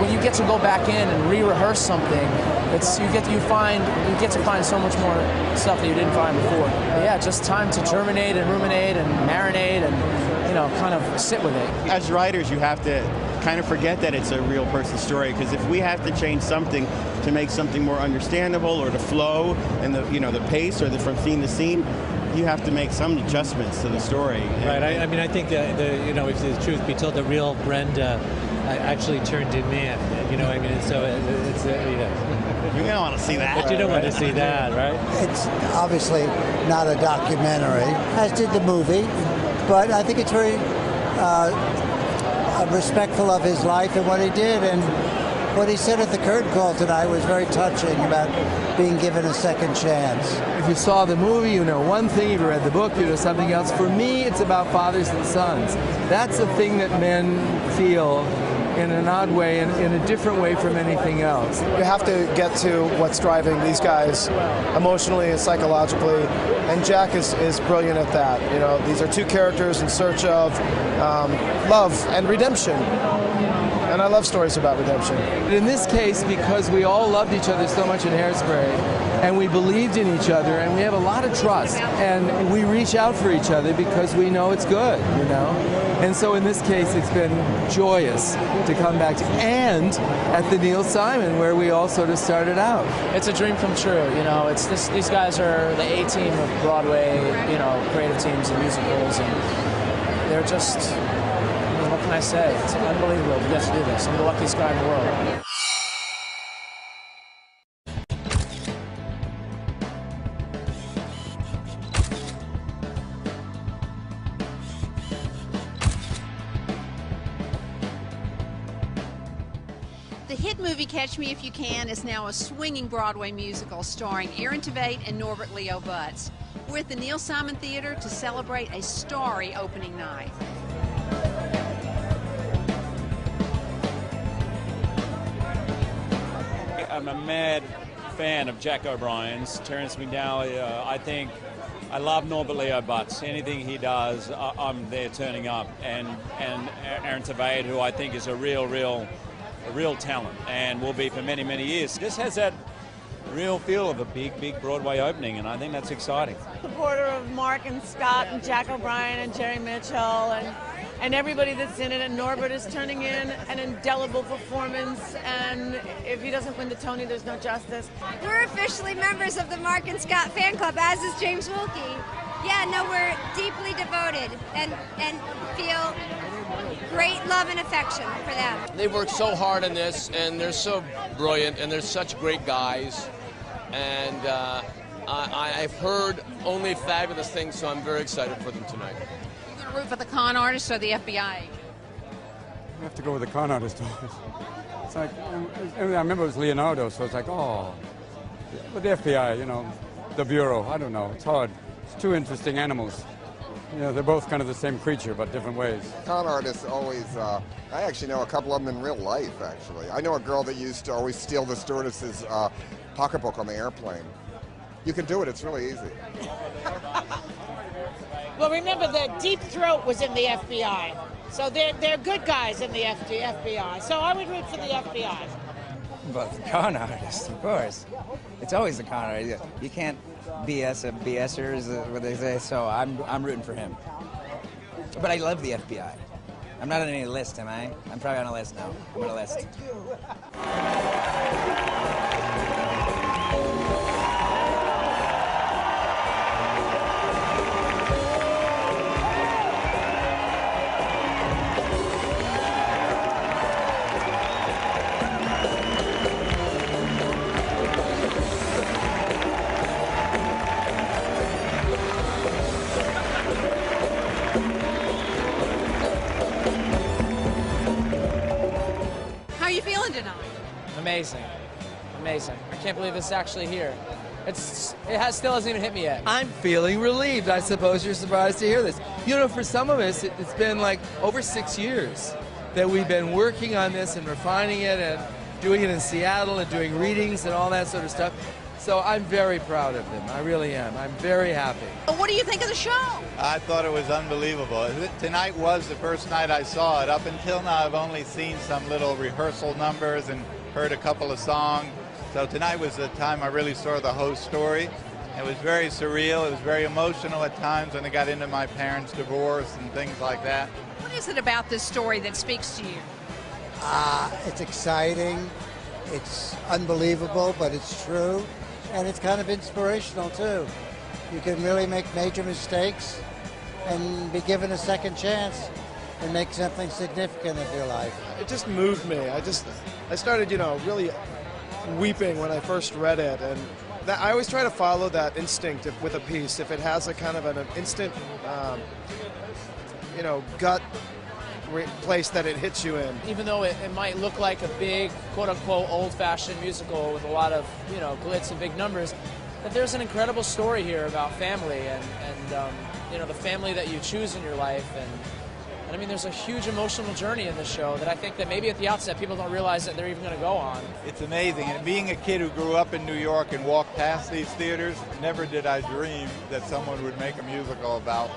When you get to go back in and re-rehearse something, you get to find so much more stuff that you didn't find before. But yeah, just time to germinate and ruminate and marinate and kind of sit with it. As writers, you have to kind of forget that it's a real person's story, because if we have to change something to make something more understandable or to flow and the pace or from scene to scene, you have to make some adjustments to the story. Right. I mean, I think if the truth be told, the real Brenda actually turned him in. I mean, so it's You don't want to see that. But you don't want to see that, right? It's obviously not a documentary, as did the movie, but I think it's very respectful of his life and what he did. And what he said at the curtain call tonight was very touching about being given a second chance. If you saw the movie, you know one thing. If you read the book, you know something else. For me, it's about fathers and sons. That's the thing that men feel in an odd way and in a different way from anything else. You have to get to what's driving these guys emotionally and psychologically, and Jack is brilliant at that. These are two characters in search of love and redemption. And I love stories about redemption. In this case, because we all loved each other so much in Hairspray, and we believed in each other, and we have a lot of trust, and we reach out for each other because we know it's good, And so in this case, it's been joyous to come back to, and at the Neil Simon, where we all sort of started out. It's a dream come true, These guys are the A-team of Broadway, creative teams and musicals, and they're just, what can I say? It's unbelievable to get to do this. I'm the luckiest guy in the world. The hit movie Catch Me If You Can is now a swinging Broadway musical starring Aaron Tveit and Norbert Leo Butz. We're at the Neil Simon Theater to celebrate a starry opening night. I'm a mad fan of Jack O'Brien's. Terence McDowell, I think I love Norbert Leo Butz. Anything he does, I'm there turning up. And Aaron Tveit, who I think is a real talent and will be for many, many years. This has that real feel of a big Broadway opening, and I think that's exciting. Supporter of Mark and Scott and Jack O'Brien and Jerry Mitchell and everybody that's in it, and Norbert is turning in an indelible performance, and if he doesn't win the Tony, there's no justice. We're officially members of the Mark and Scott fan club, as is James Wilkie. Yeah, no, we're deeply devoted and feel great love and affection for them. They've worked so hard on this, and they're so brilliant, and they're such great guys, and I've heard only fabulous things, so I'm very excited for them tonight. You going to root for the con artist or the FBI? I have to go with the con artist. It's like, I remember it was Leonardo, so it's like, oh. But the FBI, the Bureau, I don't know, it's hard. It's two interesting animals. They're both kind of the same creature, but different ways. Con artists always, I actually know a couple of them in real life, actually. I know a girl that used to always steal the stewardess's pocketbook on the airplane. You can do it, it's really easy. Well, remember, the Deep Throat was in the FBI, so they're good guys in the FBI, so I would root for the FBI. But the con artist, of course. It's always the con artist. You can't BS a BSer, is what they say, so I'm rooting for him. But I love the FBI. I'm not on any list, am I? I'm probably on a list now. I'm on a list. How are you feeling tonight? Amazing. I can't believe it's actually here. It still hasn't even hit me yet. I'm feeling relieved. I suppose you're surprised to hear this. You know, for some of us, it's been like over 6 years that we've been working on this and refining it and doing it in Seattle and doing readings and all that sort of stuff. So I'm very proud of them. I really am. I'm very happy. What do you think of the show? I thought it was unbelievable. Tonight was the first night I saw it. Up until now, I've only seen some little rehearsal numbers and heard a couple of songs. So tonight was the time I really saw the whole story. It was very surreal. It was very emotional at times when they got into my parents' divorce and things like that. What is it about this story that speaks to you? It's exciting, it's unbelievable, but it's true, and it's kind of inspirational too. You can really make major mistakes and be given a second chance and make something significant of your life. It just moved me. I started, really weeping when I first read it, and I always try to follow that instinct with a piece. If it has a kind of an instant, gut place that it hits you in. Even though it might look like a big, quote-unquote, old-fashioned musical with a lot of, glitz and big numbers, that there's an incredible story here about family and the family that you choose in your life. And I mean, there's a huge emotional journey in this show that I think that maybe at the outset people don't realize that they're even going to go on. It's amazing. And being a kid who grew up in New York and walked past these theaters, never did I dream that someone would make a musical about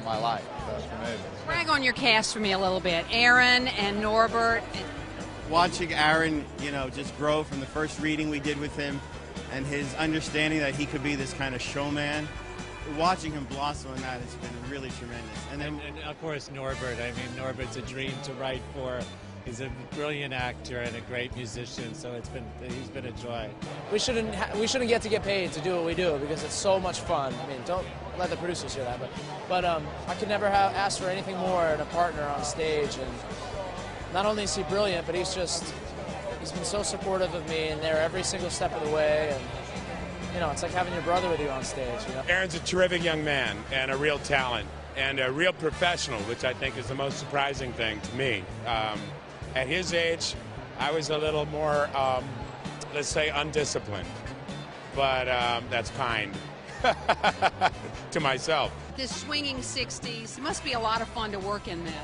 my life. That's amazing. Brag on your cast for me a little bit. Aaron and Norbert. Watching Aaron, just grow from the first reading we did with him and his understanding that he could be this kind of showman. Watching him blossom on that has been really tremendous. And then, and of course, Norbert. I mean, Norbert's a dream to write for. He's a brilliant actor and a great musician, so he's been a joy. We shouldn't get to get paid to do what we do because it's so much fun. I mean, don't let the producers hear that, but I could never have asked for anything more in a partner on stage. And not only is he brilliant, but he's been so supportive of me and there every single step of the way. And it's like having your brother with you on stage. Aaron's a terrific young man and a real talent and a real professional, which I think is the most surprising thing to me. At his age, I was a little more, let's say, undisciplined, but that's kind to myself. This swinging 60s must be a lot of fun to work in this.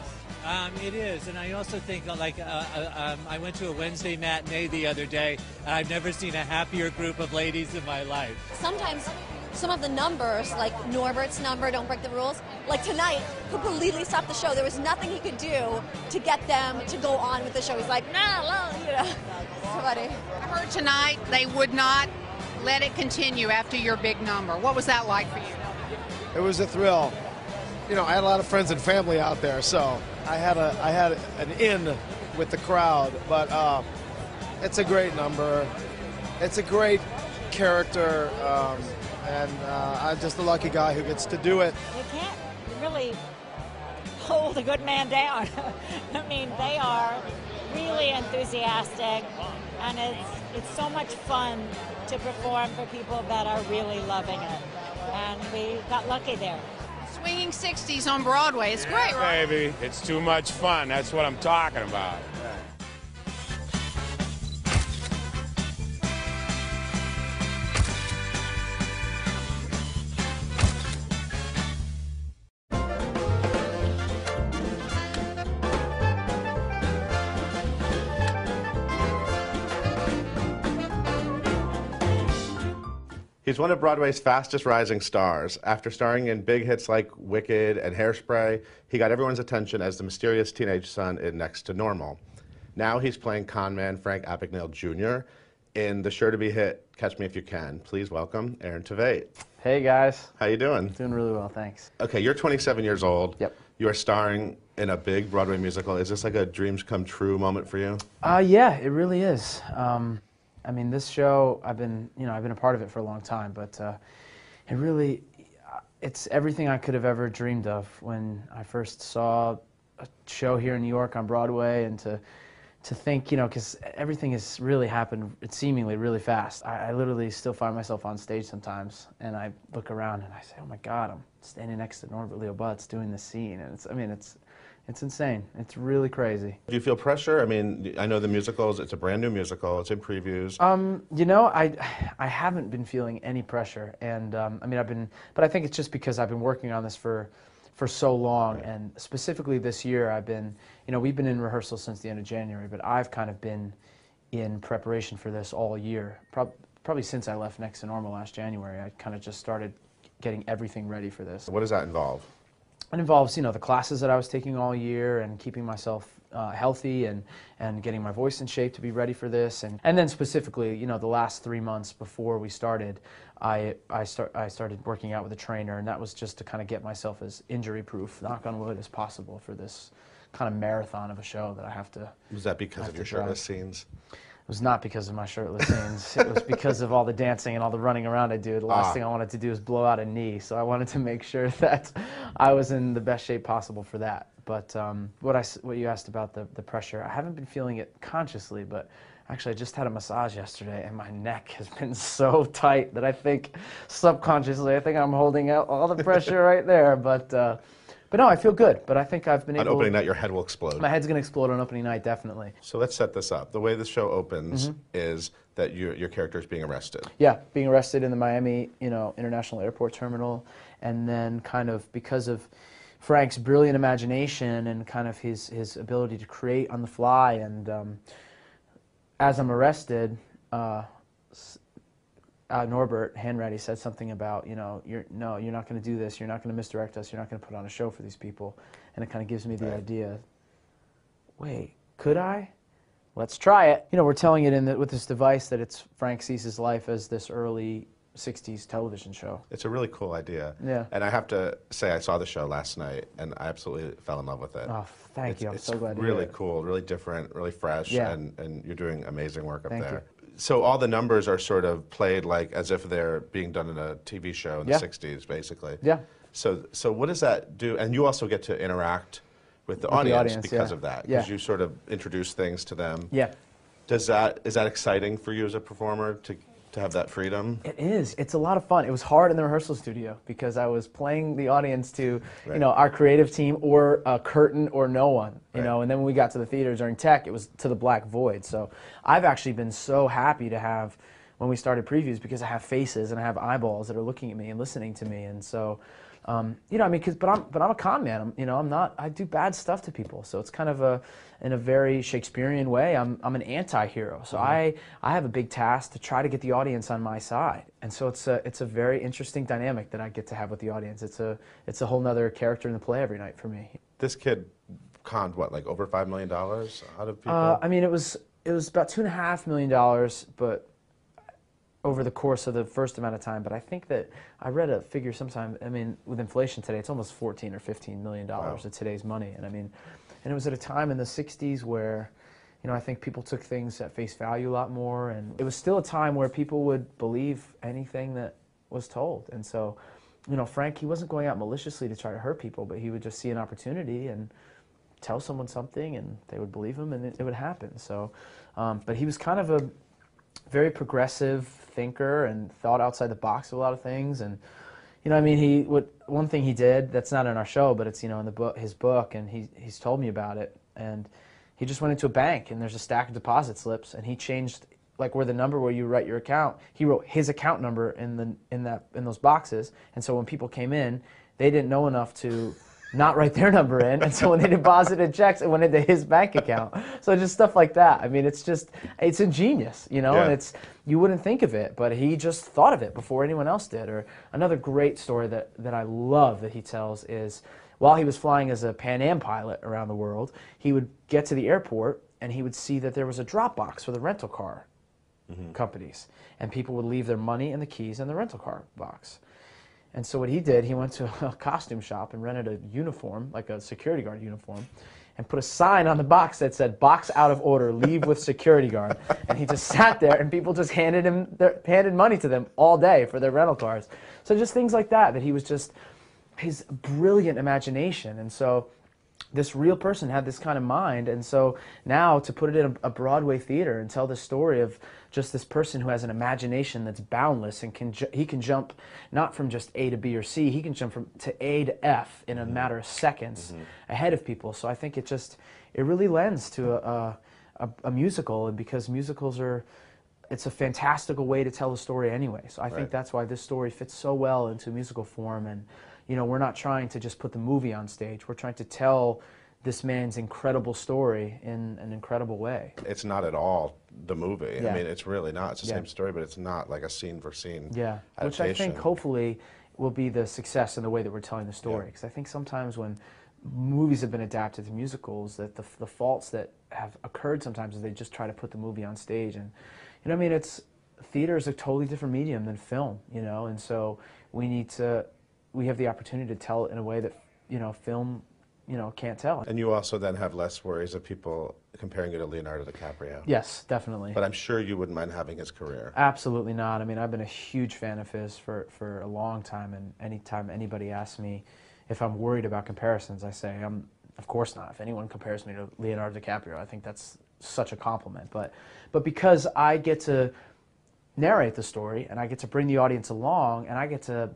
It is, and I also think I went to a Wednesday matinee the other day, and I've never seen a happier group of ladies in my life. Sometimes some of the numbers, like Norbert's number, Don't Break the Rules, like tonight, completely stopped the show. There was nothing he could do to get them to go on with the show. He's like, It's funny. I heard tonight they would not let it continue after your big number. What was that like for you? It was a thrill. I had a lot of friends and family out there, so I had an in with the crowd. But it's a great number. It's a great character, and I'm just the lucky guy who gets to do it. You can't really hold a good man down. I mean, they are really enthusiastic, and it's so much fun to perform for people that are really loving it. And we got lucky there. Swinging 60s on Broadway. It's great, right? Baby, it's too much fun. That's what I'm talking about. He's one of Broadway's fastest rising stars. After starring in big hits like Wicked and Hairspray, he got everyone's attention as the mysterious teenage son in Next to Normal. Now he's playing conman Frank Abagnale Jr. in the sure-to-be hit Catch Me If You Can. Please welcome Aaron Tveit. Hey, guys. How you doing? Doing really well, thanks. Okay, you're 27 years old. Yep. You are starring in a big Broadway musical. Is this like a dreams come true moment for you? Yeah, it really is. I mean, this show, I've been a part of it for a long time, but it's everything I could have ever dreamed of when I first saw a show here in New York on Broadway, and to think, because everything has really happened, it's seemingly really fast. I literally still find myself on stage sometimes, and I look around and I say, oh my God, I'm standing next to Norbert Leo Butz doing this scene, and it's It's insane. It's really crazy. Do you feel pressure? I mean, I know the musicals, it's a brand new musical, it's in previews. You know, I haven't been feeling any pressure, and I mean, but I think it's just because I've been working on this for so long, right. And specifically this year I've been, you know, we've been in rehearsal since the end of January, but I've kind of been in preparation for this all year. Probably since I left Next to Normal last January, I kind of just started getting everything ready for this. What does that involve? It involves, you know, the classes that I was taking all year and keeping myself healthy and getting my voice in shape to be ready for this. And then specifically, you know, the last 3 months before we started, I started working out with a trainer, and that was just to kind of get myself as injury-proof, knock on wood, as possible for this kind of marathon of a show that I have to. Was that because of your shirtless scenes? It was not because of my shirtless scenes. It was because of all the dancing and all the running around I do. The last thing I wanted to do was blow out a knee, so I wanted to make sure that I was in the best shape possible for that. But what you asked about the pressure, I haven't been feeling it consciously, but actually I just had a massage yesterday, and my neck has been so tight that I think subconsciously I think I'm holding out all the pressure right there. But no, I feel good. But I think I've been able. On opening night, your head will explode. My head's going to explode on opening night, definitely. So let's set this up. The way the show opens is that your character is being arrested. Yeah, being arrested in the Miami, you know, International Airport Terminal, and then kind of because of Frank's brilliant imagination and kind of his ability to create on the fly, and as I'm arrested, Norbert Hanratty said something about, you know, you're not going to do this, you're not going to misdirect us, you're not going to put on a show for these people, and it kind of gives me the idea, wait, could I? Let's try it. You know, we're telling it with this device that it's Frank sees his life as this early 60s television show. It's a really cool idea. Yeah. And I have to say, I saw the show last night, and I absolutely fell in love with it. Oh, thank you. I'm so glad to hear it. It's really cool, really different, really fresh, and you're doing amazing work up there. So all the numbers are sort of played like as if they're being done in a TV show in the 60s, basically. Yeah. So what does that do? And you also get to interact with the audience because of that, because you sort of introduce things to them. Yeah. Is that exciting for you as a performer to have that freedom? It is. It's a lot of fun. It was hard in the rehearsal studio because I was playing the audience to, you know, our creative team or a curtain or no one, you know, and then when we got to the theater during tech, it was to the black void. So I've actually been so happy to have, when we started previews, because I have faces and I have eyeballs that are looking at me and listening to me, and so, you know, I mean, but I'm a con man. I do bad stuff to people. So it's kind of in a very Shakespearean way, I'm an anti-hero. So I have a big task to try to get the audience on my side. And so it's a very interesting dynamic that I get to have with the audience. It's a whole nother character in the play every night for me. This kid conned what, like over $5 million out of people? I mean, it was about $2.5 million, but over the course of the first amount of time. But I think that I read a figure sometime, I mean, with inflation today, it's almost $14 or $15 million of today's money. And I mean, and it was at a time in the 60s where, you know, I think people took things at face value a lot more, and it was still a time where people would believe anything that was told. And so, you know, Frank, he wasn't going out maliciously to try to hurt people, but he would just see an opportunity and tell someone something, and they would believe him, and it would happen. So, but he was kind of a very progressive thinker and thought outside the box of a lot of things. And you know, I mean, one thing he did that's not in our show, but it's, you know, in the book, his book, and he's told me about it. And he just went into a bank, and there's a stack of deposit slips, and he changed, like, where the number where you write your account, he wrote his account number in those boxes. And so when people came in, they didn't know enough to not write their number in, and so when they deposited checks, it went into his bank account. So just stuff like that. I mean, it's ingenious, you know, and you wouldn't think of it, but he just thought of it before anyone else did. Or another great story that I love that he tells is, while he was flying as a Pan Am pilot around the world, he would get to the airport and he would see that there was a drop box for the rental car companies, and people would leave their money and the keys in the rental car box. And so what he did, he went to a costume shop and rented a uniform, like a security guard uniform, and put a sign on the box that said, "Box out of order, leave with security guard." And he just sat there, and people just handed money to them all day for their rental cars. So just things like that he was just, his brilliant imagination. And so this real person had this kind of mind, and so now to put it in a Broadway theater and tell the story of just this person who has an imagination that's boundless and he can jump not from just A to B or C, he can jump from to A to F in a matter of seconds ahead of people. So I think it really lends to a musical, and because musicals it's a fantastical way to tell a story anyway. So I think that's why this story fits so well into musical form. And you know, we're not trying to just put the movie on stage. We're trying to tell this man's incredible story in an incredible way. It's not at all the movie. Yeah. I mean, it's really not. It's the same story, but it's not like a scene for scene adaptation. Which I think hopefully will be the success in the way that we're telling the story. Because I think sometimes when movies have been adapted to musicals, that the faults that have occurred sometimes is they just try to put the movie on stage. And you know, I mean, theater is a totally different medium than film, you know, and so we have the opportunity to tell it in a way that, you know, film, you know, can't tell. And you also then have less worries of people comparing you to Leonardo DiCaprio. Yes, definitely. But I'm sure you wouldn't mind having his career. Absolutely not. I mean, I've been a huge fan of his for a long time, and anytime anybody asks me if I'm worried about comparisons, I say, of course not. If anyone compares me to Leonardo DiCaprio, I think that's such a compliment. But because I get to narrate the story, and I get to bring the audience along, and I get to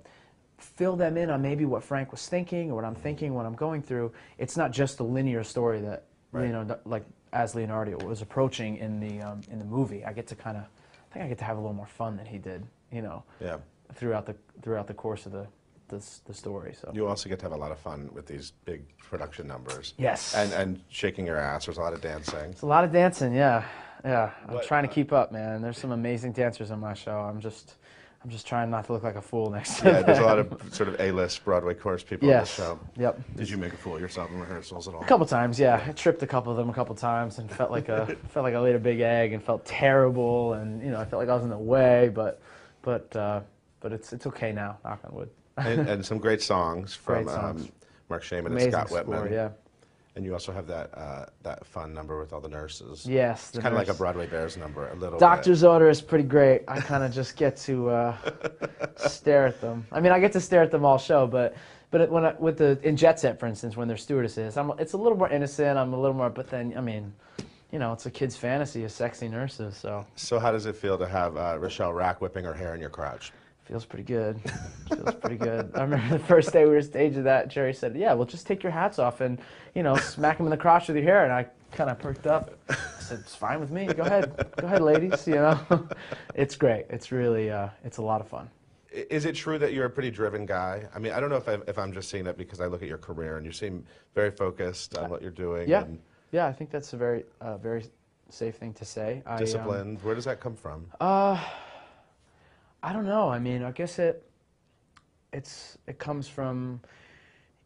fill them in on maybe what Frank was thinking or what I'm thinking, what I'm going through. It's not just a linear story that, you know, like as Leonardo was approaching in the movie. I think I get to have a little more fun than he did, you know, throughout the course of the story. So you also get to have a lot of fun with these big production numbers. Yes. And shaking your ass. There's a lot of dancing. It's a lot of dancing, yeah. I'm trying to keep up, man. There's some amazing dancers on my show. I'm just trying not to look like a fool next to them. There's a lot of sort of A-list Broadway chorus people on the show. Yep. Did you make a fool of yourself in rehearsals at all? A couple times, yeah. I tripped a couple of them a couple times and felt like I laid a big egg and felt terrible, and you know, I felt like I was in the way, but it's okay now, knock on wood. and some great songs from Mark Shaman and Scott Whitman. Score, yeah. And you also have that fun number with all the nurses. Yes. It's kind of like a Broadway Bears number, a little Doctor's bit. Order is pretty great. I kind of just get to stare at them. I mean, I get to stare at them all show, but in Jet Set, for instance, when they're stewardesses, it's a little more innocent. I'm a little more, but then, I mean, you know, it's a kid's fantasy of sexy nurses, so. So how does it feel to have Rochelle Rack whipping her hair in your crotch? Feels pretty good. Feels pretty good. I remember the first day we were staging that, Jerry said, yeah, well, just take your hats off and, you know, smack them in the crotch with your hair. And I kind of perked up. I said, it's fine with me. Go ahead, ladies, you know. It's great. It's really, it's a lot of fun. Is it true that you're a pretty driven guy? I mean, I don't know if I'm just saying that because I look at your career and you seem very focused on what you're doing. Yeah, and yeah, I think that's a very safe thing to say. Disciplined. Where does that come from? I don't know. I mean, I guess it comes from,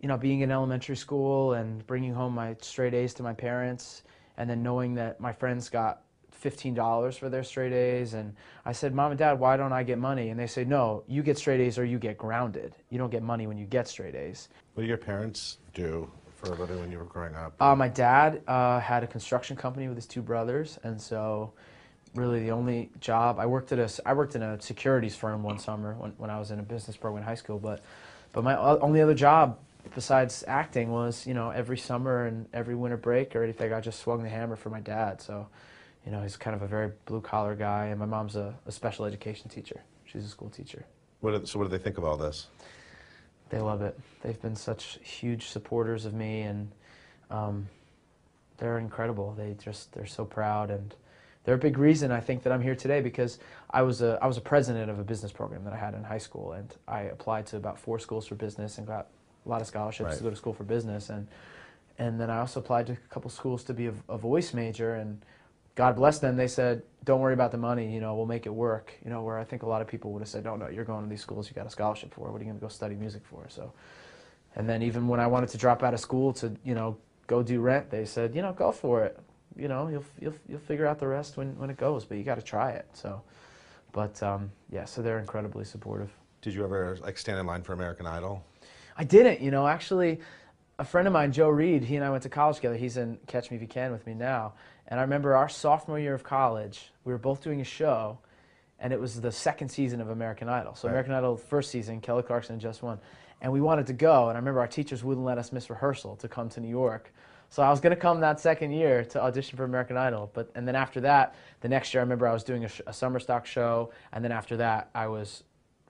you know, being in elementary school and bringing home my straight A's to my parents, and then knowing that my friends got $15 for their straight A's, and I said, Mom and Dad, why don't I get money? And they say, no, you get straight A's or you get grounded. You don't get money when you get straight A's. What do your parents do for a living when you were growing up? My dad had a construction company with his two brothers, and so really the only job I worked in a securities firm one summer when I was in a business program in high school, but my only other job besides acting was, you know, every summer and every winter break or anything, I just swung the hammer for my dad. So, you know, he's kind of a very blue collar guy, and my mom's a special education teacher. She's a school teacher. So what do they think of all this? They love it. They've been such huge supporters of me, and they're incredible. They're so proud, and they're a big reason I think that I'm here today, because I was a president of a business program that I had in high school, and I applied to about 4 schools for business and got a lot of scholarships to go to school for business, and then I also applied to a couple schools to be a voice major, and God bless them, they said, don't worry about the money, you know, we'll make it work, you know, where I think a lot of people would have said, no, you're going to these schools you got a scholarship for, what are you going to go study music for? So, and then even when I wanted to drop out of school to, you know, go do Rent, they said, you know, go for it. You know, you'll figure out the rest when it goes, but you got to try it. So, but yeah, so they're incredibly supportive. Did you ever like stand in line for American Idol? I didn't. You know, actually, a friend of mine, Joe Reed, he and I went to college together. He's in Catch Me If You Can with me now, and I remember our sophomore year of college, we were both doing a show, and it was the 2nd season of American Idol. So American Idol, first season, Kelly Clarkson just won, and we wanted to go, and I remember our teachers wouldn't let us miss rehearsal to come to New York So I was going to come that second year to audition for American Idol, and then after that, the next year I remember I was doing a summer stock show, and then after that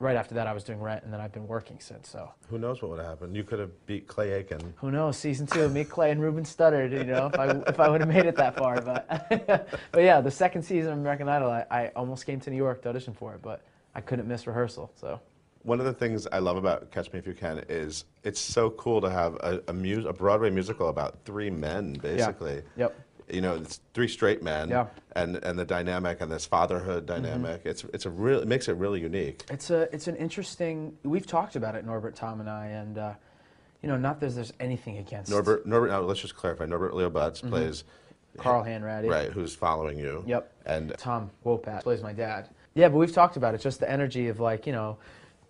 right after that I was doing Rent, and then I've been working since. So who knows what would have happened? You could have beat Clay Aiken. Who knows? Season 2, me, Clay, and Ruben Studdard. You know, if I would have made it that far, but yeah, the second season of American Idol, I almost came to New York to audition for it, but I couldn't miss rehearsal. So. One of the things I love about Catch Me If You Can is it's so cool to have a Broadway musical about 3 men, basically. Yeah. Yep. You know, it's 3 straight men, yeah. and the dynamic and this fatherhood dynamic. It makes it really unique. It's an interesting. We've talked about it, Norbert, Tom, and I, and you know, not that there's anything against Norbert. Now let's just clarify. Norbert Leo Butts plays Carl Hanratty, right? Who's following you? Yep. And Tom Wopat plays my dad. Yeah, but we've talked about it. Just the energy of, like, you know,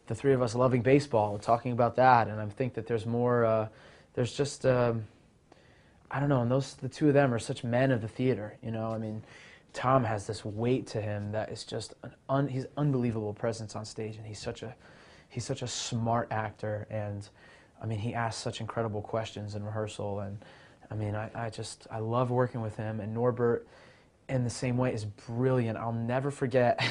the 3 of us loving baseball and talking about that, and I think that there's more. There's just. I don't know, and the 2 of them are such men of the theater, you know. I mean, Tom has this weight to him that is just he's unbelievable presence on stage, and he's such a smart actor, and I mean, he asks such incredible questions in rehearsal, and I mean, I love working with him, and Norbert in the same way is brilliant. I'll never forget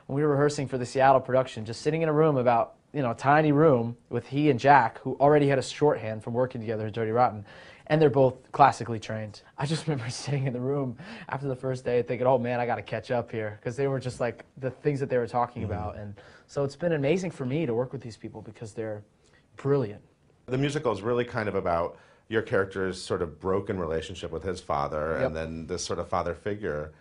when we were rehearsing for the Seattle production, just sitting in a room about, you know, a tiny room with he and Jack, who already had a shorthand from working together at Dirty Rotten. And they're both classically trained. I just remember sitting in the room after the first day thinking, oh man, I got to catch up here. Because they were just like the things that they were talking about. And so it's been amazing for me to work with these people because they're brilliant. The musical is really kind of about your character's sort of broken relationship with his father, and then this sort of father figure,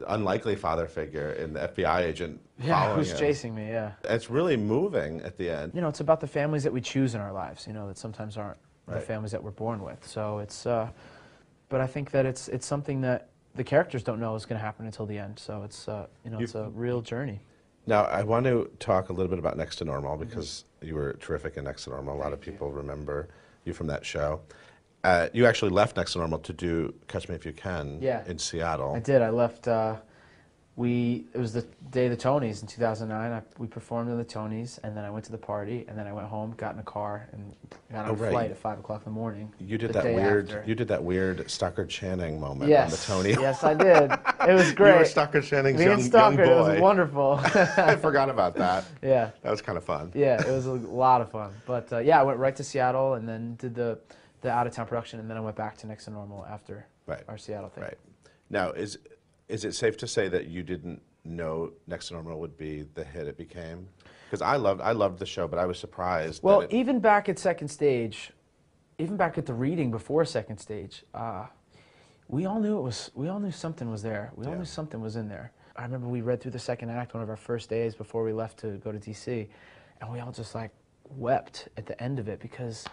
unlikely father figure in the FBI agent following who's him. chasing me, yeah. It's really moving at the end. You know, it's about the families that we choose in our lives, you know, that sometimes aren't the Right. families that we're born with. So it's, but I think that it's something that the characters don't know is going to happen until the end. So it's, you know, it's a real journey. Now, I want to talk a little bit about Next to Normal because you were terrific in Next to Normal. A lot of people remember you from that show. You actually left Next to Normal to do Catch Me If You Can in Seattle. I did. I left. It was the day of the Tonys in 2009. We performed in the Tonys, and then I went to the party, and then I went home, got in a car, and got on a flight at 5 o'clock in the morning. You did that weird. After. You did that weird Stockard Channing moment on the Tony. Yes, I did. It was great. You were Stockard Channing's young boy. It was wonderful. I forgot about that. Yeah. That was kind of fun. Yeah, it was a lot of fun. But yeah, I went right to Seattle, and then did the out-of-town production, and then I went back to Next to Normal after our Seattle thing. Right. Now, is it safe to say that you didn't know Next to Normal would be the hit it became? Because I loved the show, but I was surprised. Well, even back at Second Stage, even back at the reading before Second Stage, we all knew something was there. We all knew something was in there. I remember we read through the second act one of our first days before we left to go to DC, and we all just like wept at the end of it because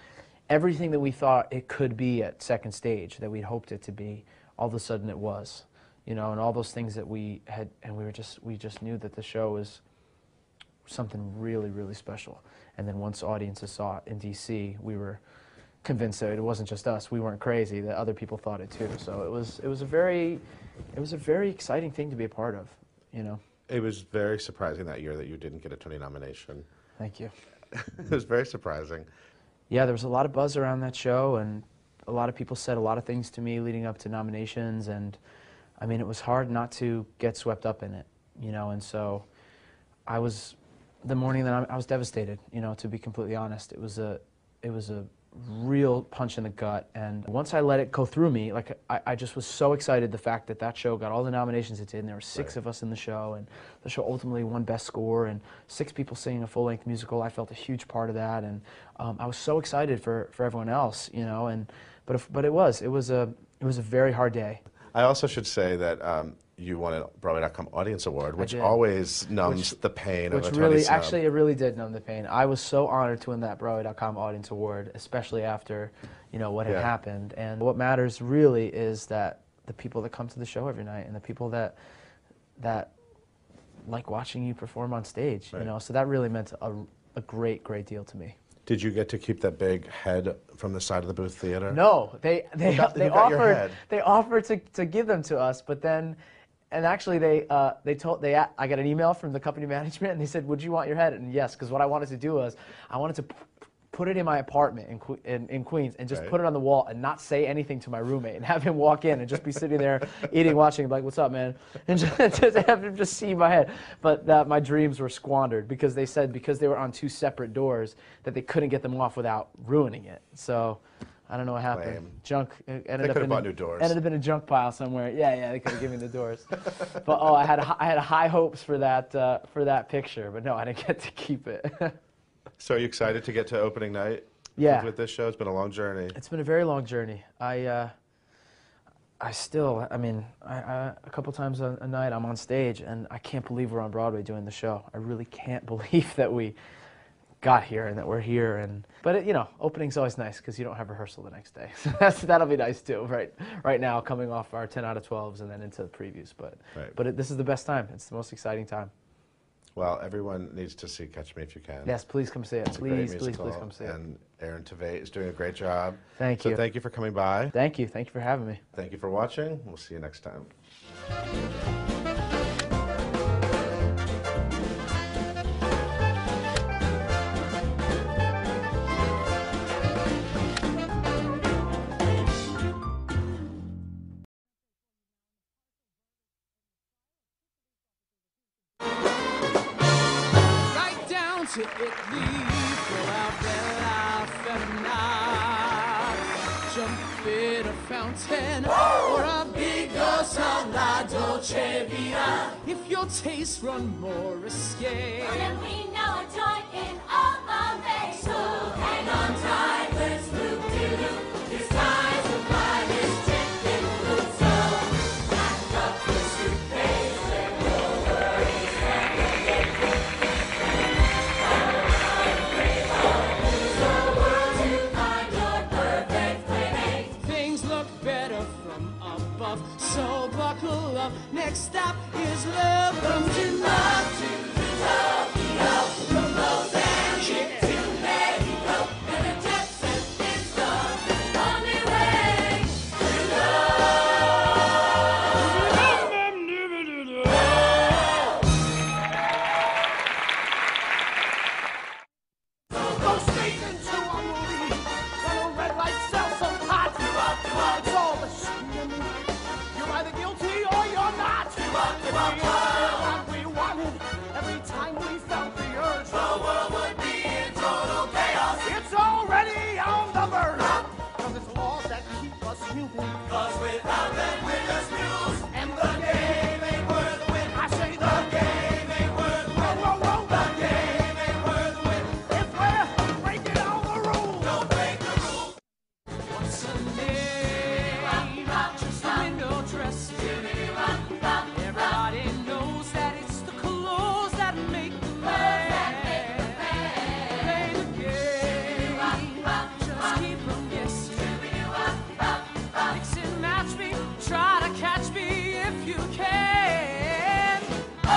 everything that we thought it could be at Second Stage, that we'd hoped it to be, all of a sudden it was. You know, and all those things that we had, and we just knew that the show was something really, really special. And then once audiences saw it in DC, we were convinced that it wasn't just us. We weren't crazy; that other people thought it too. So it was a very exciting thing to be a part of. You know, it was very surprising that year that you didn't get a Tony nomination. Thank you. It was very surprising. Yeah, there was a lot of buzz around that show, and a lot of people said a lot of things to me leading up to nominations, and I mean, it was hard not to get swept up in it, you know, and so I was, the morning that I was devastated, you know, to be completely honest. It was a real punch in the gut, and once I let it go through me, like, I just was so excited the fact that that show got all the nominations it did, and there were 6 of us in the show, and the show ultimately won Best Score, and 6 people singing a full-length musical. I felt a huge part of that, and I was so excited for everyone else, you know, and but it was a very hard day. I also should say that you won a Broadway.com Audience Award, which always numbs the pain of a Tony snub. Actually, it really did numb the pain. I was so honored to win that Broadway.com Audience Award, especially after, you know, what had happened. And what matters really is that the people that come to the show every night and the people that like watching you perform on stage, you know. So that really meant a great, great deal to me. Did you get to keep that big head from the side of the Booth Theater? No, they offered to give them to us, but then, and actually I got an email from the company management, and they said, "Would you want your head?" And yes, because what I wanted to do was I wanted to put it in my apartment in Queens, and just put it on the wall and not say anything to my roommate, and have him walk in and just be sitting there eating, watching, like, what's up, man? And just have him just see my head. But my dreams were squandered because they said because they were on 2 separate doors that they couldn't get them off without ruining it. So I don't know what happened. Lame. Junk ended up bought new doors. Ended up in a junk pile somewhere. Yeah, they could have given me the doors. But oh, I had high hopes for that picture, but no, I didn't get to keep it. So are you excited to get to opening night? Yeah. With this show, it's been a long journey. It's been a very long journey. I mean, a couple times a night I'm on stage, and I can't believe we're on Broadway doing the show. I really can't believe that we got here and that we're here. But you know, opening's always nice because you don't have rehearsal the next day. So that'll be nice too. Right now, coming off our 10 out of 12s and then into the previews. But this is the best time. It's the most exciting time. Well, everyone needs to see Catch Me If You Can. Yes, please come see it. It's Please come see it. And Aaron Tveit is doing a great job. Thank you. So thank you for coming by. Thank you for having me. Thank you for watching. We'll see you next time. To Italy, go out there, laugh and laugh. Jump in a fountain or a big la dolce vita. If your tastes run more risque, then we know a joint in all the way. So hang on tight, let's loop de loop. This guy's a fly, this chick in blue. So pack up your suitcase and no worries and so buckle up. Next stop is love. Comes in love to Tokyo, from Mozambique to Mexico, and the jet set is on their way to love. Go straight into a movie. Got a red light, sell some hot. It's all the shit. You're either guilty or you're not. If we were what we wanted, every time we felt the urge, the world would be in total chaos. It's already on the verge. Cause it's laws that keep us human. Cause without them we're just mules. And the game ain't worth the win. I say the game ain't worth the win. The game ain't worth the win. If we're breaking all the rules, don't break the rules. What's a name? Just a window dress. Everybody knows that it's the clothes that make the man. Play the game. Just keep from guessing. Mix and match me. Try to catch me if you can. Oh,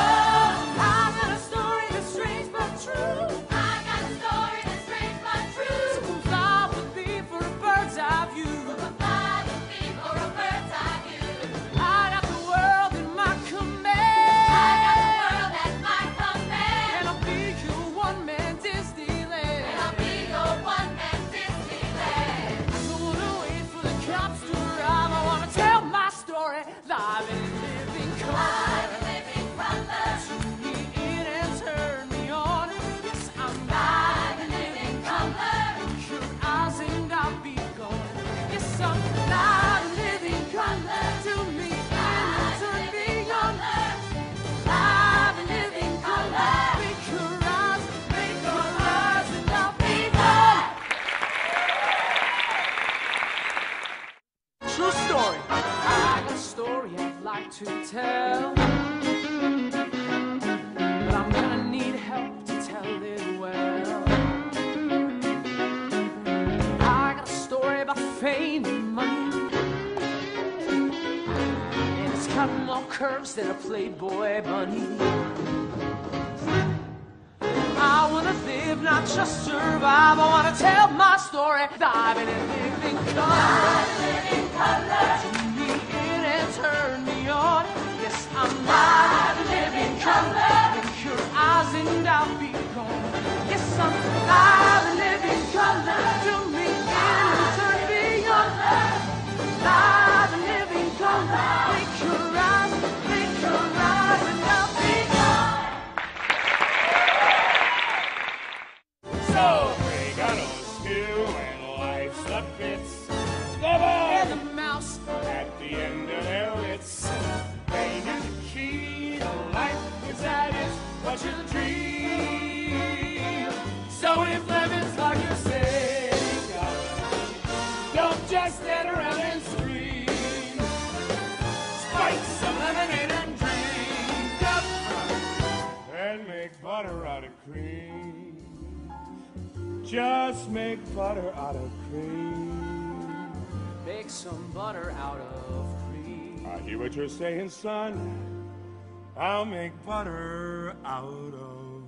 I got a story that's strange but true. I got a story that's strange but true. So come fly with me for a bird's eye view. Fly with me for a bird's eye view. I got the world in my command. I got the world at my command. And I'll be your one-man Disneyland. And I'll be your one-man Disneyland. I don't wanna wait for the cops to arrive. I wanna tell my story live and in living color. Live and living color. Tune me in and turn me on. Yes, I'm Live and living color. your eyes and I'll be gone. Yes, I'm live and living color. Tune me in and turn me on. Live and living color. Make your eyes and I'll be gone. True story. I got a story I'd like to tell, but I'm gonna need help to tell it well. I got a story about fame and money, and it's got more curves than a Playboy bunny. I wanna live, not just survive. I wanna tell my story live and in living color. Tune me in and turn me on. Yes, I'm live and living color. Blink your eyes and I'll be gone. Yes, I'm live and living color. So if lemon's hard to say, don't just stand around and scream. Spike some lemonade and drink up and make butter out of cream. Just make butter out of cream. Make some butter out of cream. I hear what you're saying, son. I'll make butter out of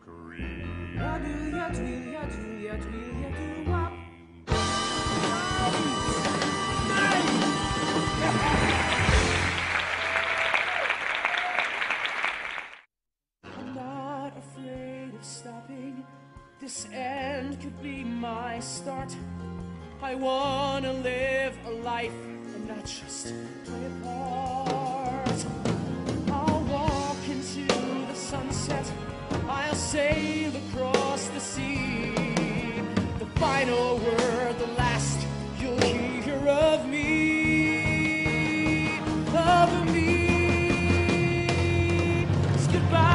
cream. I'm not afraid of stopping. This end could be my start. I wanna live a life and not just play a part. I'll walk into the sunset. I'll sail across the sea. The final word, the last you'll hear of me, of me, is goodbye,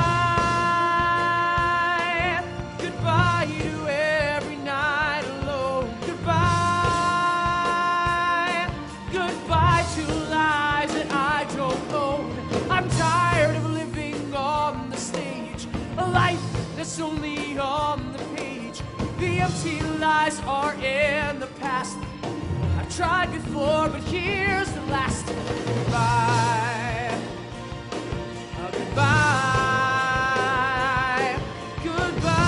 goodbye to every night alone. Goodbye, goodbye to lies that I don't own. I'm tired of living on the stage, a life that's only on the page. The empty lies are in the past. I've tried before, but here's the last. Goodbye, goodbye, goodbye.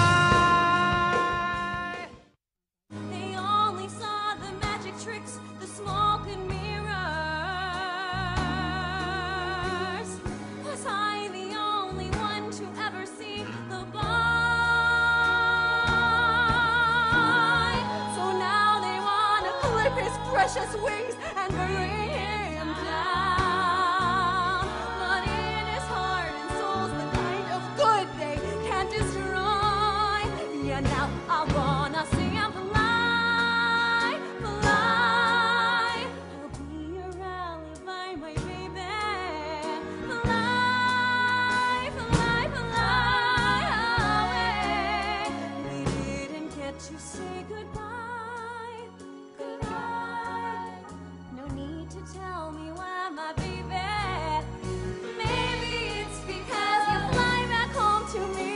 They only saw the magic tricks, the smoke and mirrors. Was I the only one to ever see the boy? So now they wanna clip his precious wings and bring him down. But in his heart and soul's the kind of good they can't destroy. Yeah, now I wanna see him fly, fly. I'll be your alibi, my baby. Fly, fly, fly away. We didn't get to say goodbye, goodbye. No need to tell me where, my baby. Maybe it's because you fly back home to me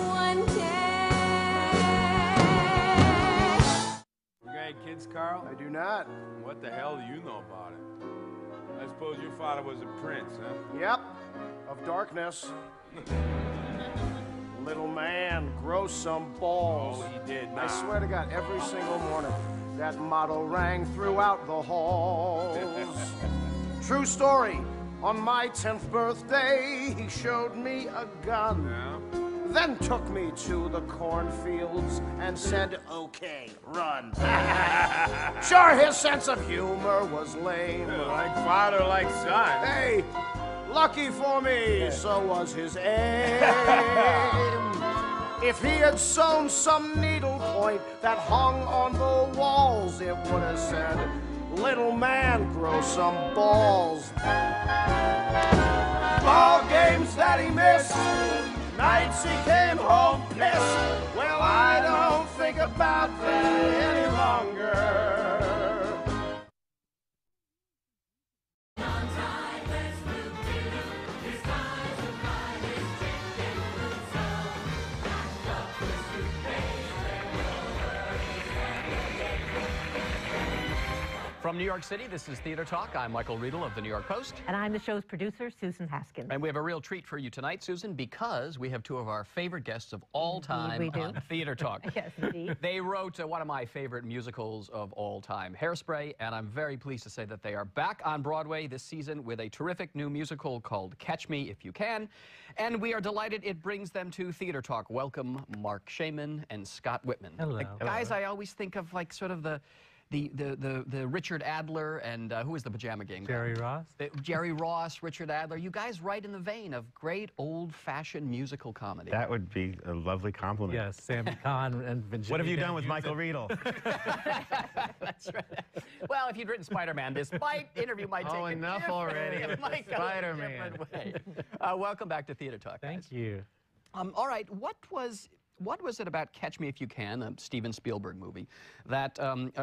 one day. You got any kids, Carl? I do not. What the hell do you know about it? I suppose your father was a prince, huh? Yep, of darkness. Little man, grow some balls. Oh, he did I not. swear to God, every single morning, that motto rang throughout the halls. True story. On my 10th birthday, he showed me a gun. Then took me to the cornfields and said, okay, run. Sure, his sense of humor was lame. Like father, like son. Hey, lucky for me, so was his aim. If he had sewn some needlepoint that hung on the walls, it would have said, little man, grow some balls. Ball games that he missed, nights he came home pissed. Well, I don't think about that any longer. From New York City, this is Theater Talk. I'm Michael Riedel of the New York Post. And I'm the show's producer, Susan Haskins. And we have a real treat for you tonight, Susan, because we have two of our favorite guests of all time we do. on Theater Talk. Yes, indeed. They wrote one of my favorite musicals of all time, Hairspray, and I'm very pleased to say that they are back on Broadway this season with a terrific new musical called Catch Me If You Can. And we are delighted it brings them to Theater Talk. Welcome, Mark Shaman and Scott Whitman. Hello. Guys, I always think of like sort of the Richard Adler and who is the Pajama Game guy? Jerry Ross. Jerry Ross, Richard Adler. You guys right in the vein of great old-fashioned musical comedy. That would be a lovely compliment. Yes, Sammy Kahn and Virginia. What have you done with Michael Riedel? That's right. Well, if you'd written Spider-Man, this interview might take enough already with Spider-Man. Spider-Man. Welcome back to Theater Talk. Thank you. All right, what was it about Catch Me If You Can, a Steven Spielberg movie, that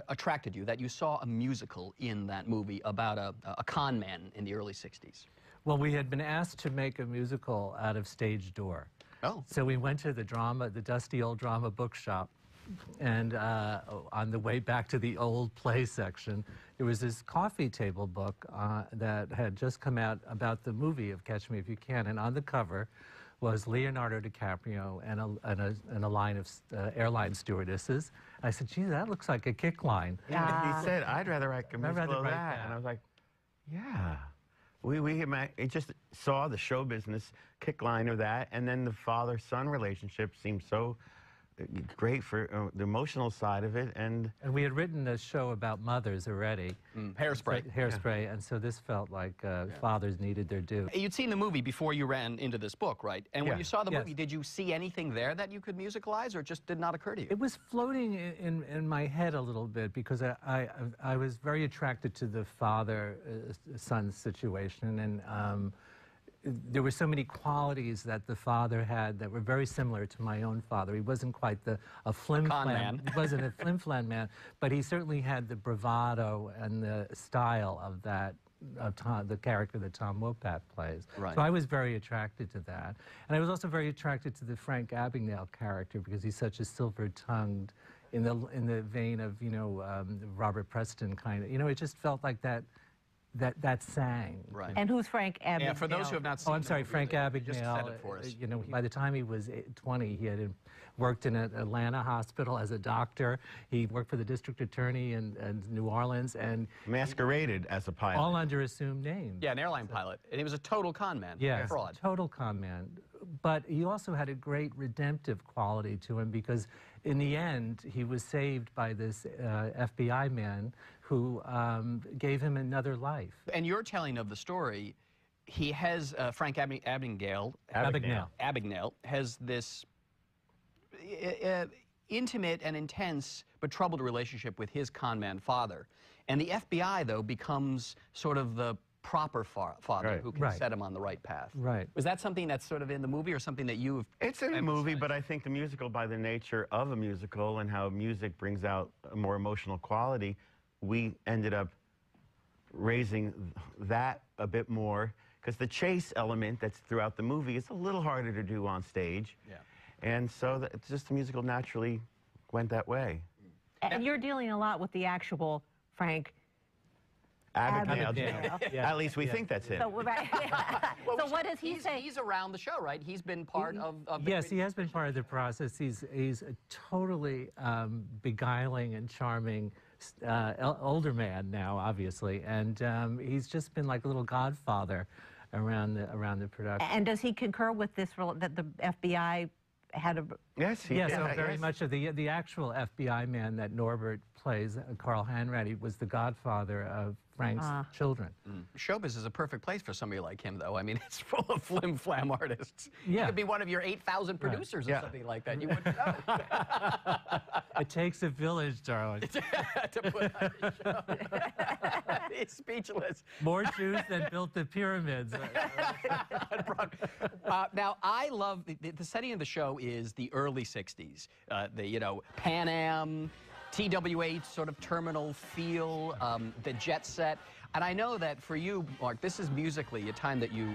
attracted you, that you saw a musical in that movie about a con man in the early 60s? Well, we had been asked to make a musical out of Stage Door. Oh. So we went to the dusty old drama bookshop, and on the way back to the old play section, there was this coffee table book that had just come out about the movie of Catch Me If You Can, and on the cover was Leonardo DiCaprio and a line of airline stewardesses. I said, geez, that looks like a kick line. Yeah. He said, I'd rather write a musical of write that. And I was like, yeah. We just saw the show business kick line of that, and then the father-son relationship seemed so great for the emotional side of it. And we had written a show about mothers already. Hairspray. Hairspray, and so this felt like fathers needed their due. You'd seen the movie before you ran into this book, right? And when Yeah. you saw the Yes. movie, did you see anything there that you could musicalize, or it just did not occur to you? It was floating in my head a little bit because I was very attracted to the father-son situation, and there were so many qualities that the father had that were very similar to my own father. He wasn't quite a flim-flam man. He wasn't a flim-flam man, but he certainly had the bravado and the style of that. The character that Tom Wopat plays. Right. So I was very attracted to that. And I was also very attracted to the Frank Abagnale character because he's such a silver-tongued, in the vein of, you know, Robert Preston kind of. You know, it just felt like that sang. Right. And who's Frank Abagnale? Yeah, for those who have not seen I'm sorry, Frank Abagnale. just said it for us. You know, by the time he was 20, he had worked in an Atlanta hospital as a doctor. He worked for the district attorney in New Orleans, and masqueraded as a pilot. all under assumed names. Yeah, an airline pilot. And he was a total con man. Yes, Fraud. total con man. But he also had a great redemptive quality to him because in the end, he was saved by this FBI man who gave him another life. And your telling of the story, he has, Frank Abagnale has this intimate and intense but troubled relationship with his con man father. And the FBI, though, becomes sort of the proper father who can set him on the right path. Right. Was that something that's sort of in the movie or something that you've It's in the movie, but I think the musical, by the nature of a musical and how music brings out a more emotional quality, we ended up raising that a bit more because the chase element that's throughout the movie is a little harder to do on stage. Yeah. And so it's just the musical naturally went that way. And you're dealing a lot with the actual Frank Abagnale. Yeah. At least we think that's him. So, so what does he say? He's around the show, right? He's been part of the Yes, he has been part of the process. He's a totally beguiling and charming older man now, obviously, and he's just been like a little godfather around the production. And does he concur with this that the FBI had a... Yes, he yes, did. so very much of the actual FBI man that Norbert plays, Carl Hanratty, was the godfather of Frank's children. Showbiz is a perfect place for somebody like him, though. I mean, it's full of flim-flam artists. Yeah. He could be one of your 8,000 producers or something like that. You wouldn't know. It takes a village, darling. To put on a show. He's speechless. More Jews than built the pyramids. Now, I love the setting of the show is the early 60s. Pan Am, TWA sort of terminal feel, the jet set. And I know that for you, Mark, this is musically a time that you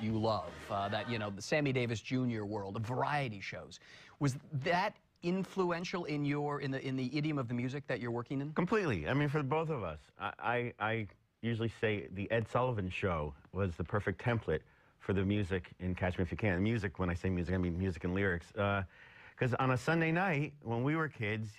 love, the Sammy Davis Jr. world, of variety shows. Was that influential in the idiom of the music that you're working in? Completely. I mean, for both of us. I usually say the Ed Sullivan Show was the perfect template for the music in Catch Me If You Can. Music, when I say music, I mean music and lyrics. Because on a Sunday night, when we were kids,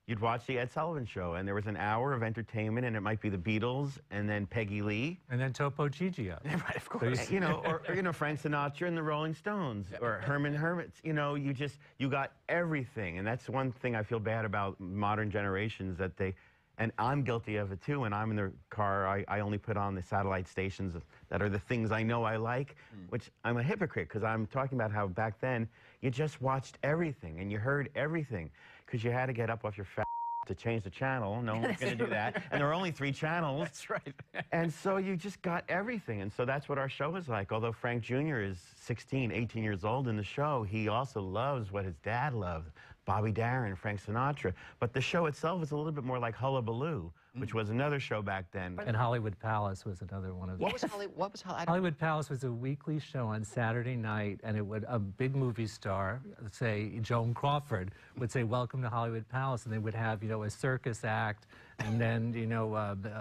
you'd watch the Ed Sullivan Show, and there was an hour of entertainment, and it might be the Beatles, and then Peggy Lee. And then Topo Gigio. Right, of course. Or Frank Sinatra and the Rolling Stones, or Herman Hermits. You got everything, and that's one thing I feel bad about modern generations, that they, and I'm guilty of it too, when I'm in the car, I only put on the satellite stations that are the things I know I like, which I'm a hypocrite, because I'm talking about how back then, you just watched everything, and you heard everything, because you had to get up off your fat to change the channel. No one's going to do that. And there were only 3 channels. That's right. And so you just got everything. And so that's what our show is like. Although Frank Jr. is 16, 18 years old in the show, he also loves what his dad loved, Bobby Darin, Frank Sinatra. But the show itself is a little bit more like Hullabaloo, which was another show back then. And Hollywood Palace was another one of them. What was Hollywood Palace was a weekly show on Saturday night, and it would a big movie star, say Joan Crawford, would say, "Welcome to Hollywood Palace," and they would have, you know, a circus act, and then, you know,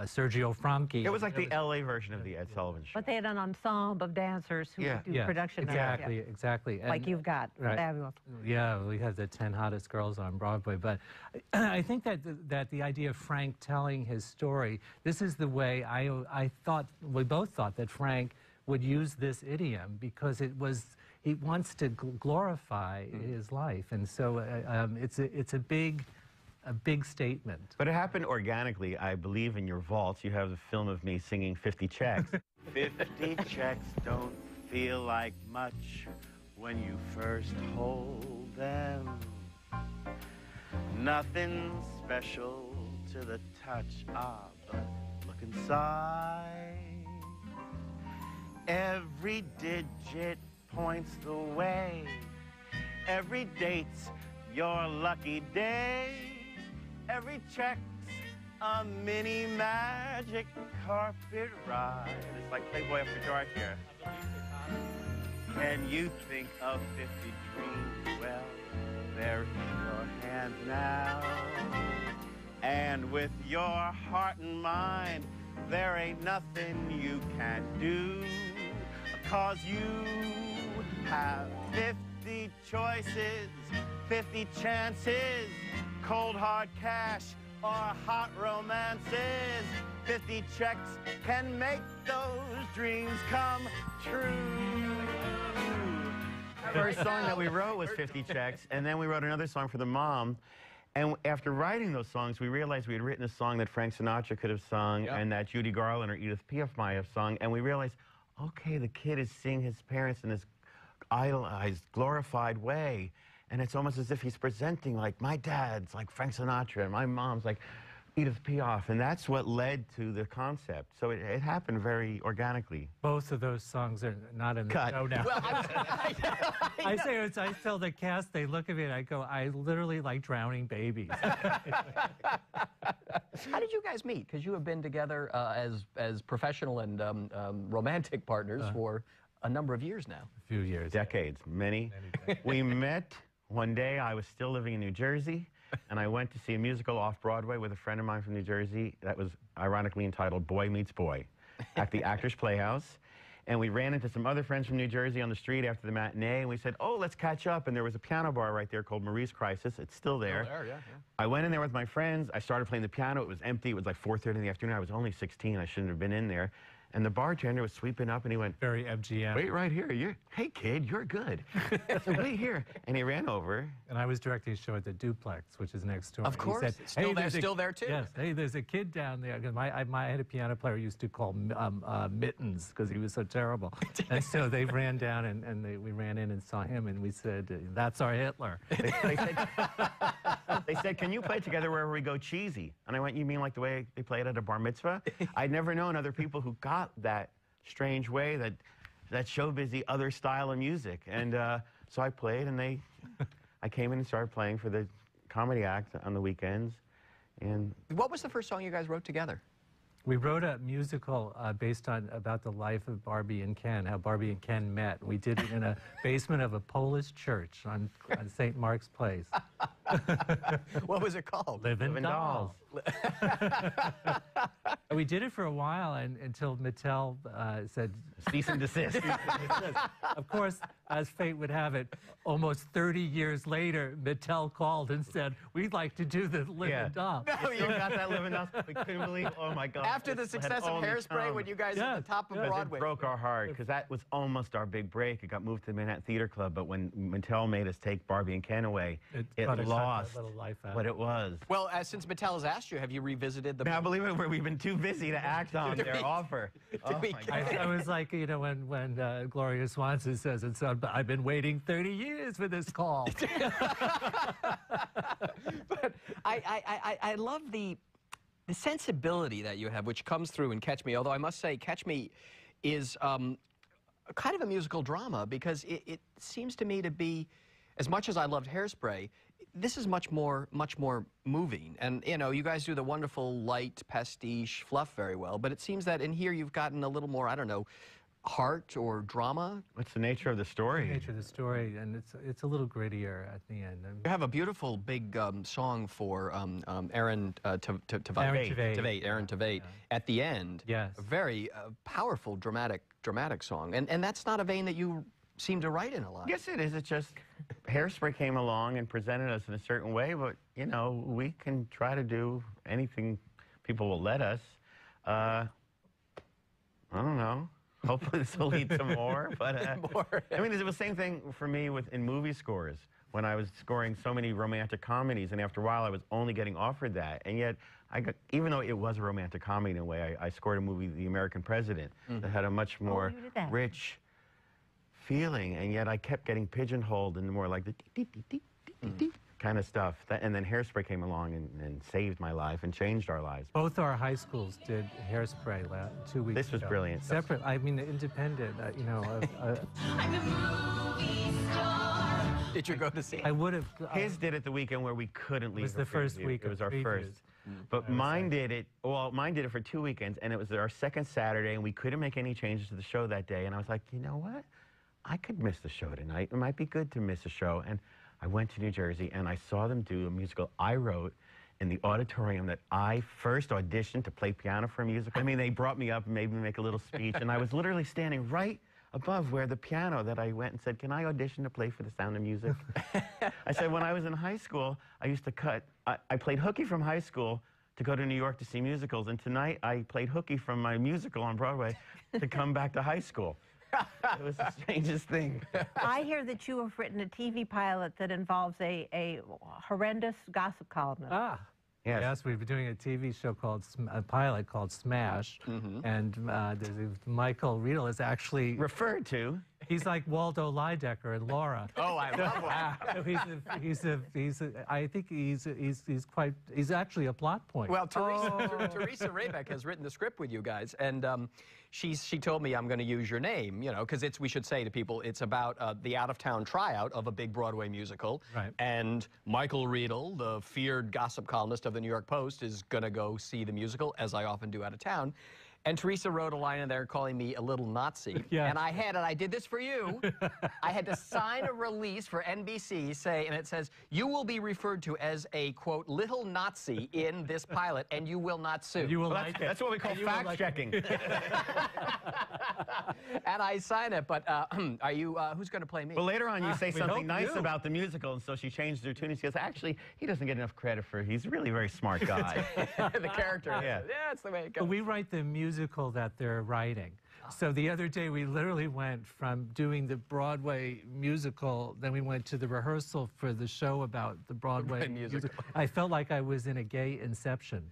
Sergio Franchi. It was like the LA version of the Ed Sullivan Show. But they had an ensemble of dancers who would do production. Exactly, exactly. Like you've got. Right. Fabulous. Yeah, we had the 10 hottest girls on Broadway. But I think that the idea of Frank telling his story, this is the way I thought, we both thought that Frank would use this idiom because he wants to glorify his life. And so it's a big statement. But it happened organically. I believe in your vaults. You have the film of me singing 50 checks. 50 checks don't feel like much when you first hold them. Nothing special to the touch, but look inside. Every digit points the way. Every date's your lucky day. Every check's a mini magic carpet ride. It's like Playboy After Dark here. Can you think of 50 dreams? Well, they're in your hands now. And with your heart and mind, there ain't nothing you can't do. 'Cause you have 50 choices, 50 chances, cold hard cash or hot romances. 50 checks can make those dreams come true. The first song that we wrote was 50 checks, and then we wrote another song for the mom. And after writing those songs, we realized we had written a song that Frank Sinatra could have sung and that Judy Garland or Edith Piaf might have sung. And we realized, okay, the kid is seeing his parents in this idolized, glorified way. And it's almost as if he's presenting, like, my dad's like Frank Sinatra, and my mom's like Edith Piaf. And that's what led to the concept. So it happened very organically. Both of those songs are not in the show now. Well, I tell the cast, they look at me and I go, I literally like drowning babies. How did you guys meet? Because you have been together as professional and romantic partners for a number of years now. A few years. Decades, many. We met one day. I was still living in New Jersey, and I went to see a musical off-Broadway with a friend of mine from New Jersey that was ironically entitled Boy Meets Boy at the Actors Playhouse. And we ran into some other friends from New Jersey on the street after the matinee, and we said, oh, let's catch up. And there was a piano bar right there called Marie's Crisis. It's still there. Still there, yeah. I went in there with my friends. I started playing the piano. It was empty. It was like 4:30 in the afternoon. I was only 16. I shouldn't have been in there. And the bartender was sweeping up, and he went, very MGM. Wait right here. Hey, kid, you're good. So wait here. And he ran over. And I was directing a show at the Duplex, which is next door. Of course. He said, still there, too. Yes. Hey, there's a kid down there. Because I had a piano player we used to call Mittens because he was so terrible. And so they ran down, and we ran in and saw him, and we said, that's our Hitler. They said, can you play together wherever we go cheesy? And I went, you mean like the way they play it at a bar mitzvah? I'd never known other people who got that strange way, that show busy other style of music. And so I played, and I came in and started playing for the comedy act on the weekends. And what was the first song you guys wrote together? We wrote a musical based on about the life of Barbie and Ken, how Barbie and Ken met. We did it in a basement of a Polish church on St. Mark's Place. What was it called? Living Dolls. We did it for a while until Mattel said, cease and desist. Of course, as fate would have it, almost 30 years later, Mattel called and said, we'd like to do the Living Doll. No, you got that Living Dolls? We couldn't believe, oh my God. After the success of Hairspray, when you guys were at the top of Broadway. It broke our heart, because that was almost our big break. It got moved to the Manhattan Theater Club, but when Mattel made us take Barbie and Ken away, it lost little life out. what it was. Well, since Mattel has asked you, have you revisited the... Now, believe it, we've been too busy to act on their offer. Oh, my God. I was like, you know, when Gloria Swanson says, and so I've been waiting 30 years for this call. But I love the sensibility that you have, which comes through in Catch Me, although I must say Catch Me is kind of a musical drama, because it seems to me to be, as much as I loved Hairspray, this is much more moving. And, you know, you guys do the wonderful light pastiche fluff very well, but it seems that in here you've gotten a little more, I don't know, heart or drama. What's the nature of the story? The nature of the story, and it's a little grittier at the end. You have a beautiful big song for Aaron Tveit at the end. Yes. A very powerful, dramatic song. And that's not a vein that you seem to write in a lot. Yes, it is. It's just Hairspray came along and presented us in a certain way, but, you know, we can try to do anything people will let us. I don't know. Hopefully this will lead to more. But I mean, it was the same thing for me in movie scores. When I was scoring so many romantic comedies, and after a while I was only getting offered that. And yet, even though it was a romantic comedy in a way, I scored a movie, The American President, that had a much more rich feeling, and yet I kept getting pigeonholed in more like the dee-dee-dee-dee-dee-dee kind of stuff. And then Hairspray came along and saved my life and changed our lives. Both our high schools did Hairspray 2 weeks ago. This was brilliant. Separate, I mean, independent, you know. I'm a movie star. Did you go to see it? I would have. His did it the weekend where we couldn't leave. It was the first week. It was our first. But mine did it, well, mine did it for 2 weekends, and it was our second Saturday, and we couldn't make any changes to the show that day. And I was like, you know what? I could miss the show tonight. It might be good to miss a show. And I went to New Jersey, and I saw them do a musical I wrote in the auditorium that I first auditioned to play piano for a musical. I mean, they brought me up and made me make a little speech, and I was literally standing right above where the piano that I went and said, can I audition to play for The Sound of Music? I said, when I was in high school, I used to I played hooky from high school to go to New York to see musicals, and tonight I played hooky from my musical on Broadway to come back to high school. It was the strangest thing. I hear that you have written a TV pilot that involves a horrendous gossip columnist. Ah. Yes, we've been doing a TV show a pilot called Smash, and Michael Riedel is actually referred to. He's like Waldo Lydecker and Laura. Oh, I love him. I think he's actually a plot point. Well, Teresa Rebeck has written the script with you guys, and she told me I'm going to use your name, you know, because we should say to people, it's about the out-of-town tryout of a big Broadway musical. Right. And Michael Riedel, the feared gossip columnist of the New York Post, is going to go see the musical, as I often do out of town. And Teresa wrote a line in there calling me a little Nazi. Yeah. And I did this for you. I had to sign a release for NBC and it says, you will be referred to as a, quote, little Nazi in this pilot, and you will not sue. You will like it. That's what we call fact-checking. And I sign it, but are you, who's going to play me? Well, later on you say something nice about the musical, and so she changed her tune, and she goes, actually, he doesn't get enough credit he's a really very smart guy. The character. Yeah. That's the way it goes. We write the musical that they're writing. So the other day we literally went from doing the Broadway musical, then we went to the rehearsal for the show about the Broadway musical. I felt like I was in a gay Inception.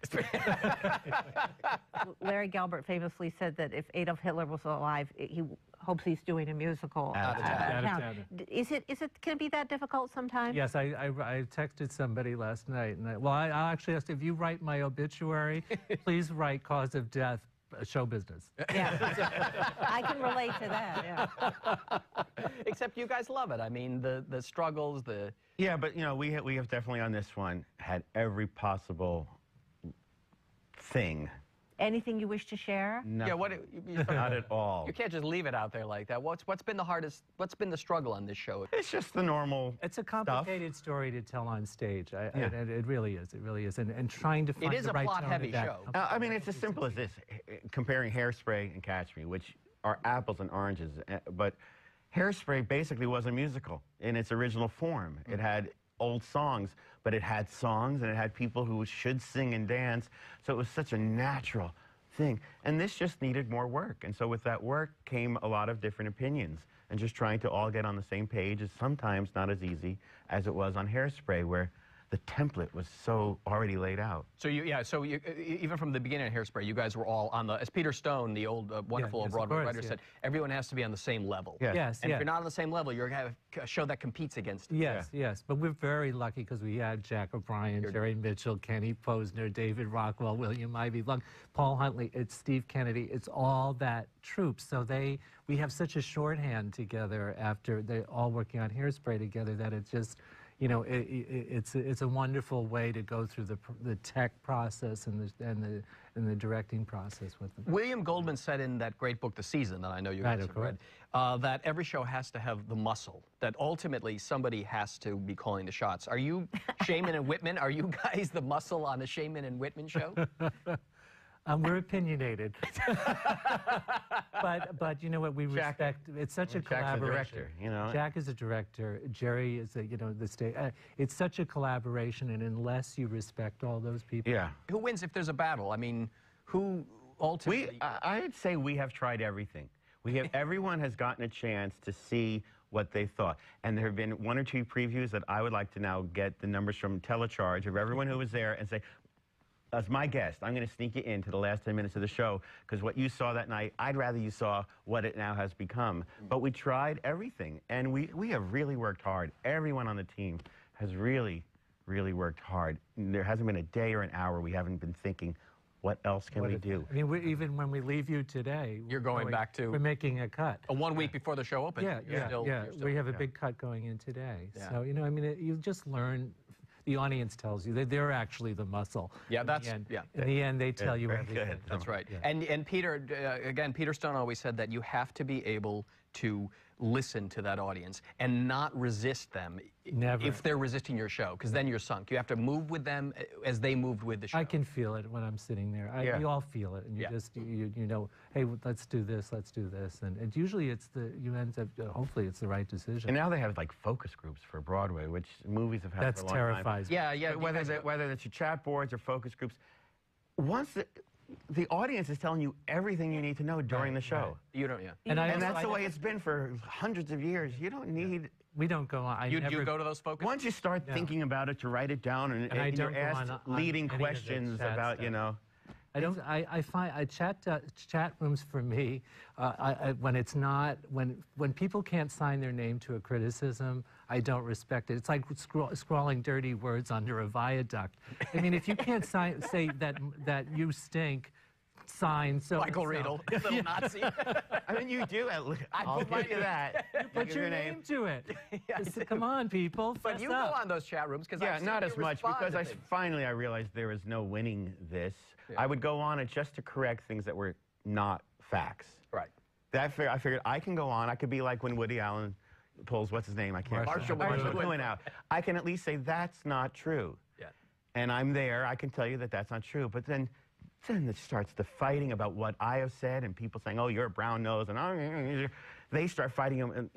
Larry Gelbart famously said that if Adolf Hitler was alive, he hopes he's doing a musical Out of town. Is it can it be that difficult sometimes? Yes, I texted somebody last night, and I actually asked, if you write my obituary, please write cause of death, show business. Yeah, I can relate to that. Yeah. Except you guys love it. I mean, the struggles, the... Yeah, but, you know, we have definitely on this one had every possible thing. Anything you wish to share? No, yeah, not at all. You can't just leave it out there like that. What's been the hardest, what's been the struggle on this show? It's just the normal It's a complicated story to tell on stage. It really is. It really is. And trying to find the right tone. It is a plot-heavy show. I mean, it's as simple as this. Comparing Hairspray and Catch Me, which are apples and oranges. But Hairspray basically was a musical in its original form. It had old songs, but it had songs and it had people who should sing and dance. So it was such a natural thing. And this just needed more work. And so with that work came a lot of different opinions. And just trying to all get on the same page is sometimes not as easy as it was on Hairspray, where the template was so already laid out. So even from the beginning of Hairspray, you guys were all on the, as Peter Stone, the old wonderful old Broadway writer, said, everyone has to be on the same level. Yes, and if you're not on the same level, you're going to have a show that competes against it. Yes. But we're very lucky because we had Jack O'Brien, Jerry Mitchell, Kenny Posner, David Rockwell, William Ivey Lung, Paul Huntley, it's Steve Kennedy. It's all that troupe. So we have such a shorthand together after they're all working on Hairspray together that it's just, you know, it's a wonderful way to go through the tech process and the directing process with them. William Goldman said in that great book, The Season, that I know you guys have read, that every show has to have the muscle, that ultimately somebody has to be calling the shots. Are you Shaman and Whitman? Are you guys the muscle on the Shaman and Whitman show? We're opinionated, but you know what, we respect. It's such a collaboration. Jack's a director, you know. Jack is a director. Jerry is the stage. It's such a collaboration, and unless you respect all those people, Who wins if there's a battle? I mean, who ultimately? I'd say we have tried everything. Everyone has gotten a chance to see what they thought, and there have been 1 or 2 previews that I would like to now get the numbers from Telecharge of everyone who was there and say, as my guest, I'm going to sneak you into the last 10 minutes of the show, because what you saw that night, I'd rather you saw what it now has become. But we tried everything, and we have really worked hard. Everyone on the team has really, really worked hard. There hasn't been a day or an hour we haven't been thinking, what else can we do? I mean, even when we leave you today, you're going back to... We're making a cut. 1 week before the show opens. We have a big cut going in today. So, you know, I mean, you just learn... The audience tells you that they're actually the muscle. Yeah, that's in the end, they tell you everything. That's right. And Peter, again, Peter Stone always said that you have to be able to listen to that audience and not resist them. Never. If they're resisting your show, because then you're sunk. You have to move with them as they moved with the show. I can feel it when I'm sitting there. We all feel it, and you just you know, hey, let's do this, and usually you end up hopefully it's the right decision. And now they have like focus groups for Broadway, which movies have had for a long terrifies time. me. Whether it's your chat boards or focus groups, once the audience is telling you everything you need to know during the show. You don't, and that's the way it's been for hundreds of years. You don't need. We don't go on. You go to those focus. Once you start thinking about it, to write it down, and you're asked leading questions about, you know. I find chat rooms for me when it's not when people can't sign their name to a criticism, I don't respect it. It's like scrawling dirty words under a viaduct. I mean, if you can't say that you stink, sign so Michael Riedel, little Nazi. I mean, you do. I'll give you that. You put your name to it. Come on, people. But you go on those chat rooms because not as much, because finally I realized there was no winning this. I would go on it just to correct things that were not facts. Right. I figured I can go on. I could be like when Woody Allen pulls what's his name? I can't. Marshall McLuhan out. I can at least say that's not true. Yeah. And I'm there. I can tell you that that's not true. But then it starts the fighting about what I have said, and people saying, "Oh, you're a brown nose," and they start fighting them, and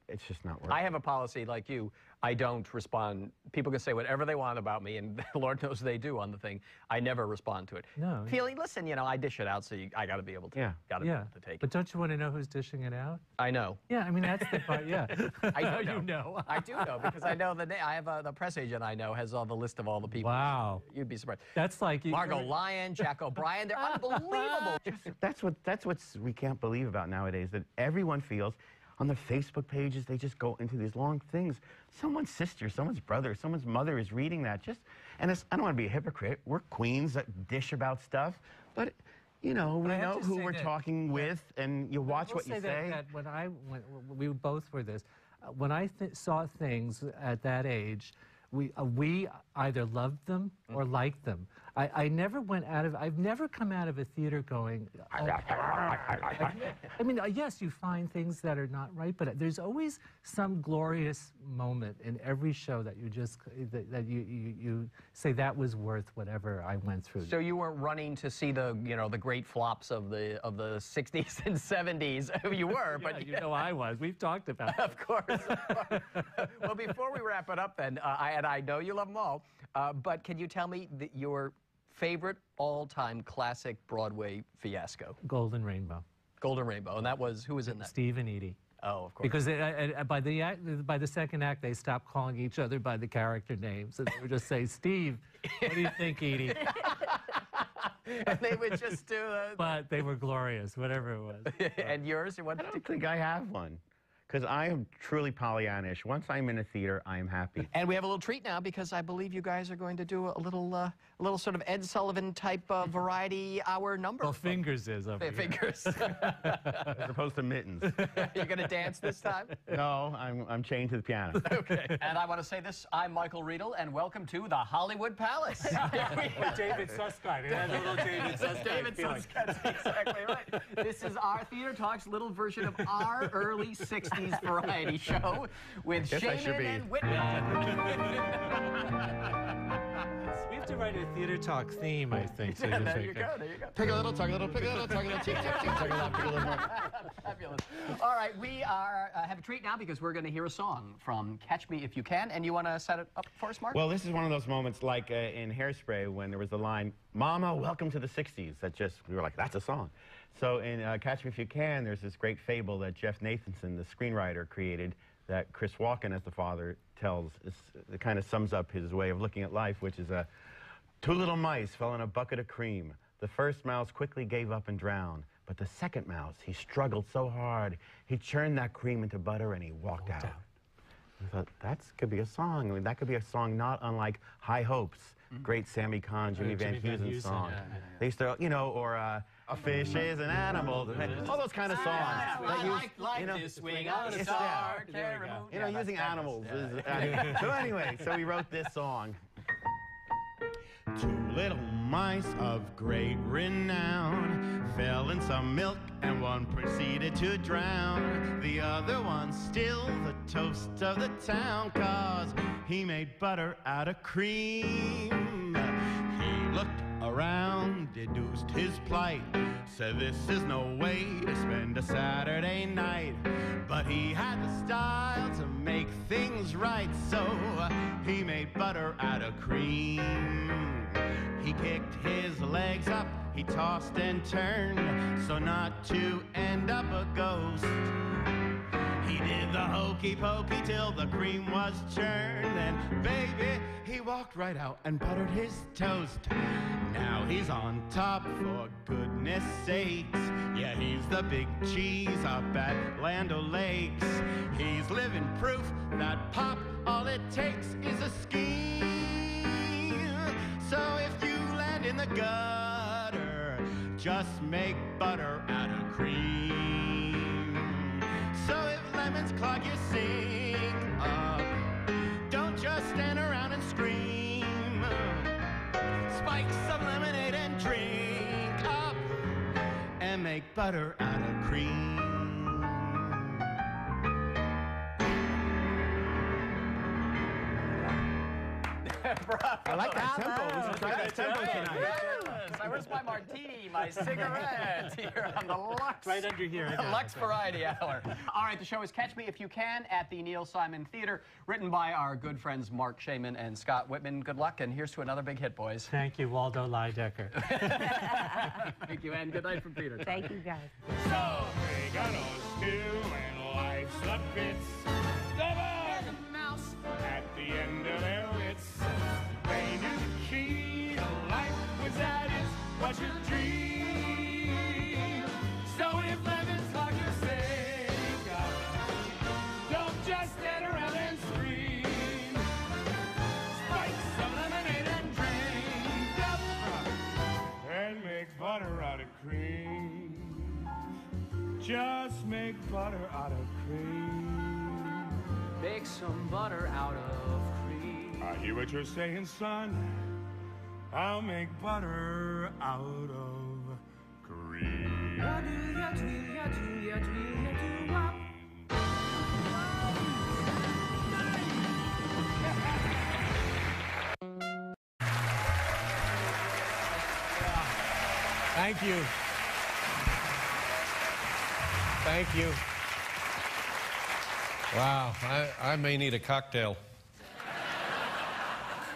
it's just not working. I have a policy like you. I don't respond. People can say whatever they want about me, and Lord knows they do on the thing. I never respond to it. No. Feeling, listen, you know, I dish it out, so I got to be able to. Be able to take it. But don't you want to know who's dishing it out? I know. Yeah, I mean that's the part. Yeah. I do know. You know. I do know because I know the name. I have the press agent I know has all the list of all the people. Wow. You'd be surprised. That's like Margot Lyon, Jack O'Brien. They're unbelievable. That's what we can't believe about nowadays. That everyone feels. On the Facebook pages, they just go into these long things. Someone's sister, someone's brother, someone's mother is reading that. I don't want to be a hypocrite. We're queens that dish about stuff, but you know, we know who we're talking with, and you watch what you say. That when we both were this, when I saw things at that age, we either loved them or liked them. I never went out of. I've never come out of a theater going. I mean, yes, you find things that are not right, but there's always some glorious moment in every show that you just that you say that was worth whatever I went through. So you weren't running to see the the great flops of the 60s and 70s. You were, but you know I was. We've talked about it. Of course. Well, before we wrap it up, then, and I know you love them all, but can you tell me your favorite all-time classic Broadway fiasco? Golden Rainbow. Golden Rainbow, and that was, who was in that? Steve and Edie. Oh, of course. Because by the second act, they stopped calling each other by the character names, and they would just say, "Steve, what do you think, Edie?" And they would just do it. But they were glorious, whatever it was. And yours? What? I don't think I have one. Because I am truly Pollyannish. Once I'm in a theater, I am happy. And we have a little treat now because I believe you guys are going to do a little sort of Ed Sullivan type variety hour number. Well, Fingers is over here. Fingers. As opposed to Mittens. You're going to dance this time? No, I'm chained to the piano. Okay. And I want to say this, I'm Michael Riedel, and welcome to the Hollywood Palace. With David Susskind. It has a little David Susskind David feeling. Susskind, exactly right. This is our Theater Talk's little version of our early 60s variety show with Shaman and Whitman. We have to write a Theater Talk theme, I think. So There you go, there you go. Pick a little, talk a little, pick a little, talk a little, tick, tick, tick, talk a little, pick a little more. Fabulous. All right, we have a treat now because we're going to hear a song from Catch Me If You Can, and you want to set it up for us, Mark? Well, this is one of those moments like in Hairspray when there was the line, "Mama, welcome to the 60s." That just, we were like, that's a song. So in Catch Me If You Can, there's this great fable that Jeff Nathanson, the screenwriter, created that Chris Walken, as the father, tells. It kind of sums up his way of looking at life, which is two little mice fell in a bucket of cream. The first mouse quickly gave up and drowned, but the second mouse, he struggled so hard, he churned that cream into butter and he walked out. I thought, that could be a song. I mean, that could be a song not unlike High Hopes, great Sammy Cahn, Jimmy Van Heusen song. They used to, you know, or A Fish is an Animal, all those kind of songs. I like this swing on a star, you know, using animals. So anyway, so we wrote this song. Two little mice of great renown fell in some milk and one proceeded to drown. The other one still the toast of the town, 'cause he made butter out of cream. He looked around, deduced his plight, said this is no way to spend a Saturday night. But he had the style to make things right, so he made butter out of cream. He kicked his legs up, he tossed and turned, so not to end up a ghost. He did the hokey pokey till the cream was churned, and baby, he walked right out and buttered his toast. Now he's on top, for goodness sakes. Yeah, he's the big cheese up at Land O'Lakes. He's living proof that pop, all it takes is a scheme. So if you land in the gutter, just make butter out of cream. So if lemons clog your sink up, don't just stand around and scream. Spike some lemonade and drink up, and make butter out of cream. I like that tempo. We should try that tempo tonight. Yes. Where's my martini, my cigarette here on the Lux? Right under here. Lux Variety Hour. All right, the show is Catch Me If You Can at the Neil Simon Theater, written by our good friends Mark Shaman and Scott Whitman. Good luck, and here's to another big hit, boys. Thank you, Waldo Lydecker. Thank you, and good night from Peter. Thank you, guys. So we got us two and life's a bits. The bug and mouse at the end of their wits. They knew the key to life was that it's what you dream. So if lemons clog your sink up, don't just stand around and scream. Spike some lemonade and drink up, and make butter out of cream. Just make butter out of cream. Make some butter out of cream. I hear what you're saying, son. I'll make butter out of cream. Thank you. Thank you. Wow, I may need a cocktail.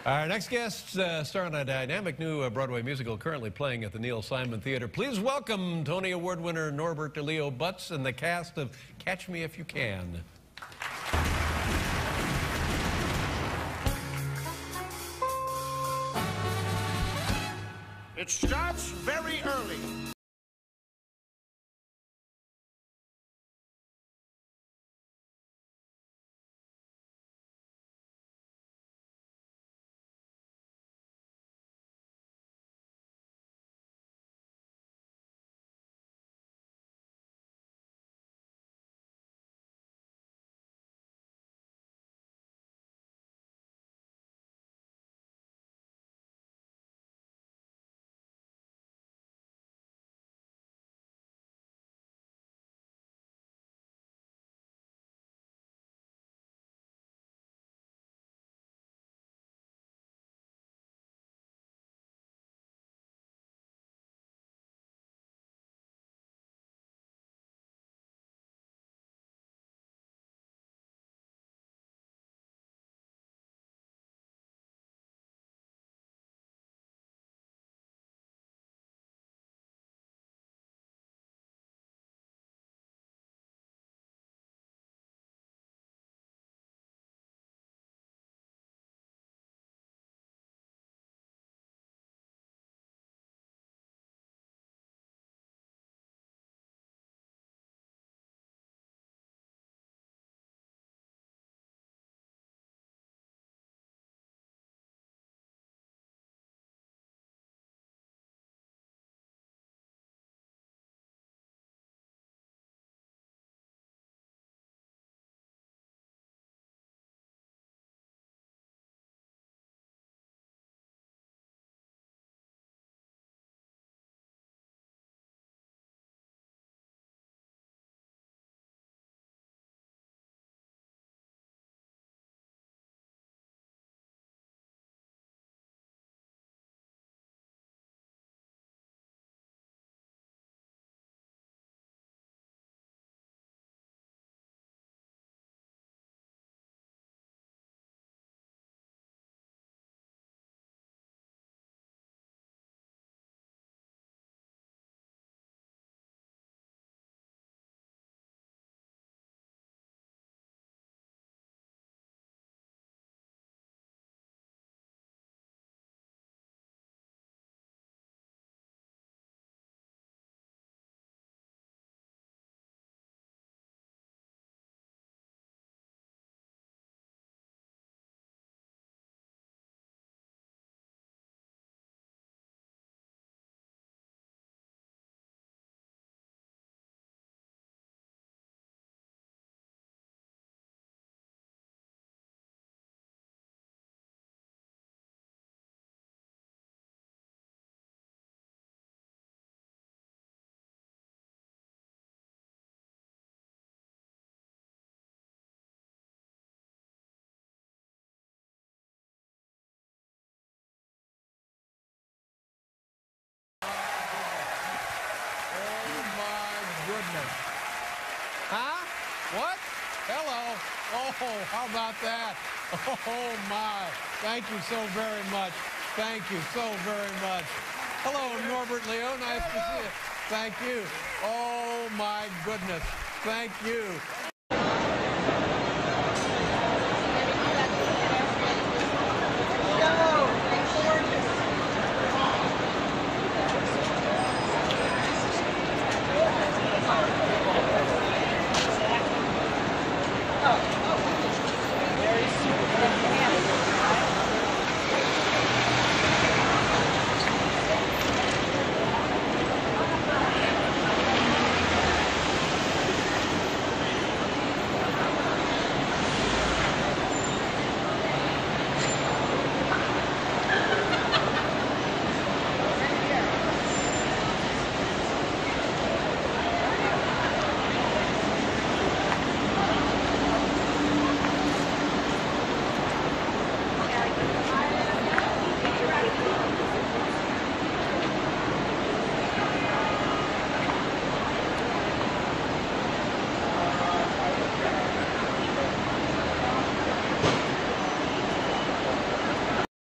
Our next guest star in a dynamic new Broadway musical currently playing at the Neil Simon Theater. Please welcome Tony Award winner Norbert Leo Butz and the cast of Catch Me If You Can. It starts very early. Huh? What? Hello. Oh, how about that? Oh, my. Thank you so very much. Thank you so very much. Hello, Norbert Leo. Nice to see you. Thank you. Oh, my goodness. Thank you.